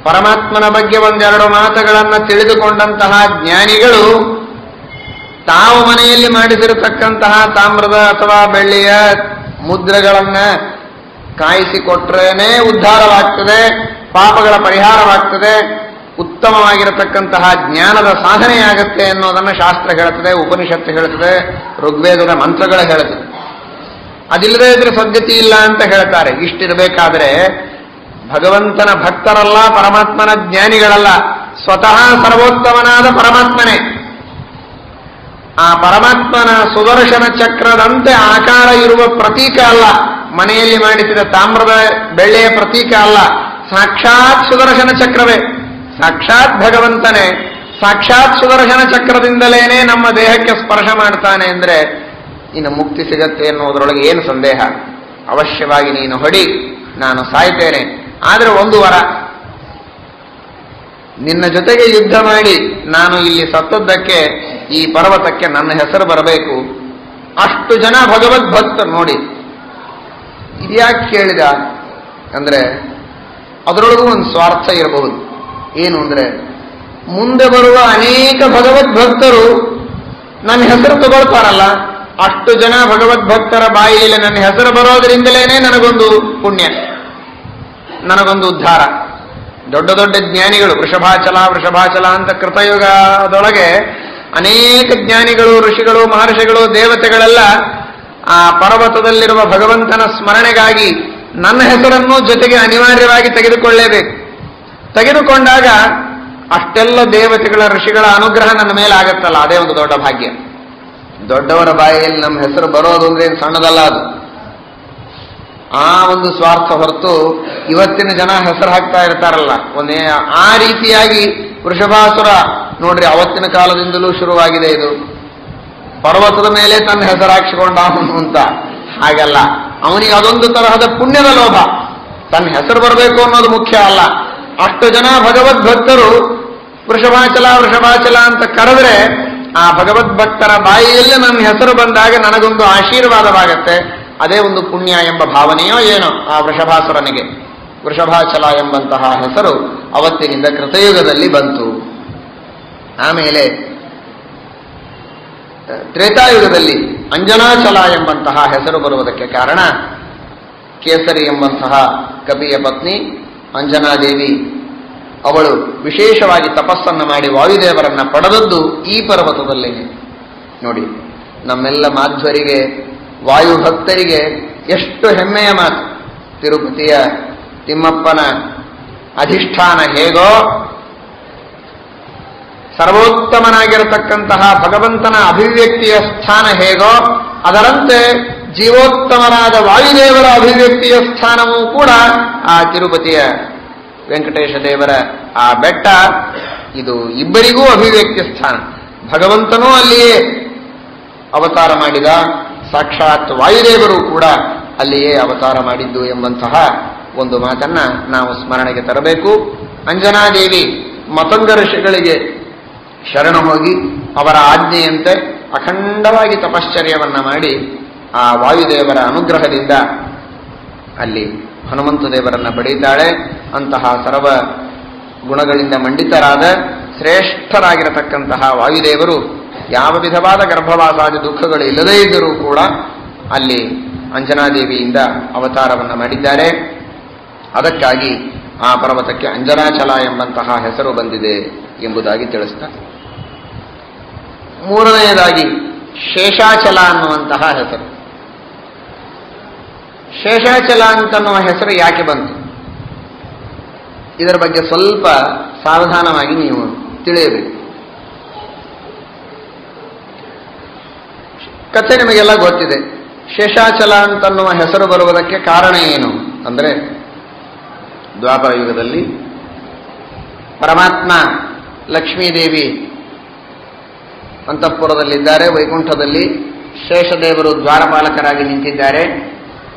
ಪರಮಾತ್ಮನ ಬಗ್ಗೆ 1-2 ಮಾತುಗಳನ್ನು ತಿಳಿದುಕೊಂಡಂತಹ ಜ್ಞಾನಿಗಳು ತಾವು ಮನೆಯಲ್ಲಿ ಮಾಡಿಸಿರತಕ್ಕಂತಹ ತಾಮ್ರದ ಅಥವಾ ಬೆಳ್ಳಿಯ ಮುದ್ರೆಗಳನ್ನ ಕಾಯಿಸಿಕೊಟ್ರೇನೆ ಉದ್ಧಾರವಾಗ್ತದೆ, ಪಾಪಗಳ ಪರಿಹಾರವಾಗ್ತದೆ, ಉತ್ತಮವಾಗಿರತಕ್ಕಂತಹ ಜ್ಞಾನದ ಸಾಧನೆಯಾಗತ್ತೆ ಅನ್ನೋದನ್ನು ಶಾಸ್ತ್ರ ಹೇಳುತ್ತದೆ, ಉಪನಿಷತ್ತು ಹೇಳುತ್ತದೆ, ಋಗ್ವೇದದ ಮಂತ್ರಗಳು ಹೇಳುತ್ತದೆ. ಅದಿಲ್ಲದೇ ಇದ್ರೆ ಸದ್ಗತಿ ಇಲ್ಲ ಅಂತ ಹೇಳ್ತಾರೆ. ಇಷ್ಟಿರಬೇಕಾದ್ರೆ ಭಗವಂತನ ಭಕ್ತರಲ್ಲ, ಪರಮಾತ್ಮನ ಜ್ಞಾನಿಗಳಲ್ಲ, ಸ್ವತಃ ಸರ್ವೋತ್ತಮನಾದ ಪರಮಾತ್ಮನೇ. ಆ ಪರಮಾತ್ಮನ ಸುದರ್ಶನ ಚಕ್ರದಂತೆ ಆಕಾರ ಇರುವ ಪ್ರತೀಕ ಅಲ್ಲ, ಮನೆಯಲ್ಲಿ ಮಾಡಿಸಿದ ತಾಮ್ರದ ಬೆಳ್ಳಿಯ ಪ್ರತೀಕ ಅಲ್ಲ, ಸಾಕ್ಷಾತ್ ಸುದರ್ಶನ ಚಕ್ರವೇ, ಸಾಕ್ಷಾತ್ ಭಗವಂತನೇ. ಸಾಕ್ಷಾತ್ ಸುದರ್ಶನ ಚಕ್ರದಿಂದಲೇನೆ ನಮ್ಮ ದೇಹಕ್ಕೆ ಸ್ಪರ್ಶ ಮಾಡ್ತಾನೆ ಅಂದ್ರೆ ಇನ್ನು ಮುಕ್ತಿ ಸಿಗತ್ತೆ ಎನ್ನುವುದರೊಳಗೆ ಏನು ಸಂದೇಹ? ಅವಶ್ಯವಾಗಿ ನೀನು ಹೊಡಿ, ನಾನು ಸಾಯ್ತೇನೆ. ಆದರೆ ಒಂದು ವರ, ನಿನ್ನ ಜೊತೆಗೆ ಯುದ್ಧ ಮಾಡಿ ನಾನು ಇಲ್ಲಿ ಸತ್ತದ್ದಕ್ಕೆ ಈ ಪರ್ವತಕ್ಕೆ ನನ್ನ ಹೆಸರು ಬರಬೇಕು. ಅಷ್ಟು ಜನ ಭಗವದ್ಭಕ್ತರು ನೋಡಿ. ಇದ್ಯಾಕೆ ಕೇಳಿದ ಅಂದ್ರೆ ಅದರೊಳಗೂ ಒಂದು ಸ್ವಾರ್ಥ ಇರಬಹುದು. ಏನು ಅಂದ್ರೆ ಮುಂದೆ ಬರುವ ಅನೇಕ ಭಗವದ್ಭಕ್ತರು ನನ್ನ ಹೆಸರು ತಗೊಳ್ತಾರಲ್ಲ, ಅಷ್ಟು ಜನ ಭಗವದ್ಭಕ್ತರ ಬಾಯಿಯಲ್ಲಿ ನನ್ನ ಹೆಸರು ಬರೋದರಿಂದಲೇನೆ ನನಗೊಂದು ಪುಣ್ಯ, ನನಗೊಂದು ಉದ್ಧಾರ. ದೊಡ್ಡ ದೊಡ್ಡ ಜ್ಞಾನಿಗಳು, ವೃಷಭಾಚಲ ಅಂತ ಕೃತಯುಗದೊಳಗೆ ಅನೇಕ ಜ್ಞಾನಿಗಳು, ಋಷಿಗಳು, ಮಹರ್ಷಿಗಳು, ದೇವತೆಗಳೆಲ್ಲ ಆ ಪರ್ವತದಲ್ಲಿರುವ ಭಗವಂತನ ಸ್ಮರಣೆಗಾಗಿ ನನ್ನ ಹೆಸರನ್ನು ಜೊತೆಗೆ ಅನಿವಾರ್ಯವಾಗಿ ತೆಗೆದುಕೊಳ್ಳಲೇಬೇಕು. ತೆಗೆದುಕೊಂಡಾಗ ಅಷ್ಟೆಲ್ಲ ದೇವತೆಗಳ, ಋಷಿಗಳ ಅನುಗ್ರಹ ನನ್ನ ಮೇಲೆ ಆಗತ್ತಲ್ಲ, ಅದೇ ಒಂದು ದೊಡ್ಡ ಭಾಗ್ಯ. ದೊಡ್ಡವರ ಬಾಯಿಯಲ್ಲಿ ನಮ್ಮ ಹೆಸರು ಬರೋದು ಅಂದ್ರೆ ಏನು ಸಣ್ಣದಲ್ಲ ಅದು. ಆ ಒಂದು ಸ್ವಾರ್ಥ ಹೊರತು ಇವತ್ತಿನ ಜನ ಹೆಸರು ಹಾಕ್ತಾ ಇರ್ತಾರಲ್ಲ, ಒಂದೇ ಆ ರೀತಿಯಾಗಿ ವೃಷಭಾಸುರ ನೋಡ್ರಿ, ಅವತ್ತಿನ ಕಾಲದಿಂದಲೂ ಶುರುವಾಗಿದೆ ಇದು. ಪರ್ವತದ ಮೇಲೆ ತನ್ನ ಹೆಸರು ಹಾಕಿಸಿಕೊಂಡ ಅವನು ಅಂತ. ಹಾಗಲ್ಲ, ಅವನಿಗೆ ಅದೊಂದು ತರಹದ ಪುಣ್ಯದ ಲೋಭ. ತನ್ನ ಹೆಸರು ಬರಬೇಕು ಅನ್ನೋದು ಮುಖ್ಯ ಅಲ್ಲ. ಅಷ್ಟು ಜನ ಭಗವದ್ಭಕ್ತರು ವೃಷಭಾಚಲ ಅಂತ ಕರೆದ್ರೆ ಆ ಭಗವದ್ಭಕ್ತರ ಬಾಯಿಯಲ್ಲಿ ನನ್ನ ಹೆಸರು ಬಂದಾಗ ನನಗೊಂದು ಆಶೀರ್ವಾದವಾಗತ್ತೆ. ಅದೇ ಒಂದು ಪುಣ್ಯ ಎಂಬ ಭಾವನೆಯೋ ಏನೋ ಆ ವೃಷಭಾಸುರನಿಗೆ. ವೃಷಭಾಚಲ ಎಂಬಂತಹ ಹೆಸರು ಅವತ್ತಿನಿಂದ ಕೃತಯುಗದಲ್ಲಿ ಬಂತು. ಆಮೇಲೆ ತ್ರೇತಾಯುಗದಲ್ಲಿ ಅಂಜನಾಚಲ ಎಂಬಂತಹ ಹೆಸರು ಬರುವುದಕ್ಕೆ ಕಾರಣ ಕೇಸರಿ ಎಂಬಂತಹ ಕಪಿಯ ಪತ್ನಿ ಅಂಜನಾದೇವಿ, ಅವಳು ವಿಶೇಷವಾಗಿ ತಪಸ್ಸನ್ನು ಮಾಡಿ ವಾಯುದೇವರನ್ನ ಪಡೆದದ್ದು ಈ ಪರ್ವತದಲ್ಲೇನೆ. ನೋಡಿ, ನಮ್ಮೆಲ್ಲ ಮಾಧ್ವರಿಗೆ, ವಾಯುಭಕ್ತರಿಗೆ ಎಷ್ಟು ಹೆಮ್ಮೆಯ ಮಾತು. ತಿರುಪತಿಯ ತಿಮ್ಮಪ್ಪನ ಅಧಿಷ್ಠಾನ ಹೇಗೋ, ಸರ್ವೋತ್ತಮನಾಗಿರತಕ್ಕಂತಹ ಭಗವಂತನ ಅಭಿವ್ಯಕ್ತಿಯ ಸ್ಥಾನ ಹೇಗೋ, ಅದರಂತೆ ಜೀವೋತ್ತಮನಾದ ವಾಯುದೇವರ ಅಭಿವ್ಯಕ್ತಿಯ ಸ್ಥಾನವೂ ಕೂಡ ಆ ತಿರುಪತಿಯ ವೆಂಕಟೇಶ ದೇವರ ಆ ಬೆಟ್ಟ, ಇದು ಇಬ್ಬರಿಗೂ ಅಭಿವ್ಯಕ್ತಿ ಸ್ಥಾನ. ಭಗವಂತನೂ ಅಲ್ಲಿಯೇ ಅವತಾರ ಮಾಡಿದ, ಸಾಕ್ಷಾತ್ ವಾಯುದೇವರು ಕೂಡ ಅಲ್ಲಿಯೇ ಅವತಾರ ಮಾಡಿದ್ದು ಎಂಬಂತಹ ಒಂದು ಮಾತನ್ನ ನಾವು ಸ್ಮರಣೆಗೆ ತರಬೇಕು. ಅಂಜನಾದೇವಿ ಮತಂಗ ಋಷಿಗಳಿಗೆ ಶರಣ ಹೋಗಿ ಅವರ ಆಜ್ಞೆಯಂತೆ ಅಖಂಡವಾಗಿ ತಪಶ್ಚರ್ಯವನ್ನ ಮಾಡಿ ಆ ವಾಯುದೇವರ ಅನುಗ್ರಹದಿಂದ ಅಲ್ಲಿ ಹನುಮಂತ ದೇವರನ್ನ ಪಡೆಯುತ್ತಾಳೆ. ಅಂತಹ ಸರ್ವ ಗುಣಗಳಿಂದ ಮಂಡಿತರಾದ ಶ್ರೇಷ್ಠರಾಗಿರತಕ್ಕಂತಹ ವಾಯುದೇವರು ಯಾವ ವಿಧವಾದ ಗರ್ಭವಾಸಾದಿ ದುಃಖಗಳು ಇಲ್ಲದೇ ಇದ್ದರೂ ಕೂಡ ಅಲ್ಲಿ ಅಂಜನಾದೇವಿಯಿಂದ ಅವತಾರವನ್ನು ಮಾಡಿದ್ದಾರೆ. ಅದಕ್ಕಾಗಿ ಆ ಪರ್ವತಕ್ಕೆ ಅಂಜನಾಚಲ ಎಂಬಂತಹ ಹೆಸರು ಬಂದಿದೆ ಎಂಬುದಾಗಿ ತಿಳಿಸ್ತಾರೆ. ಮೂರನೆಯದಾಗಿ ಶೇಷಾಚಲ ಅನ್ನುವಂತಹ ಹೆಸರು. ಶೇಷಾಚಲ ಅಂತನ್ನುವ ಹೆಸರು ಯಾಕೆ ಬಂತು? ಇದರ ಬಗ್ಗೆ ಸ್ವಲ್ಪ ಸಾವಧಾನವಾಗಿ ನೀವು ತಿಳಿಯಬೇಕು. ಕಥೆ ನಿಮಗೆಲ್ಲ ಗೊತ್ತಿದೆ. ಶೇಷಾಚಲ ಅಂತನ್ನುವ ಹೆಸರು ಬರುವುದಕ್ಕೆ ಕಾರಣ ಏನು ಅಂದ್ರೆ, ದ್ವಾಪರ ಯುಗದಲ್ಲಿ ಪರಮಾತ್ಮ ಲಕ್ಷ್ಮೀದೇವಿ ಅಂತಃಪುರದಲ್ಲಿದ್ದಾರೆ, ವೈಕುಂಠದಲ್ಲಿ ಶೇಷದೇವರು ದ್ವಾರಪಾಲಕರಾಗಿ ನಿಂತಿದ್ದಾರೆ.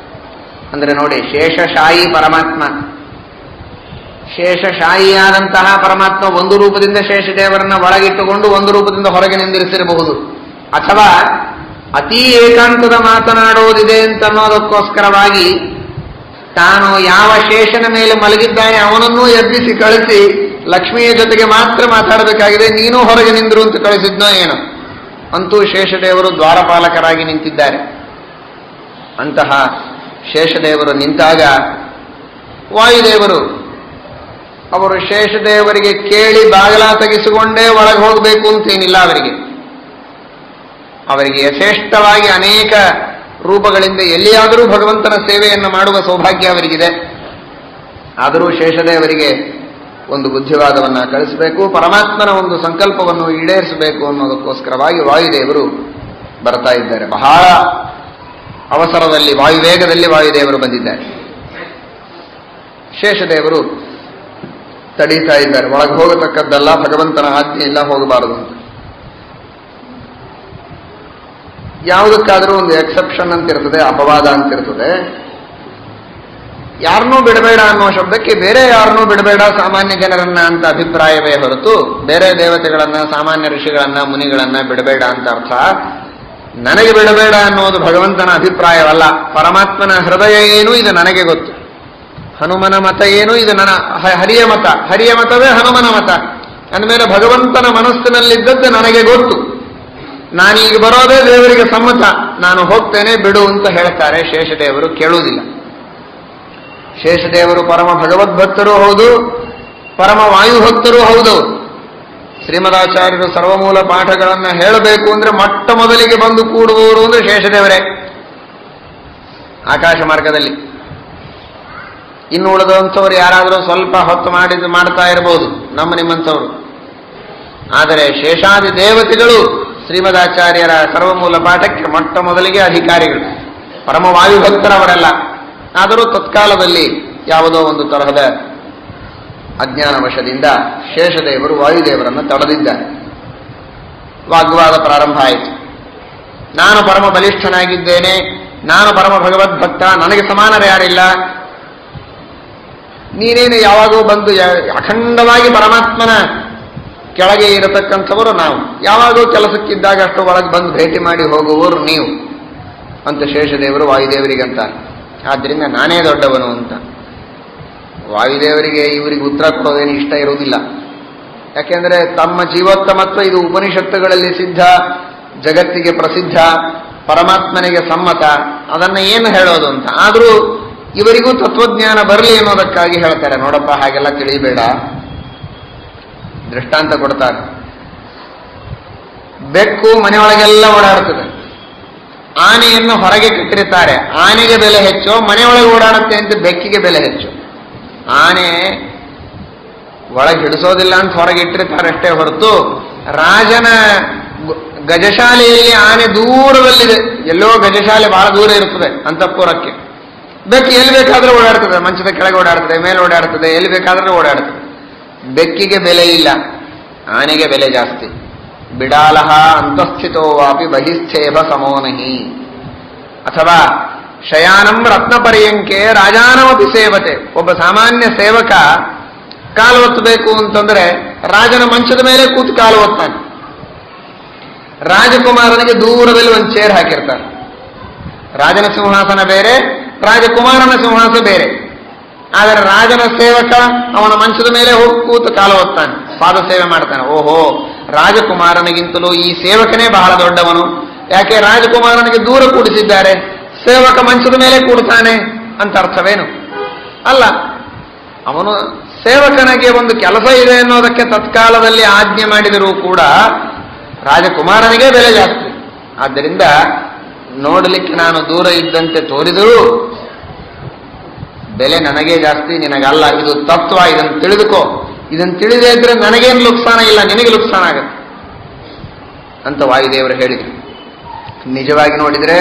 ಅಂದ್ರೆ ನೋಡಿ, ಶೇಷಶಾಹಿ ಪರಮಾತ್ಮ, ಶೇಷಶಾಹಿಯಾದಂತಹ ಪರಮಾತ್ಮ ಒಂದು ರೂಪದಿಂದ ಶೇಷದೇವರನ್ನ ಒಳಗಿಟ್ಟುಕೊಂಡು ಒಂದು ರೂಪದಿಂದ ಹೊರಗೆ ನಿಂದಿರಿಸಿರಬಹುದು, ಅಥವಾ ಅತೀ ಏಕಾಂತದ ಮಾತನಾಡುವುದಿದೆ ಅಂತನ್ನೋದಕ್ಕೋಸ್ಕರವಾಗಿ ತಾನು ಯಾವ ಶೇಷನ ಮೇಲೆ ಮಲಗಿದ್ದಾನೆ ಅವನನ್ನೂ ಎಬ್ಬಿಸಿ ಕಳಿಸಿ ಲಕ್ಷ್ಮಿಯ ಜೊತೆಗೆ ಮಾತ್ರ ಮಾತಾಡಬೇಕಾಗಿದೆ, ನೀನೂ ಹೊರಗೆ ನಿಂದರು ಅಂತ ಕಳಿಸಿದ್ನೋ ಏನೋ. ಅಂತೂ ಶೇಷದೇವರು ದ್ವಾರಪಾಲಕರಾಗಿ ನಿಂತಿದ್ದಾರೆ. ಅಂತಹ ಶೇಷದೇವರು ನಿಂತಾಗ ವಾಯುದೇವರು ಅವರು ಶೇಷದೇವರಿಗೆ ಕೇಳಿ ಬಾಗಿಲ ತೆಗೆಸಿಕೊಂಡೇ ಒಳಗೆ ಹೋಗಬೇಕು ಅಂತೇನಿಲ್ಲ. ಅವರಿಗೆ ಯಥೇಷ್ಟವಾಗಿ ಅನೇಕ ರೂಪಗಳಿಂದ ಎಲ್ಲಿಯಾದರೂ ಭಗವಂತನ ಸೇವೆಯನ್ನು ಮಾಡುವ ಸೌಭಾಗ್ಯ ಅವರಿಗಿದೆ. ಆದರೂ ಶೇಷದೇವರಿಗೆ ಒಂದು ಬುದ್ಧಿವಾದವನ್ನ ಕಳಿಸಬೇಕು, ಪರಮಾತ್ಮನ ಒಂದು ಸಂಕಲ್ಪವನ್ನು ಈಡೇರಿಸಬೇಕು ಅನ್ನೋದಕ್ಕೋಸ್ಕರವಾಗಿ ವಾಯುದೇವರು ಬರ್ತಾ ಇದ್ದಾರೆ. ಬಹಳ ಅವಸರದಲ್ಲಿ, ವಾಯುವೇಗದಲ್ಲಿ ವಾಯುದೇವರು ಬಂದಿದ್ದಾರೆ. ಶೇಷದೇವರು ತಡೀತಾ ಇದ್ದಾರೆ. ಒಳಗೆ ಹೋಗತಕ್ಕದ್ದಲ್ಲ, ಭಗವಂತನ ಆಜ್ಞೆ ಇಲ್ಲ, ಹೋಗಬಾರದು ಅಂತ. ಯಾವುದಕ್ಕಾದರೂ ಒಂದು ಎಕ್ಸೆಪ್ಷನ್ ಅಂತಿರ್ತದೆ, ಅಪವಾದ ಅಂತಿರ್ತದೆ. ಯಾರನ್ನೂ ಬಿಡಬೇಡ ಅನ್ನೋ ಶಬ್ದಕ್ಕೆ ಬೇರೆ ಯಾರನ್ನೂ ಬಿಡಬೇಡ ಸಾಮಾನ್ಯ ಜನರನ್ನ ಅಂತ ಅಭಿಪ್ರಾಯವೇ ಹೊರತು ಬೇರೆ ದೇವತೆಗಳನ್ನ, ಸಾಮಾನ್ಯ ಋಷಿಗಳನ್ನ, ಮುನಿಗಳನ್ನ ಬಿಡಬೇಡ ಅಂತ ಅರ್ಥ. ನನಗೆ ಬಿಡಬೇಡ ಅನ್ನೋದು ಭಗವಂತನ ಅಭಿಪ್ರಾಯವಲ್ಲ. ಪರಮಾತ್ಮನ ಹೃದಯ ಏನು ಇದು ನನಗೆ ಗೊತ್ತು. ಹನುಮನ ಮತ ಏನು ಇದು ನನ್ನ ಹರಿಯ ಮತ, ಹರಿಯ ಮತವೇ ಹನುಮನ ಮತ ಅಂದಮೇಲೆ ಭಗವಂತನ ಮನಸ್ಸಿನಲ್ಲಿದ್ದದ್ದು ನನಗೆ ಗೊತ್ತು. ನಾನೀಗ ಬರೋದೇ ದೇವರಿಗೆ ಸಮ್ಮತ, ನಾನು ಹೋಗ್ತೇನೆ ಬಿಡು ಅಂತ ಹೇಳ್ತಾರೆ. ಶೇಷದೇವರು ಕೇಳುವುದಿಲ್ಲ. ಶೇಷದೇವರು ಪರಮ ಭಗವದ್ಭಕ್ತರೂ ಹೌದು, ಪರಮ ವಾಯುಭಕ್ತರೂ ಹೌದು. ಶ್ರೀಮದಾಚಾರ್ಯರು ಸರ್ವಮೂಲ ಪಾಠಗಳನ್ನ ಹೇಳಬೇಕು ಅಂದ್ರೆ ಮೊಟ್ಟ ಮೊದಲಿಗೆ ಬಂದು ಕೂಡುವವರು ಅಂದ್ರೆ ಶೇಷದೇವರೇ ಆಕಾಶ ಮಾರ್ಗದಲ್ಲಿ. ಇನ್ನು ಉಳಿದಂಥವ್ರು ಯಾರಾದರೂ ಸ್ವಲ್ಪ ಹೊತ್ತು ಮಾಡ್ತಾ ಇರಬಹುದು, ನಮ್ಮ ನಿಮ್ಮಂಥವ್ರು. ಆದರೆ ಶೇಷಾದಿ ದೇವತೆಗಳು ಶ್ರೀಮದಾಚಾರ್ಯರ ಸರ್ವಮೂಲ ಪಾಠಕ್ಕೆ ಮೊಟ್ಟ ಮೊದಲಿಗೆ ಅಧಿಕಾರಿಗಳು, ಪರಮ ವಾಯುಭಕ್ತರವರೆಲ್ಲ. ಆದರೂ ತತ್ಕಾಲದಲ್ಲಿ ಯಾವುದೋ ಒಂದು ತರಹದ ಅಜ್ಞಾನವಶದಿಂದ ಶೇಷದೇವರು ವಾಯುದೇವರನ್ನು ತಡೆದಿದ್ದಾರೆ. ವಾಗ್ವಾದ ಪ್ರಾರಂಭ ಆಯಿತು. ನಾನು ಪರಮ ಬಲಿಷ್ಠನಾಗಿದ್ದೇನೆ, ನಾನು ಪರಮ ಭಗವದ್ಭಕ್ತ, ನನಗೆ ಸಮಾನರು ಯಾರಿಲ್ಲ. ನೀನೇನು ಯಾವಾಗೋ ಬಂದು ಅಖಂಡವಾಗಿ ಪರಮಾತ್ಮನ ಕೆಳಗೆ ಇರತಕ್ಕಂಥವರು ನಾವು, ಯಾವಾಗೋ ಕೆಲಸಕ್ಕಿದ್ದಾಗ ಅಷ್ಟು ಒಳಗೆ ಬಂದು ಭೇಟಿ ಮಾಡಿ ಹೋಗುವವರು ನೀವು ಅಂತ ಶೇಷದೇವರು ವಾಯುದೇವರಿಗಂತಾರೆ. ಆದ್ದರಿಂದ ನಾನೇ ದೊಡ್ಡವನು ಅಂತ. ವಾಯುದೇವರಿಗೆ ಇವರಿಗೆ ಉತ್ತರ ಕೊಡೋದೇನು ಇಷ್ಟ ಇರುವುದಿಲ್ಲ. ಯಾಕೆಂದ್ರೆ ತಮ್ಮ ಜೀವೋತ್ತಮತ್ವ ಇದು ಉಪನಿಷತ್ತುಗಳಲ್ಲಿ ಸಿದ್ಧ, ಜಗತ್ತಿಗೆ ಪ್ರಸಿದ್ಧ, ಪರಮಾತ್ಮನಿಗೆ ಸಮ್ಮತ, ಅದನ್ನ ಏನು ಹೇಳೋದು ಅಂತ. ಆದರೂ ಇವರಿಗೂ ತತ್ವಜ್ಞಾನ ಬರಲಿ ಅನ್ನೋದಕ್ಕಾಗಿ ಹೇಳ್ತಾರೆ, ನೋಡಪ್ಪ ಹಾಗೆಲ್ಲ ತಿಳಿಬೇಡ. ದೃಷ್ಟಾಂತ ಕೊಡ್ತಾರೆ. ಬೆಕ್ಕು ಮನೆಯೊಳಗೆಲ್ಲ ಓಡಾಡ್ತದೆ, ಆನೆಯನ್ನು ಹೊರಗೆ ಕಟ್ಟಿರ್ತಾರೆ. ಆನೆಗೆ ಬೆಲೆ ಹೆಚ್ಚು, ಮನೆಯೊಳಗೆ ಓಡಾಡುತ್ತೆ ಅಂತ ಬೆಕ್ಕಿಗೆ ಬೆಲೆ ಹೆಚ್ಚು. ಆನೆ ಒಳಗೆ ಹಿಡಿಸೋದಿಲ್ಲ ಅಂತ ಹೊರಗೆ ಇಟ್ಟಿರ್ತಾರೆ ಅಷ್ಟೇ ಹೊರತು, ರಾಜನ ಗಜಶಾಲೆಯಲ್ಲಿ ಆನೆ ದೂರದಲ್ಲಿದೆ, ಎಲ್ಲೋ ಗಜಶಾಲೆ ಬಹಳ ದೂರ ಇರುತ್ತದೆ ಅಂತಃಪುರಕ್ಕೆ. ಬೆಕ್ಕು ಎಲ್ಲಿ ಬೇಕಾದ್ರೆ ಓಡಾಡ್ತದೆ, ಮಂಚದ ಕೆಳಗೆ ಓಡಾಡ್ತದೆ, ಮೇಲೆ ಓಡಾಡ್ತದೆ, ಎಲ್ಲಿ ಬೇಕಾದ್ರೆ ಓಡಾಡ್ತದೆ. ಬೆಕ್ಕಿಗೆ ಬೆಲೆ ಇಲ್ಲ, ಆನೆಗೆ ಬೆಲೆ ಜಾಸ್ತಿ. ಬಿಡಾಲಹ ಅಂತಸ್ಥಿತೋ ವಾಪಿ ಬಹಿಸ್ಥೇಭ ಸಮೋನಹಿ. ಅಥವಾ ಶಯಾನಂ ರತ್ನಪರ್ಯಂಕೆ ರಾಜಾನಮಪಿ ಸೇವತೆ. ಒಬ್ಬ ಸಾಮಾನ್ಯ ಸೇವಕ ಕಾಲು ಒತ್ತಬೇಕು ಅಂತಂದ್ರೆ ರಾಜನ ಮಂಚದ ಮೇಲೆ ಕೂತು ಕಾಲು ಒತ್ತಾನೆ. ರಾಜಕುಮಾರನಿಗೆ ದೂರದಲ್ಲಿ ಒಂದು ಚೇರ್ ಹಾಕಿರ್ತಾರೆ. ರಾಜನ ಸಿಂಹಾಸನ ಬೇರೆ, ರಾಜಕುಮಾರನ ಸಿಂಹಾಸನ ಬೇರೆ. ಆದರೆ ರಾಜನ ಸೇವಕ ಅವನ ಮಂಚದ ಮೇಲೆ ಹೋಗಿ ಕೂತು ಕಾಲು ಒತ್ತಾನೆ, ಪಾದ ಸೇವೆ ಮಾಡ್ತಾನೆ. ಓಹೋ, ರಾಜಕುಮಾರನಿಗಿಂತಲೂ ಈ ಸೇವಕನೇ ಬಹಳ ದೊಡ್ಡವನು. ಯಾಕೆ ರಾಜಕುಮಾರನಿಗೆ ದೂರ ಕೂಡಿಸಿದ್ದಾರೆ, ಸೇವಕ ಮಂಚದ ಮೇಲೆ ಕೂಡ್ತಾನೆ ಅಂತ ಅರ್ಥವೇನು? ಅಲ್ಲ, ಅವನು ಸೇವಕನಿಗೆ ಒಂದು ಕೆಲಸ ಇದೆ ಅನ್ನೋದಕ್ಕೆ ತತ್ಕಾಲದಲ್ಲಿ ಆಜ್ಞೆ ಮಾಡಿದರೂ ಕೂಡ ರಾಜಕುಮಾರನಿಗೆ ಬೆಲೆ ಜಾಸ್ತಿ. ಆದ್ದರಿಂದ ನೋಡಲಿಕ್ಕೆ ನಾನು ದೂರ ಇದ್ದಂತೆ ತೋರಿದರೂ ಬೆಲೆ ನನಗೇ ಜಾಸ್ತಿ, ನಿನಗಲ್ಲ. ಇದು ತತ್ವ, ಇದನ್ನು ತಿಳಿದುಕೋ. ಇದನ್ನು ತಿಳಿದೇ ಇದ್ರೆ ನನಗೇನು ಲುಕ್ಸಾನ ಇಲ್ಲ, ನಿನಗೆ ಲುಕ್ಸಾನ ಆಗುತ್ತೆ ಅಂತ ವಾಯುದೇವರು ಹೇಳಿದರು. ನಿಜವಾಗಿ ನೋಡಿದರೆ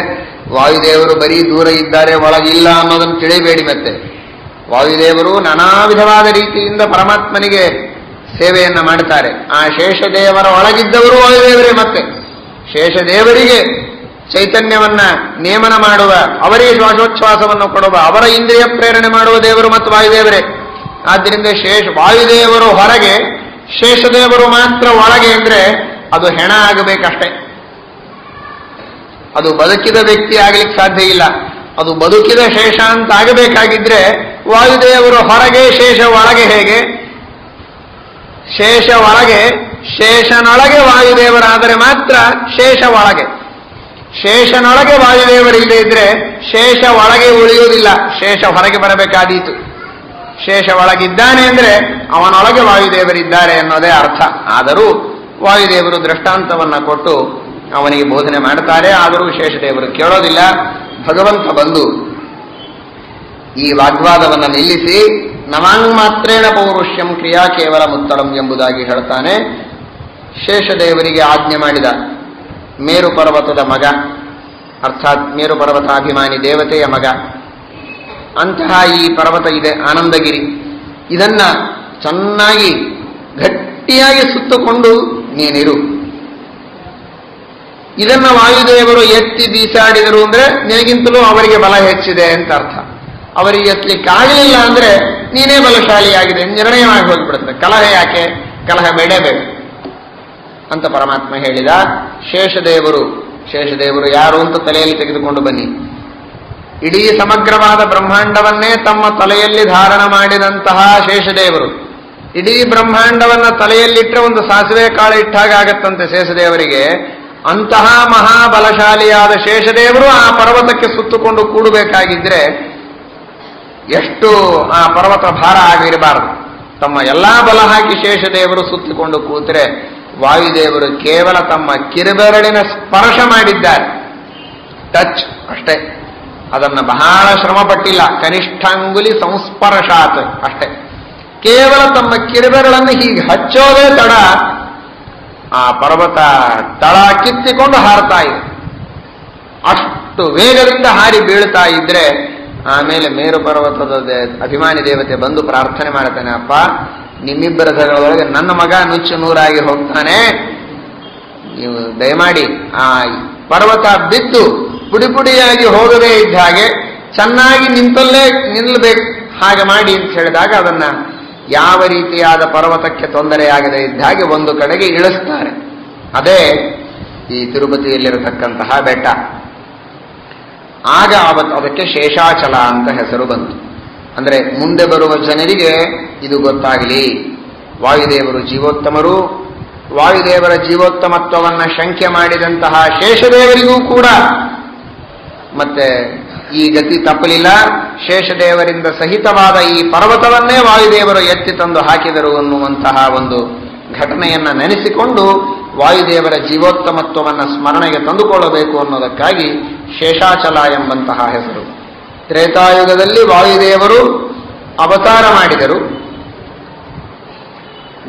ವಾಯುದೇವರು ಬರೀ ದೂರ ಇದ್ದಾರೆ, ಒಳಗಿಲ್ಲ ಅನ್ನೋದನ್ನು ತಿಳಿಬೇಡಿ. ಮತ್ತೆ ವಾಯುದೇವರು ನಾನಾ ವಿಧವಾದ ರೀತಿಯಿಂದ ಪರಮಾತ್ಮನಿಗೆ ಸೇವೆಯನ್ನ ಮಾಡ್ತಾರೆ. ಆ ಶೇಷದೇವರ ಒಳಗಿದ್ದವರು ವಾಯುದೇವರೇ. ಮತ್ತೆ ಶೇಷದೇವರಿಗೆ ಚೈತನ್ಯವನ್ನ ನೇಮನ ಮಾಡುವ, ಅವರಿಗೆ ಶ್ವಾಸೋಚ್ಛ್ವಾಸವನ್ನು ಕೊಡುವ, ಅವರ ಇಂದ್ರಿಯ ಪ್ರೇರಣೆ ಮಾಡುವ ದೇವರು ಮತ್ತು ವಾಯುದೇವರೇ. ಆದ್ದರಿಂದ ವಾಯುದೇವರು ಹೊರಗೆ, ಶೇಷದೇವರು ಮಾತ್ರ ಒಳಗೆ ಅಂದ್ರೆ ಅದು ಹೆಣ ಆಗಬೇಕಷ್ಟೇ. ಅದು ಬದುಕಿದ ವ್ಯಕ್ತಿ ಆಗ್ಲಿಕ್ಕೆ ಸಾಧ್ಯ ಇಲ್ಲ. ಅದು ಬದುಕಿದ ಶೇಷ ಅಂತ ಆಗಬೇಕಾಗಿದ್ರೆ ವಾಯುದೇವರು ಹೊರಗೆ, ಶೇಷ ಒಳಗೆ. ಹೇಗೆ ಶೇಷ ಒಳಗೆ, ಶೇಷನೊಳಗೆ ವಾಯುದೇವರಾದರೆ ಮಾತ್ರ ಶೇಷ ಒಳಗೆ. ಶೇಷನೊಳಗೆ ವಾಯುದೇವರಿಲ್ಲದೆ ಇದ್ರೆ ಶೇಷ ಒಳಗೆ ಉಳಿಯುವುದಿಲ್ಲ, ಶೇಷ ಹೊರಗೆ ಬರಬೇಕಾದೀತು. ಶೇಷ ಒಳಗಿದ್ದಾನೆ ಅಂದ್ರೆ ಅವನೊಳಗೆ ವಾಯುದೇವರಿದ್ದಾರೆ ಅನ್ನೋದೇ ಅರ್ಥ. ಆದರೂ ವಾಯುದೇವರು ದೃಷ್ಟಾಂತವನ್ನ ಕೊಟ್ಟು ಅವನಿಗೆ ಬೋಧನೆ ಮಾಡ್ತಾರೆ. ಆದರೂ ಶೇಷದೇವರು ಕೇಳೋದಿಲ್ಲ. ಭಗವಂತ ಬಂದು ಈ ವಾಗ್ವಾದವನ್ನು ನಿಲ್ಲಿಸಿ ನವಾಂಗ್ಮಾತ್ರೇಣ ಪೌರುಷ್ಯಂ ಕ್ರಿಯಾ ಕೇವಲ ಮುತ್ತಳಂ ಎಂಬುದಾಗಿ ಹೇಳ್ತಾನೆ. ಶೇಷದೇವರಿಗೆ ಆಜ್ಞೆ ಮಾಡಿದ ಮೇರು ಪರ್ವತದ ಮಗ, ಅರ್ಥಾತ್ ಮೇರು ಪರ್ವತಾಭಿಮಾನಿ ದೇವತೆಯ ಮಗ, ಅಂತಹ ಈ ಪರ್ವತ ಇದೆ ಆನಂದಗಿರಿ. ಇದನ್ನ ಚೆನ್ನಾಗಿ ಗಟ್ಟಿಯಾಗಿ ಸುತ್ತಕೊಂಡು ನೀನಿರು. ಇದನ್ನ ವಾಯುದೇವರು ಎತ್ತಿ ಬೀಸಾಡಿದರು ಅಂದ್ರೆ ನಿನಗಿಂತಲೂ ಅವರಿಗೆ ಬಲ ಹೆಚ್ಚಿದೆ ಅಂತ ಅರ್ಥ. ಅವರಿಗೆ ಎತ್ತಲಿಕ್ಕಾಗಲಿಲ್ಲ ಅಂದ್ರೆ ನೀನೇ ಬಲಶಾಲಿಯಾಗಿದೆ ನಿರ್ಣಯವಾಗಿ ಹೋಗ್ಬಿಡುತ್ತೆ. ಕಲಹ ಯಾಕೆ? ಕಲಹ ಬೇಡ ಅಂತ ಪರಮಾತ್ಮ ಹೇಳಿದ. ಶೇಷದೇವರು ಯಾರು ಅಂತ ತಲೆಯಲ್ಲಿ ತೆಗೆದುಕೊಂಡು ಬನ್ನಿ. ಇಡೀ ಸಮಗ್ರವಾದ ಬ್ರಹ್ಮಾಂಡವನ್ನೇ ತಮ್ಮ ತಲೆಯಲ್ಲಿ ಧಾರಣ ಮಾಡಿದಂತಹ ಶೇಷದೇವರು. ಇಡೀ ಬ್ರಹ್ಮಾಂಡವನ್ನ ತಲೆಯಲ್ಲಿಟ್ಟರೆ ಒಂದು ಸಾಸಿವೆ ಕಾಳು ಇಟ್ಟಾಗತ್ತಂತೆ ಶೇಷದೇವರಿಗೆ. ಅಂತಹ ಮಹಾಬಲಶಾಲಿಯಾದ ಶೇಷದೇವರು ಆ ಪರ್ವತಕ್ಕೆ ಸುತ್ತುಕೊಂಡು ಕೂಡಬೇಕಾಗಿದ್ರೆ ಎಷ್ಟು ಆ ಪರ್ವತ ಭಾರ ಆಗಿರಬಾರದು. ತಮ್ಮ ಎಲ್ಲಾ ಬಲ ಹಾಕಿ ಶೇಷದೇವರು ಸುತ್ತಿಕೊಂಡು ಕೂತರೆ ವಾಯುದೇವರು ಕೇವಲ ತಮ್ಮ ಕಿರುಬೆರಳಿನ ಸ್ಪರ್ಶ ಮಾಡಿದ್ದಾರೆ, ಟಚ್ ಅಷ್ಟೇ. ಅದನ್ನು ಬಹಳ ಶ್ರಮ ಪಟ್ಟಿಲ್ಲ. ಕನಿಷ್ಠಾಂಗುಲಿ ಸಂಸ್ಪರ್ಶಾತ್ ಅಷ್ಟೇ. ಕೇವಲ ತಮ್ಮ ಕಿರುಬೆರಳನ್ನು ಹೀಗೆ ಹಚ್ಚೋದೇ ತಡ ಆ ಪರ್ವತ ತಳ ಕಿತ್ತಿಕೊಂಡು ಹಾರ್ತಾ ಇದೆ. ಅಷ್ಟು ವೇಗದಿಂದ ಹಾರಿ ಬೀಳ್ತಾ ಇದ್ರೆ ಆಮೇಲೆ ಮೇರು ಪರ್ವತದ ಅಭಿಮಾನಿ ದೇವತೆ ಬಂದು ಪ್ರಾರ್ಥನೆ ಮಾಡ್ತಾನೆ, ಅಪ್ಪ ನಿಮ್ಮಿಬ್ಬರ ಜಗಳದೊಳಗೆ ನನ್ನ ಮಗ ನುಚ್ಚು ನೂರಾಗಿ ಹೋಗ್ತಾನೆ, ನೀವು ದಯಮಾಡಿ ಆ ಪರ್ವತ ಬಿದ್ದು ಪುಡಿ ಪುಡಿಯಾಗಿ ಹೋಗದೇ ಇದ್ದ ಹಾಗೆ ಚೆನ್ನಾಗಿ ನಿಂತಲ್ಲೇ ನಿಲ್ಲಬೇಕು ಹಾಗೆ ಮಾಡಿ ಅಂತ ಹೇಳಿದಾಗ ಅದನ್ನ ಯಾವ ರೀತಿಯಾದ ಪರ್ವತಕ್ಕೆ ತೊಂದರೆಯಾಗದೇ ಇದ್ದ ಹಾಗೆ ಒಂದು ಕಡೆಗೆ ಇಳಿಸ್ತಾರೆ. ಅದೇ ಈ ತಿರುಪತಿಯಲ್ಲಿರತಕ್ಕಂತಹ ಬೆಟ್ಟ. ಆಗ ಅದಕ್ಕೆ ಶೇಷಾಚಲ ಅಂತ ಹೆಸರು ಬಂತು. ಅಂದ್ರೆ ಮುಂದೆ ಬರುವ ಜನರಿಗೆ ಇದು ಗೊತ್ತಾಗಲಿ, ವಾಯುದೇವರು ಜೀವೋತ್ತಮರು, ವಾಯುದೇವರ ಜೀವೋತ್ತಮತ್ವವನ್ನು ಶಂಕೆ ಮಾಡಿದಂತಹ ಶೇಷದೇವರಿಗೂ ಕೂಡ ಮತ್ತೆ ಈ ಗತಿ ತಪ್ಪಲಿಲ್ಲ. ಶೇಷದೇವರಿಂದ ಸಹಿತವಾದ ಈ ಪರ್ವತವನ್ನೇ ವಾಯುದೇವರು ಎತ್ತಿ ತಂದು ಹಾಕಿದರು ಅನ್ನುವಂತಹ ಒಂದು ಘಟನೆಯನ್ನ ನೆನೆಸಿಕೊಂಡು ವಾಯುದೇವರ ಜೀವೋತ್ತಮತ್ವವನ್ನು ಸ್ಮರಣೆಗೆ ತಂದುಕೊಳ್ಳಬೇಕು ಅನ್ನೋದಕ್ಕಾಗಿ ಶೇಷಾಚಲ ಎಂಬಂತಹ ಹೆಸರು. ತ್ರೇತಾಯುಗದಲ್ಲಿ ವಾಯುದೇವರು ಅವತಾರ ಮಾಡಿದರು.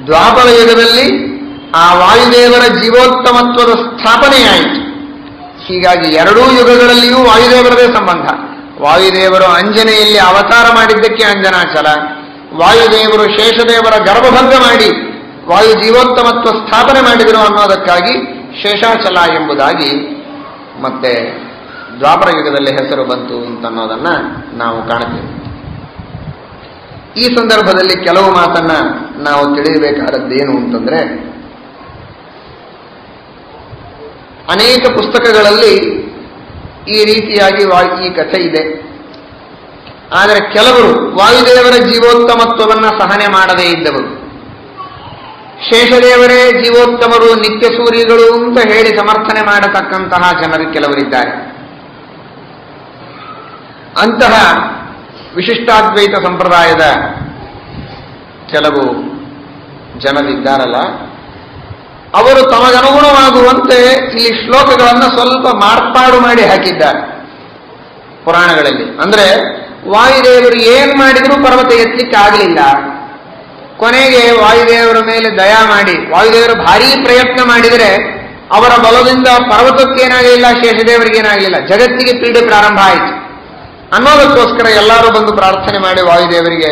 ದ್ವಾಪರ ಯುಗದಲ್ಲಿ ಆ ವಾಯುದೇವರ ಜೀವೋತ್ತಮತ್ವದ ಸ್ಥಾಪನೆಯಾಯಿತು. ಹೀಗಾಗಿ ಎರಡೂ ಯುಗಗಳಲ್ಲಿಯೂ ವಾಯುದೇವರದೇ ಸಂಬಂಧ. ವಾಯುದೇವರು ಅಂಜನೆಯಲ್ಲಿ ಅವತಾರ ಮಾಡಿದ್ದಕ್ಕೆ ಅಂಜನಾಚಲ, ವಾಯುದೇವರು ಶೇಷದೇವರ ಗರ್ಭಭಂಗ ಮಾಡಿ ವಾಯು ಜೀವೋತ್ತಮತ್ವ ಸ್ಥಾಪನೆ ಮಾಡಿದರು ಅನ್ನೋದಕ್ಕಾಗಿ ಶೇಷಾಚಲ ಎಂಬುದಾಗಿ ಮತ್ತೆ ದ್ವಾಪರ ಯುಗದಲ್ಲಿ ಹೆಸರು ಬಂತು ಅಂತನ್ನೋದನ್ನ ನಾವು ಕಾಣುತ್ತೇವೆ. ಈ ಸಂದರ್ಭದಲ್ಲಿ ಕೆಲವು ಮಾತನ್ನ ನಾವು ತಿಳಿಯಬೇಕಾದದ್ದೇನು ಅಂತಂದ್ರೆ, ಅನೇಕ ಪುಸ್ತಕಗಳಲ್ಲಿ ಈ ರೀತಿಯಾಗಿ ಈ ಕಥೆ ಇದೆ. ಆದರೆ ಕೆಲವರು ವಾಯುದೇವರ ಜೀವೋತ್ತಮತ್ವವನ್ನು ಸಹನೆ ಮಾಡದೇ ಇದ್ದವರು, ಶೇಷದೇವರೇ ಜೀವೋತ್ತಮರು ನಿತ್ಯ ಸೂರ್ಯಗಳು ಅಂತ ಹೇಳಿ ಸಮರ್ಥನೆ ಮಾಡತಕ್ಕಂತಹ ಜನರು ಕೆಲವರಿದ್ದಾರೆ. ಅಂತಹ ವಿಶಿಷ್ಟಾದ್ವೈತ ಸಂಪ್ರದಾಯದ ಕೆಲವು ಜನರಿದ್ದಾರಲ್ಲ, ಅವರು ತಮಗನುಗುಣವಾಗುವಂತೆ ಇಲ್ಲಿ ಶ್ಲೋಕಗಳನ್ನು ಸ್ವಲ್ಪ ಮಾರ್ಪಾಡು ಮಾಡಿ ಹಾಕಿದ್ದಾರೆ ಪುರಾಣಗಳಲ್ಲಿ. ಅಂದ್ರೆ ವಾಯುದೇವರು ಏನ್ ಮಾಡಿದ್ರೂ ಪರ್ವತ ಎತ್ತಲಿಕ್ಕೆ ಆಗಲಿಲ್ಲ. ಕೊನೆಗೆ ವಾಯುದೇವರ ಮೇಲೆ ದಯಾ ಮಾಡಿ ವಾಯುದೇವರು ಭಾರೀ ಪ್ರಯತ್ನ ಮಾಡಿದರೆ ಅವರ ಬಲದಿಂದ ಪರ್ವತಕ್ಕೇನಾಗಲಿಲ್ಲ, ಶೇಷದೇವರಿಗೇನಾಗಲಿಲ್ಲ, ಜಗತ್ತಿಗೆ ಪೀಡೆ ಪ್ರಾರಂಭ ಆಯಿತು ಅನ್ನೋದಕ್ಕೋಸ್ಕರ ಎಲ್ಲರೂ ಬಂದು ಪ್ರಾರ್ಥನೆ ಮಾಡಿ ವಾಯುದೇವರಿಗೆ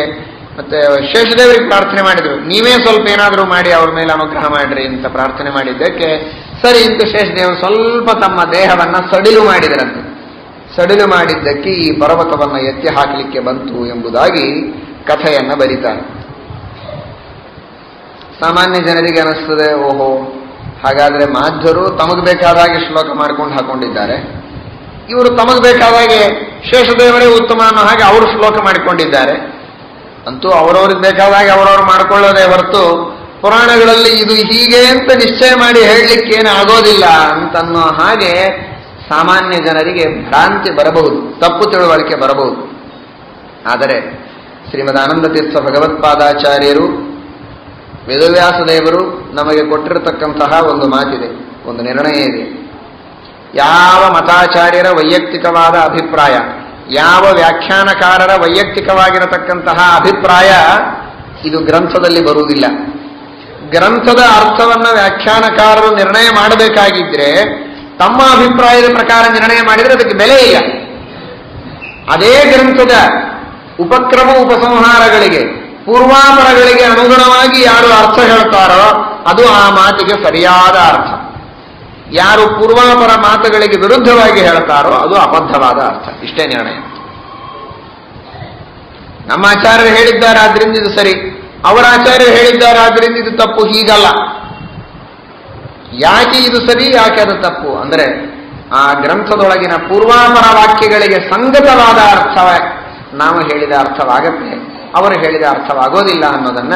ಮತ್ತೆ ಶೇಷದೇವರಿಗೆ ಪ್ರಾರ್ಥನೆ ಮಾಡಿದ್ರು, ನೀವೇ ಸ್ವಲ್ಪ ಏನಾದರೂ ಮಾಡಿ ಅವ್ರ ಮೇಲೆ ಅನುಗ್ರಹ ಮಾಡ್ರಿ ಅಂತ ಪ್ರಾರ್ಥನೆ ಮಾಡಿದ್ದಕ್ಕೆ ಸರಿ ಇಂತ ಶೇಷದೇವರು ಸ್ವಲ್ಪ ತಮ್ಮ ದೇಹವನ್ನ ಸಡಿಲು ಮಾಡಿದರಂತೆ. ಸಡಿಲು ಮಾಡಿದ್ದಕ್ಕೆ ಈ ಪರ್ವತವನ್ನ ಎತ್ತಿ ಹಾಕಲಿಕ್ಕೆ ಬಂತು ಎಂಬುದಾಗಿ ಕಥೆಯನ್ನ ಬರೀತಾರೆ. ಸಾಮಾನ್ಯ ಜನರಿಗೆ ಅನಿಸ್ತದೆ, ಓಹೋ ಹಾಗಾದ್ರೆ ಮಾಧ್ಯರು ತಮಗ್ ಬೇಕಾದಾಗೆ ಶ್ಲೋಕ ಮಾಡ್ಕೊಂಡು ಹಾಕೊಂಡಿದ್ದಾರೆ, ಇವರು ತಮಗ್ ಬೇಕಾದಾಗೆ ಶೇಷದೇವರೇ ಉತ್ತಮ ಅನ್ನೋ ಹಾಗೆ ಅವರು ಶ್ಲೋಕ ಮಾಡಿಕೊಂಡಿದ್ದಾರೆ. ಅಂತೂ ಅವರವ್ರಿಗೆ ಬೇಕಾದಾಗೆ ಅವರವ್ರು ಮಾಡ್ಕೊಳ್ಳೋದೇ ಹೊರತು ಪುರಾಣಗಳಲ್ಲಿ ಇದು ಹೀಗೆ ಅಂತ ನಿಶ್ಚಯ ಮಾಡಿ ಹೇಳಲಿಕ್ಕೇನು ಆಗೋದಿಲ್ಲ ಅಂತನ್ನೋ ಹಾಗೆ ಸಾಮಾನ್ಯ ಜನರಿಗೆ ಭ್ರಾಂತಿ ಬರಬಹುದು, ತಪ್ಪು ತಿಳುವಳಿಕೆ ಬರಬಹುದು. ಆದರೆ ಶ್ರೀಮದಾನಂದ ತೀರ್ಥ ಭಗವತ್ಪಾದಾಚಾರ್ಯರು ವೇದವ್ಯಾಸ ದೇವರು ನಮಗೆ ಕೊಟ್ಟಿರತಕ್ಕಂತಹ ಒಂದು ಮಾತಿದೆ, ಒಂದು ನಿರ್ಣಯ ಇದೆ. ಯಾವ ಮತಾಚಾರ್ಯರ ವೈಯಕ್ತಿಕವಾದ ಅಭಿಪ್ರಾಯ, ಯಾವ ವ್ಯಾಖ್ಯಾನಕಾರರ ವೈಯಕ್ತಿಕವಾಗಿರತಕ್ಕಂತಹ ಅಭಿಪ್ರಾಯ ಇದು ಗ್ರಂಥದಲ್ಲಿ ಬರುವುದಿಲ್ಲ. ಗ್ರಂಥದ ಅರ್ಥವನ್ನು ವ್ಯಾಖ್ಯಾನಕಾರರು ನಿರ್ಣಯ ಮಾಡಬೇಕಾಗಿದ್ರೆ ತಮ್ಮ ಅಭಿಪ್ರಾಯದ ಪ್ರಕಾರ ನಿರ್ಣಯ ಮಾಡಿದರೆ ಅದಕ್ಕೆ ಬೆಲೆ ಇಲ್ಲ. ಅದೇ ಗ್ರಂಥದ ಉಪಕ್ರಮ ಉಪಸಂಹಾರಗಳಿಗೆ ಪೂರ್ವಾಪರಗಳಿಗೆ ಅನುಗುಣವಾಗಿ ಯಾರು ಅರ್ಥ ಹೇಳ್ತಾರೋ ಅದು ಆ ಮಾತಿಗೆ ಸರಿಯಾದ ಅರ್ಥ. ಯಾರು ಪೂರ್ವಾಪರ ಮಾತುಗಳಿಗೆ ವಿರುದ್ಧವಾಗಿ ಹೇಳ್ತಾರೋ ಅದು ಅಬದ್ಧವಾದ ಅರ್ಥ. ಇಷ್ಟೇ ನಿರ್ಣಯ. ನಮ್ಮ ಆಚಾರ್ಯರು ಹೇಳಿದ್ದಾರೆ ಆದ್ರಿಂದ ಇದು ಸರಿ, ಅವರ ಆಚಾರ್ಯರು ಹೇಳಿದ್ದಾರೆ ಆದ್ರಿಂದ ಇದು ತಪ್ಪು, ಹೀಗಲ್ಲ. ಯಾಕೆ ಇದು ಸರಿ, ಯಾಕೆ ಅದು ತಪ್ಪು ಅಂದರೆ ಆ ಗ್ರಂಥದೊಳಗಿನ ಪೂರ್ವಾಪರ ವಾಕ್ಯಗಳಿಗೆ ಸಂಗತವಾದ ಅರ್ಥವೇ ನಾವು ಹೇಳಿದ ಅರ್ಥವಾಗತ್ತೆ, ಅವರು ಹೇಳಿದ ಅರ್ಥವಾಗೋದಿಲ್ಲ ಅನ್ನೋದನ್ನ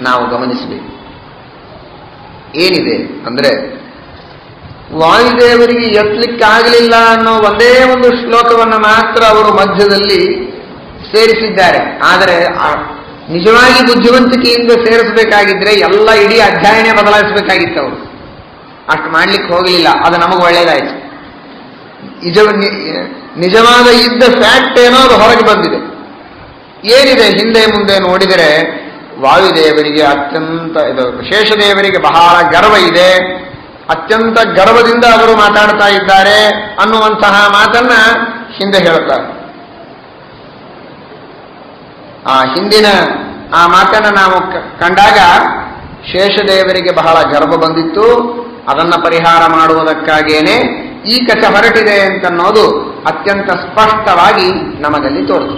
ನಾವು ಗಮನಿಸಬೇಕು. ಏನಿದೆ ಅಂದ್ರೆ ವಾಯುದೇವರಿಗೆ ಎತ್ತಲಿಕ್ಕಾಗಲಿಲ್ಲ ಅನ್ನೋ ಒಂದೇ ಒಂದು ಶ್ಲೋಕವನ್ನು ಮಾತ್ರ ಅವರು ಮಧ್ಯದಲ್ಲಿ ಸೇರಿಸಿದ್ದಾರೆ. ಆದರೆ ನಿಜವಾಗಿ ಬುದ್ಧಿವಂತಿಕೆಯಿಂದ ಸೇರಿಸಬೇಕಾಗಿದ್ರೆ ಎಲ್ಲ ಇಡೀ ಅಧ್ಯಾಯನೇ ಬದಲಾಯಿಸಬೇಕಾಗಿತ್ತು. ಅವರು ಅಷ್ಟು ಮಾಡ್ಲಿಕ್ಕೆ ಹೋಗಲಿಲ್ಲ. ಅದು ನಮಗೆ ಒಳ್ಳೇದಾಯ್ತು. ನಿಜವಾದ ಇದ್ದ ಫ್ಯಾಕ್ಟ್ ಏನೋ ಅದು ಹೊರಗೆ ಬಂದಿದೆ. ಏನಿದೆ ಹಿಂದೆ ಮುಂದೆ ನೋಡಿದರೆ ವಾಯುದೇವರಿಗೆ ಅತ್ಯಂತ ಇದು ಶೇಷದೇವರಿಗೆ ಬಹಳ ಗರ್ವ ಇದೆ, ಅತ್ಯಂತ ಗರ್ವದಿಂದ ಅವರು ಮಾತಾಡ್ತಾ ಇದ್ದಾರೆ ಅನ್ನುವಂತಹ ಮಾತನ್ನ ಹಿಂದೆ ಹೇಳುತ್ತಾರೆ. ಆ ಹಿಂದಿನ ಆ ಮಾತನ್ನು ನಾವು ಕಂಡಾಗ ಶೇಷದೇವರಿಗೆ ಬಹಳ ಗರ್ವ ಬಂದಿತ್ತು. ಅದನ್ನ ಪರಿಹಾರ ಮಾಡುವುದಕ್ಕಾಗೇನೆ ಈ ಕಥೆ ಹೊರಟಿದೆ ಅಂತನ್ನೋದು ಅತ್ಯಂತ ಸ್ಪಷ್ಟವಾಗಿ ನಮಗಲ್ಲಿ ತೋರಿತು.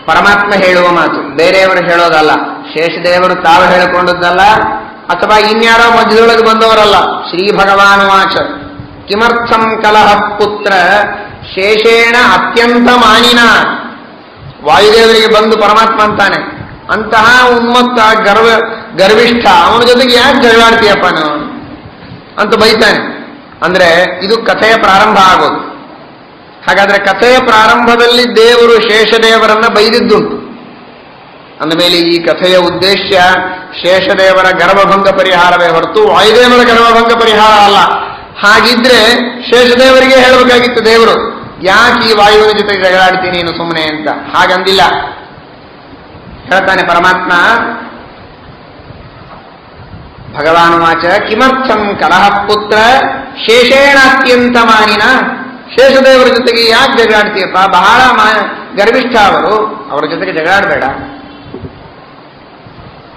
ಪರಮಾತ್ಮ ಹೇಳುವ ಮಾತು, ಬೇರೆಯವರು ಹೇಳೋದಲ್ಲ, ಶೇಷದೇವರು ತಾವು ಹೇಳಿಕೊಂಡದ್ದಲ್ಲ, ಅಥವಾ ಇನ್ಯಾರೋ ಮಧ್ಯದೊಳಗೆ ಬಂದವರಲ್ಲ. ಶ್ರೀ ಭಗವಾನ್ ವಾಚ ಕಿಮರ್ಥಂ ಕಲಹ ಪುತ್ರ ಶೇಷೇಣ ಅತ್ಯಂತ ಮಾನಿನ. ವಾಯುದೇವರಿಗೆ ಬಂದು ಪರಮಾತ್ಮ ಅಂತಾನೆ, ಅಂತಹ ಉನ್ಮತ್ತ ಗರ್ವಿಷ್ಠ ಅವನ ಜೊತೆಗೆ ಯಾಕೆ ಜಗಳಾಡ್ತೀಯಪ್ಪ ನಾವು ಅಂತ ಬೈತಾನೆ. ಅಂದ್ರೆ ಇದು ಕಥೆಯ ಪ್ರಾರಂಭ ಆಗೋದು. ಹಾಗಾದ್ರೆ ಕಥೆಯ ಪ್ರಾರಂಭದಲ್ಲಿ ದೇವರು ಶೇಷದೇವರನ್ನ ಬೈದಿದ್ದುಂಟು. ಅಂದಮೇಲೆ ಈ ಕಥೆಯ ಉದ್ದೇಶ ಶೇಷದೇವರ ಗರ್ಭಭಂಗ ಪರಿಹಾರವೇ ಹೊರತು ವಾಯುದೇವರ ಗರ್ಭಭಂಗ ಪರಿಹಾರ ಅಲ್ಲ. ಹಾಗಿದ್ರೆ ಶೇಷದೇವರಿಗೆ ಹೇಳಬೇಕಾಗಿತ್ತು ದೇವರು, ಯಾಕೆ ಈ ವಾಯುವಿನ ಜೊತೆ ಜಗಳಾಡ್ತೀನಿ ನೀನು ಸುಮ್ಮನೆ ಅಂತ. ಹಾಗಂದಿಲ್ಲ. ಹೇಳ್ತಾನೆ ಪರಮಾತ್ಮ, ಭಗವಾನ್ ವಾಚ ಕಿಮರ್ಥಂ ಕಲಹ ಪುತ್ರ ಶೇಷೇಣ ಅತ್ಯಂತ ಮಾನಿನ. ಶೇಷದೇವರ ಜೊತೆಗೆ ಯಾಕೆ ಜಗಳಾಡ್ತೀಯಪ್ಪ, ಬಹಳ ಗರ್ವಿಷ್ಠ ಅವರು, ಅವರ ಜೊತೆಗೆ ಜಗಳಾಡಬೇಡ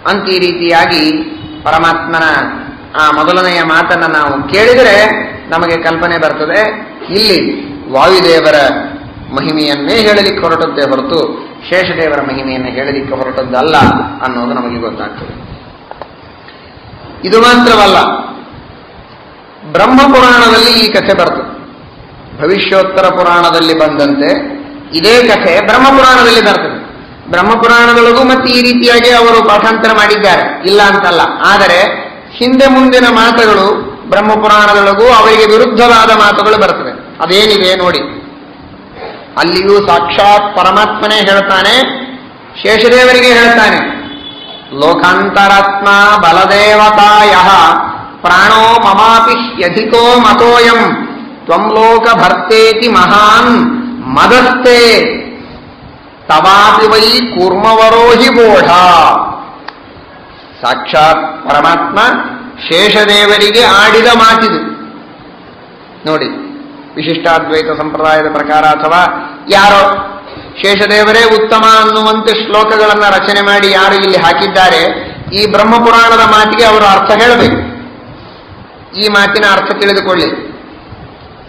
ಅಂತ ಈ ರೀತಿಯಾಗಿ ಪರಮಾತ್ಮನ ಆ ಮೊದಲನೆಯ ಮಾತನ್ನು ನಾವು ಕೇಳಿದರೆ ನಮಗೆ ಕಲ್ಪನೆ ಬರ್ತದೆ. ಇಲ್ಲಿ ವಾಯುದೇವರ ಮಹಿಮೆಯನ್ನೇ ಹೇಳಲಿಕ್ಕೆ ಹೊರಟದ್ದೇ ಹೊರತು ಶೇಷದೇವರ ಮಹಿಮೆಯನ್ನು ಹೇಳಲಿಕ್ಕೆ ಹೊರಟದ್ದಲ್ಲ ಅನ್ನೋದು ನಮಗೆ ಗೊತ್ತಾಗ್ತದೆ. ಇದು ಮಾತ್ರವಲ್ಲ, ಬ್ರಹ್ಮಪುರಾಣದಲ್ಲಿ ಈ ಕಥೆ ಬರ್ತದೆ. ಭವಿಷ್ಯೋತ್ತರ ಪುರಾಣದಲ್ಲಿ ಬಂದಂತೆ ಇದೇ ಕಥೆ ಬ್ರಹ್ಮಪುರಾಣದಲ್ಲಿ ಬರ್ತದೆ. ಬ್ರಹ್ಮಪುರಾಣದೊಳಗೂ ಮತ್ತೆ ಈ ರೀತಿಯಾಗಿ ಅವರು ಪಾಠಾಂತರ ಮಾಡಿದ್ದಾರೆ, ಇಲ್ಲ ಅಂತಲ್ಲ. ಆದರೆ ಹಿಂದೆ ಮುಂದಿನ ಮಾತುಗಳು ಬ್ರಹ್ಮಪುರಾಣದೊಳಗೂ ಅವರಿಗೆ ವಿರುದ್ಧವಾದ ಮಾತುಗಳು ಬರ್ತದೆ. ಅದೇನಿದೆ ನೋಡಿ. ಅಲ್ಲಿಯೂ ಸಾಕ್ಷಾತ್ ಪರಮಾತ್ಮನೇ ಹೇಳ್ತಾನೆ, ಶೇಷದೇವರಿಗೆ ಹೇಳ್ತಾನೆ, ಲೋಕಾಂತರಾತ್ಮ ಬಲದೇವತಾಯ ಪ್ರಾಣೋ ಮಮಾಪಿ ಯಧಿಕೋ ಮತೋಯಂ ತ್ವಂ ಲೋಕ ಭರ್ತೇತಿ ಮಹಾನ್ ಮದಸ್ತೆ ತವಾಪಿ ವೈ ಕೂರ್ಮವರೋಹಿ ಬೋಢ. ಸಾಕ್ಷಾತ್ ಪರಮಾತ್ಮ ಶೇಷದೇವರಿಗೆ ಆಡಿದ ಮಾತಿದು ನೋಡಿ. ವಿಶಿಷ್ಟಾದ್ವೈತ ಸಂಪ್ರದಾಯದ ಪ್ರಕಾರ ಅಥವಾ ಯಾರೋ ಶೇಷದೇವರೇ ಉತ್ತಮ ಅನ್ನುವಂತೆ ಶ್ಲೋಕಗಳನ್ನು ರಚನೆ ಮಾಡಿ ಯಾರು ಇಲ್ಲಿ ಹಾಕಿದ್ದಾರೆ, ಈ ಬ್ರಹ್ಮಪುರಾಣದ ಮಾತಿಗೆ ಅವರು ಅರ್ಥ ಹೇಳಬೇಕು. ಈ ಮಾತಿನ ಅರ್ಥ ತಿಳಿದುಕೊಳ್ಳಿ.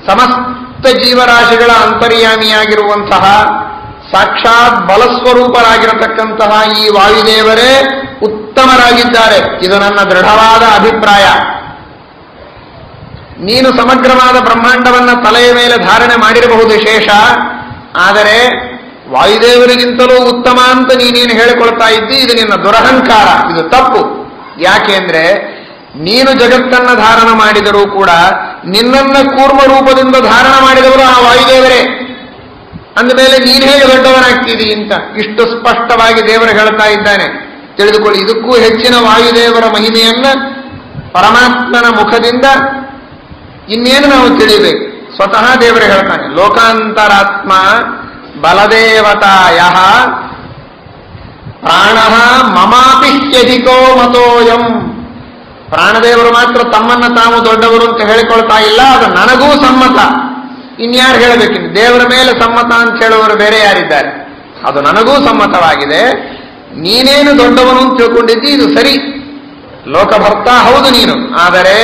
ಸಮಸ್ತ ಜೀವರಾಶಿಗಳ ಅಂತರ್ಯಾಮಿಯಾಗಿರುವಂತಹ ಸಾಕ್ಷಾತ್ ಬಲಸ್ವರೂಪರಾಗಿರತಕ್ಕಂತಹ ಈ ವಾಯುದೇವರೇ ಉತ್ತಮರಾಗಿದ್ದಾರೆ. ಇದು ನನ್ನ ದೃಢವಾದ ಅಭಿಪ್ರಾಯ. ನೀನು ಸಮಗ್ರವಾದ ಬ್ರಹ್ಮಾಂಡವನ್ನ ತಲೆಯ ಮೇಲೆ ಧಾರಣೆ ಮಾಡಿರಬಹುದು ಶೇಷ, ಆದರೆ ವಾಯುದೇವರಿಗಿಂತಲೂ ಉತ್ತಮ ಅಂತ ನೀನೇನು ಹೇಳಿಕೊಳ್ತಾ ಇದ್ದಿ, ಇದು ನಿನ್ನ ದುರಹಂಕಾರ, ಇದು ತಪ್ಪು. ಯಾಕೆ ಅಂದ್ರೆ ನೀನು ಜಗತ್ತನ್ನ ಧಾರಣ ಮಾಡಿದರೂ ಕೂಡ ನಿನ್ನನ್ನ ಕೂರ್ಮ ರೂಪದಿಂದ ಧಾರಣ ಮಾಡಿದವರು ಆ ವಾಯುದೇವರೇ. ಅಂದಮೇಲೆ ನೀನು ಹೇಗೆ ದೊಡ್ಡವನಾಗ್ತೀರಿ ಅಂತ ಇಷ್ಟು ಸ್ಪಷ್ಟವಾಗಿ ದೇವರು ಹೇಳ್ತಾ ಇದ್ದಾನೆ. ತಿಳಿದುಕೊಳ್ಳಿ, ಇದಕ್ಕೂ ಹೆಚ್ಚಿನ ವಾಯುದೇವರ ಮಹಿಮೆಯನ್ನ ಪರಮಾತ್ಮನ ಮುಖದಿಂದ ಇನ್ನೇನು ನಾವು ತಿಳಿಬೇಕು. ಸ್ವತಃ ದೇವರು ಹೇಳ್ತಾನೆ, ಲೋಕಾಂತರಾತ್ಮ ಬಲದೇವತಾಯ ಪ್ರಾಣ ಮಮಾಪಿ ಹ್ಯಧಿಕೋ ಮತೋಯಂ. ಪ್ರಾಣದೇವರು ಮಾತ್ರ ತಮ್ಮನ್ನ ತಾವು ದೊಡ್ಡವರು ಅಂತ ಹೇಳಿಕೊಳ್ತಾ ಇಲ್ಲ, ಅದು ನನಗೂ ಸಮ್ಮತ. ಇನ್ಯಾರು ಹೇಳಬೇಕು? ದೇವರ ಮೇಲೆ ಸಮ್ಮತ ಅಂತ ಹೇಳುವವರು ಬೇರೆ ಯಾರಿದ್ದಾರೆ? ಅದು ನನಗೂ ಸಮ್ಮತವಾಗಿದೆ. ನೀನೇನು ದೊಡ್ಡವನು ಅಂತ ತಿಳ್ಕೊಂಡಿದ್ದಿ, ಇದು ಸರಿ, ಲೋಕಭರ್ತ ಹೌದು ನೀನು. ಆದರೆ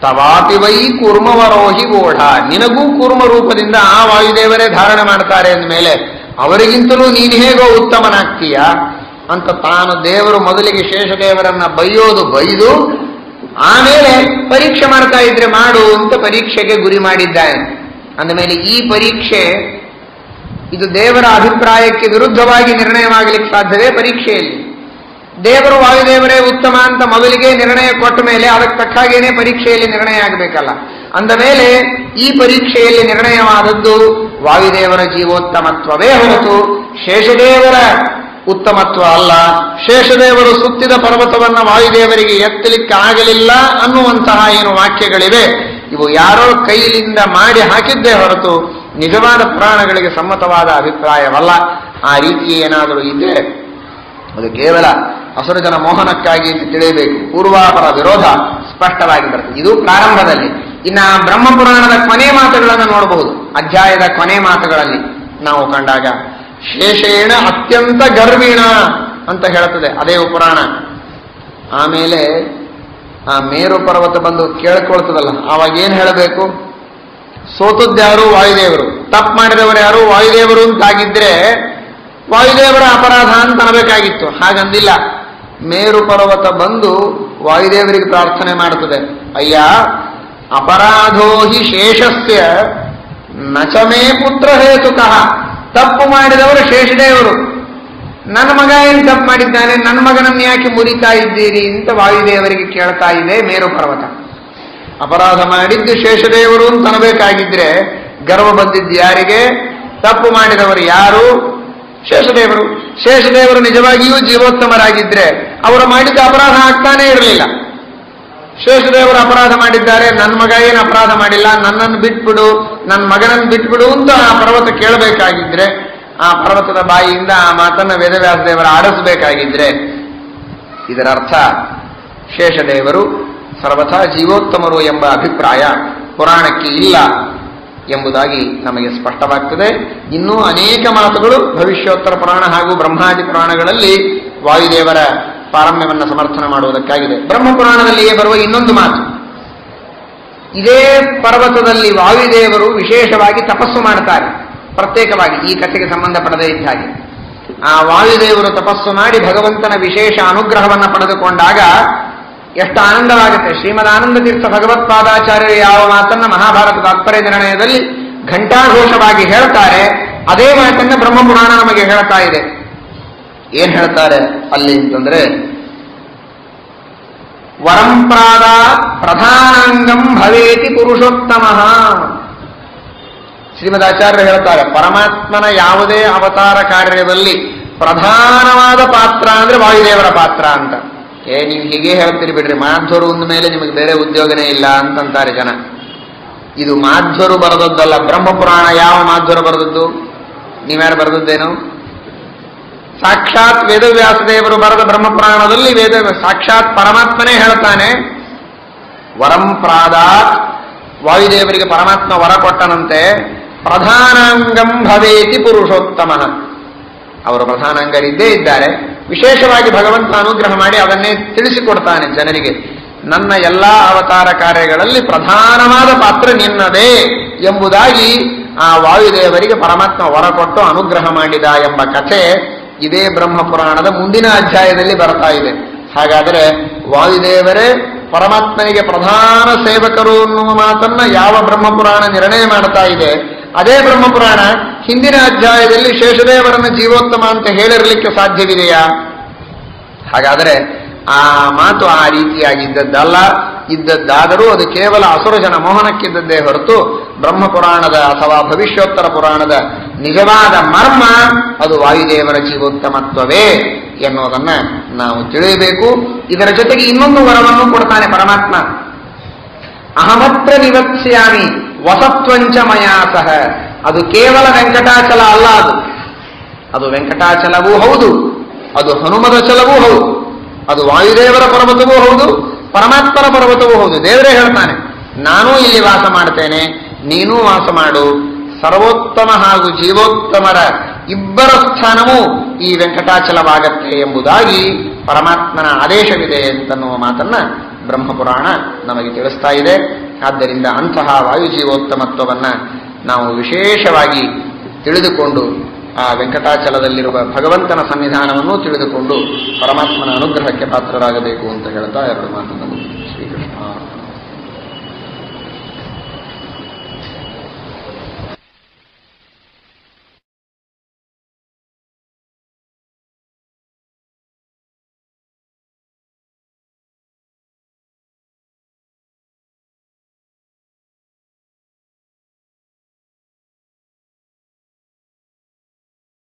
ತವಾಪಿ ವೈ ಕೂರ್ಮವರೋಹಿ ಗೋಢ, ನಿನಗೂ ಕೂರ್ಮ ರೂಪದಿಂದ ಆ ವಾಯುದೇವರೇ ಧಾರಣೆ ಮಾಡ್ತಾರೆ ಅಂದಮೇಲೆ ಅವರಿಗಿಂತಲೂ ನೀನು ಹೇಗೋ ಉತ್ತಮನಾಗ್ತೀಯ ಅಂತ ತಾನು ದೇವರು ಮೊದಲಿಗೆ ಶೇಷದೇವರನ್ನ ಬೈದು ಆಮೇಲೆ ಪರೀಕ್ಷೆ ಮಾಡ್ತಾ ಇದ್ರೆ ಮಾಡು ಅಂತ ಪರೀಕ್ಷೆಗೆ ಗುರಿ ಮಾಡಿದ್ದಾನೆ. ಅಂದಮೇಲೆ ಈ ಪರೀಕ್ಷೆ ಇದು ದೇವರ ಅಭಿಪ್ರಾಯಕ್ಕೆ ವಿರುದ್ಧವಾಗಿ ನಿರ್ಣಯವಾಗಲಿಕ್ಕೆ ಸಾಧ್ಯವೇ? ಪರೀಕ್ಷೆಯಲ್ಲಿ ದೇವರು ವಾಯುದೇವರೇ ಉತ್ತಮ ಅಂತ ಮೊದಲಿಗೆ ನಿರ್ಣಯ ಕೊಟ್ಟ ಮೇಲೆ ಅದಕ್ಕೆ ತಕ್ಕ ಹಾಗೇನೆ ಪರೀಕ್ಷೆಯಲ್ಲಿ ನಿರ್ಣಯ ಆಗಬೇಕಲ್ಲ. ಅಂದ ಮೇಲೆ ಈ ಪರೀಕ್ಷೆಯಲ್ಲಿ ನಿರ್ಣಯವಾದದ್ದು ವಾಯುದೇವರ ಜೀವೋತ್ತಮತ್ವವೇ ಹೊರತು ಶೇಷದೇವರ ಉತ್ತಮತ್ವ ಅಲ್ಲ. ಶೇಷದೇವರು ಸುತ್ತಿದ ಪರ್ವತವನ್ನ ವಾಯುದೇವರಿಗೆ ಎತ್ತಲಿಕ್ಕೆ ಆಗಲಿಲ್ಲ ಅನ್ನುವಂತಹ ಏನು ವಾಕ್ಯಗಳಿವೆ, ಇವು ಯಾರೋ ಕೈಲಿಂದ ಮಾಡಿ ಹಾಕಿದ್ದೇ ಹೊರತು ನಿಜವಾದ ಪುರಾಣಗಳಿಗೆ ಸಮ್ಮತವಾದ ಅಭಿಪ್ರಾಯವಲ್ಲ. ಆ ರೀತಿ ಏನಾದರೂ ಇದ್ರೆ ಅದು ಕೇವಲ ಅಸುರಜನ ಮೋಹನಕ್ಕಾಗಿ ಅಂತ ತಿಳಿಯಬೇಕು. ಪೂರ್ವಾಪರ ವಿರೋಧ ಸ್ಪಷ್ಟವಾಗಿ ಬರ್ತದೆ. ಇದು ಪ್ರಾರಂಭದಲ್ಲಿ. ಇನ್ನ ಬ್ರಹ್ಮಪುರಾಣದ ಕೊನೆ ಮಾತುಗಳನ್ನು ನೋಡಬಹುದು. ಅಧ್ಯಾಯದ ಕೊನೆ ಮಾತುಗಳಲ್ಲಿ ನಾವು ಕಂಡಾಗ ಶೇಷೇಣ ಅತ್ಯಂತ ಗರ್ವಿಣ ಅಂತ ಹೇಳುತ್ತದೆ ಅದೇ ಪುರಾಣ. ಆಮೇಲೆ ಆ ಮೇರು ಪರ್ವತ ಬಂದು ಕೇಳ್ಕೊಳ್ತದಲ್ಲ, ಆವಾಗ ಏನ್ ಹೇಳಬೇಕು? ಸೋತದ್ಯಾರು? ವಾಯುದೇವರು. ತಪ್ಪು ಮಾಡಿದವರು ಯಾರು? ವಾಯುದೇವರು ಅಂತಾಗಿದ್ರೆ ವಾಯುದೇವರ ಅಪರಾಧ ಅಂತ ಅನ್ನಬೇಕಾಗಿತ್ತು. ಹಾಗಂದಿಲ್ಲ. ಮೇರು ಪರ್ವತ ಬಂದು ವಾಯುದೇವರಿಗೆ ಪ್ರಾರ್ಥನೆ ಮಾಡುತ್ತದೆ, ಅಯ್ಯ ಅಪರಾಧೋ ಹಿ ಶೇಷಸ್ಯ ನಚಮೇ ಪುತ್ರ ಹೇತುಕಃ. ತಪ್ಪು ಮಾಡಿದವರು ಶೇಷದೇವರು, ನನ್ನ ಮಗ ಏನು ತಪ್ಪು ಮಾಡಿದ್ದಾನೆ, ನನ್ನ ಮಗನನ್ನು ಯಾಕೆ ಮುರಿತಾ ಇದ್ದೀರಿ ಅಂತ ವಾಯುದೇವರಿಗೆ ಕೇಳ್ತಾ ಇದೆ ಮೇರು ಪರ್ವತ. ಅಪರಾಧ ಮಾಡಿದ್ದು ಶೇಷದೇವರು ಅಂತ ಅನ್ನಬೇಕಾಗಿದ್ರೆ ಗರ್ವ ಬಂದಿದ್ದು ಯಾರಿಗೆ? ತಪ್ಪು ಮಾಡಿದವರು ಯಾರು? ಶೇಷದೇವರು. ಶೇಷದೇವರು ನಿಜವಾಗಿಯೂ ಜೀವೋತ್ತಮರಾಗಿದ್ರೆ ಅವರು ಮಾಡಿದ್ದ ಅಪರಾಧ ಆಗ್ತಾನೇ ಇರಲಿಲ್ಲ. ಶೇಷದೇವರು ಅಪರಾಧ ಮಾಡಿದ್ದಾರೆ, ನನ್ನ ಮಗ ಏನು ಅಪರಾಧ ಮಾಡಿಲ್ಲ, ನನ್ನನ್ನು ಬಿಟ್ಬಿಡು, ನನ್ನ ಮಗನನ್ನು ಬಿಟ್ಬಿಡು ಅಂತ ಆ ಪರ್ವತ ಕೇಳಬೇಕಾಗಿದ್ರೆ, ಆ ಪರ್ವತದ ಬಾಯಿಯಿಂದ ಆ ಮಾತನ್ನ ವೇದವ್ಯಾಸದೇವರ ಆಡಿಸಬೇಕಾಗಿದ್ರೆ ಇದರ ಅರ್ಥ ಶೇಷದೇವರು ಸರ್ವಥಾ ಜೀವೋತ್ತಮರು ಎಂಬ ಅಭಿಪ್ರಾಯ ಪುರಾಣಕ್ಕೆ ಇಲ್ಲ ಎಂಬುದಾಗಿ ನಮಗೆ ಸ್ಪಷ್ಟವಾಗ್ತದೆ. ಇನ್ನೂ ಅನೇಕ ಮಾತುಗಳು ಭವಿಷ್ಯೋತ್ತರ ಪುರಾಣ ಹಾಗೂ ಬ್ರಹ್ಮಾದಿ ಪುರಾಣಗಳಲ್ಲಿ ವಾಯುದೇವರ ಪಾರಮ್ಯವನ್ನು ಸಮರ್ಥನೆ ಮಾಡುವುದಕ್ಕಾಗಿದೆ. ಬ್ರಹ್ಮಪುರಾಣದಲ್ಲಿಯೇ ಬರುವ ಇನ್ನೊಂದು ಮಾತು, ಇದೇ ಪರ್ವತದಲ್ಲಿ ವಾಯುದೇವರು ವಿಶೇಷವಾಗಿ ತಪಸ್ಸು ಮಾಡ್ತಾರೆ, ಪ್ರತ್ಯೇಕವಾಗಿ ಈ ಕಥೆಗೆ ಸಂಬಂಧಪಡದೇ ಇದ್ದ ಹಾಗೆ. ಆ ವಾಯುದೇವರು ತಪಸ್ಸು ಮಾಡಿ ಭಗವಂತನ ವಿಶೇಷ ಅನುಗ್ರಹವನ್ನು ಪಡೆದುಕೊಂಡಾಗ ಎಷ್ಟು ಆನಂದವಾಗುತ್ತೆ. ಶ್ರೀಮದ್ ಆನಂದ ತೀರ್ಥ ಭಗವತ್ಪಾದಾಚಾರ್ಯರು ಯಾವ ಮಾತನ್ನ ಮಹಾಭಾರತ ತಾತ್ಪರ್ಯ ನಿರ್ಣಯದಲ್ಲಿ ಘಂಟಾಘೋಷವಾಗಿ ಹೇಳ್ತಾರೆ, ಅದೇ ಮಾತನ್ನ ಬ್ರಹ್ಮಪುರಾಣ ನಮಗೆ ಹೇಳ್ತಾ ಇದೆ. ಏನ್ ಹೇಳ್ತಾರೆ ಅಲ್ಲಿ ಅಂತಂದ್ರೆ, ವರಂಪ್ರಾದ ಪ್ರಧಾನಾಂಗಂ ಭವೇತಿ ಪುರುಷೋತ್ತಮ. ಶ್ರೀಮದ್ ಆಚಾರ್ಯರು ಹೇಳ್ತಾರೆ, ಪರಮಾತ್ಮನ ಯಾವುದೇ ಅವತಾರ ಕಾರ್ಯದಲ್ಲಿ ಪ್ರಧಾನವಾದ ಪಾತ್ರ ಅಂದ್ರೆ ವಾಯುದೇವರ ಪಾತ್ರ ಅಂತ. ನೀವು ಹೀಗೆ ಹೇಳ್ತೀರಿ ಬಿಡ್ರಿ, ಮಾಧ್ವರು ಅಂದ ಮೇಲೆ ನಿಮಗೆ ಬೇರೆ ಉದ್ಯೋಗನೇ ಇಲ್ಲ ಅಂತಂತಾರೆ ಜನ. ಇದು ಮಾಧ್ವರು ಬರೆದದ್ದಲ್ಲ, ಬ್ರಹ್ಮಪುರಾಣ ಯಾವ ಮಾಧ್ವರು ಬರೆದದ್ದು? ನೀವ್ಯಾರು ಬರೆದದ್ದೇನು? ಸಾಕ್ಷಾತ್ ವೇದವ್ಯಾಸದೇವರು ಬರೆದ ಬ್ರಹ್ಮಪುರಾಣದಲ್ಲಿ ಸಾಕ್ಷಾತ್ ಪರಮಾತ್ಮನೇ ಹೇಳ್ತಾನೆ, ವರಂ ಪ್ರಾದಾತ್, ವಾಯುದೇವರಿಗೆ ಪರಮಾತ್ಮ ವರ ಕೊಟ್ಟನಂತೆ, ಪ್ರಧಾನಾಂಗಂ ಭವೇತಿ ಪುರುಷೋತ್ತಮ. ಅವರು ಪ್ರಧಾನಾಂಗರಿದ್ದೇ ಇದ್ದಾರೆ. ವಿಶೇಷವಾಗಿ ಭಗವಂತ ಅನುಗ್ರಹ ಮಾಡಿ ಅದನ್ನೇ ತಿಳಿಸಿಕೊಡ್ತಾನೆ ಜನರಿಗೆ. ನನ್ನ ಎಲ್ಲಾ ಅವತಾರ ಕಾರ್ಯಗಳಲ್ಲಿ ಪ್ರಧಾನವಾದ ಪಾತ್ರ ನಿನ್ನದೇ ಎಂಬುದಾಗಿ ಆ ವಾಯುದೇವರಿಗೆ ಪರಮಾತ್ಮ ವರ ಕೊಟ್ಟು ಅನುಗ್ರಹ ಮಾಡಿದ ಎಂಬ ಕಥೆ ಇದೇ ಬ್ರಹ್ಮಪುರಾಣದ ಮುಂದಿನ ಅಧ್ಯಾಯದಲ್ಲಿ ಬರ್ತಾ ಇದೆ. ಹಾಗಾದರೆ ವಾಯುದೇವರೇ ಪರಮಾತ್ಮನಿಗೆ ಪ್ರಧಾನ ಸೇವಕರು ಅನ್ನುವ ಮಾತನ್ನ ಯಾವ ಬ್ರಹ್ಮಪುರಾಣ ನಿರ್ಣಯ ಮಾಡ್ತಾ ಇದೆ, ಅದೇ ಬ್ರಹ್ಮಪುರಾಣ ಹಿಂದಿನ ಅಧ್ಯಾಯದಲ್ಲಿ ಶೇಷದೇವರನ್ನು ಜೀವೋತ್ತಮ ಅಂತ ಹೇಳಿರಲಿಕ್ಕೆ ಸಾಧ್ಯವಿದೆಯಾ? ಹಾಗಾದರೆ ಆ ಮಾತು ಆ ರೀತಿಯಾಗಿದ್ದದ್ದಲ್ಲ. ಇದ್ದದ್ದಾದರೂ ಅದು ಕೇವಲ ಅಸುರ ಜನ ಮೋಹನಕ್ಕಿದ್ದದ್ದೇ ಹೊರತು ಬ್ರಹ್ಮಪುರಾಣದ ಅಥವಾ ಭವಿಷ್ಯೋತ್ತರ ಪುರಾಣದ ನಿಜವಾದ ಮರ್ಮ ಅದು ವಾಯುದೇವರ ಜೀವೋತ್ತಮತ್ವವೇ ಎನ್ನುವುದನ್ನ ನಾವು ತಿಳಿಯಬೇಕು. ಇದರ ಜೊತೆಗೆ ಇನ್ನೊಂದು ವರವನ್ನು ಕೊಡ್ತಾನೆ ಪರಮಾತ್ಮ. ಅಹಮತ್ರ ನಿವತ್ಸ್ಯಾಮಿ ವಸತ್ವಂಚ ಮಯಾ ಸಹ. ಅದು ಕೇವಲ ವೆಂಕಟಾಚಲ ಅಲ್ಲ, ಅದು ವೆಂಕಟಾಚಲವೂ ಹೌದು, ಅದು ಹನುಮದ ಚಲವೂ ಹೌದು, ಅದು ವಾಯುದೇವರ ಪರ್ವತವೂ ಹೌದು, ಪರಮಾತ್ಮನ ಪರ್ವತವೂ ಹೌದು. ದೇವರೇ ಹೇಳ್ತಾನೆ, ನಾನೂ ಇಲ್ಲಿ ವಾಸ ಮಾಡ್ತೇನೆ, ನೀನೂ ವಾಸ ಮಾಡು. ಸರ್ವೋತ್ತಮ ಹಾಗೂ ಜೀವೋತ್ತಮರ ಇಬ್ಬರ ಸ್ಥಾನವೂ ಈ ವೆಂಕಟಾಚಲವಾಗತ್ತೆ ಎಂಬುದಾಗಿ ಪರಮಾತ್ಮನ ಆದೇಶವಿದೆ ಅಂತನ್ನುವ ಮಾತನ್ನ ಬ್ರಹ್ಮಪುರಾಣ ನಮಗೆ ತಿಳಿಸ್ತಾ ಇದೆ. ಆದ್ದರಿಂದ ಅಂತಹ ವಾಯುಜೀವೋತ್ತಮತ್ವವನ್ನ ನಾವು ವಿಶೇಷವಾಗಿ ತಿಳಿದುಕೊಂಡು ಆ ವೆಂಕಟಾಚಲದಲ್ಲಿರುವ ಭಗವಂತನ ಸನ್ನಿಧಾನವನ್ನು ತಿಳಿದುಕೊಂಡು ಪರಮಾತ್ಮನ ಅನುಗ್ರಹಕ್ಕೆ ಪಾತ್ರರಾಗಬೇಕು ಅಂತ ಹೇಳ್ತಾ ಎರಡು ಮಾತನ್ನು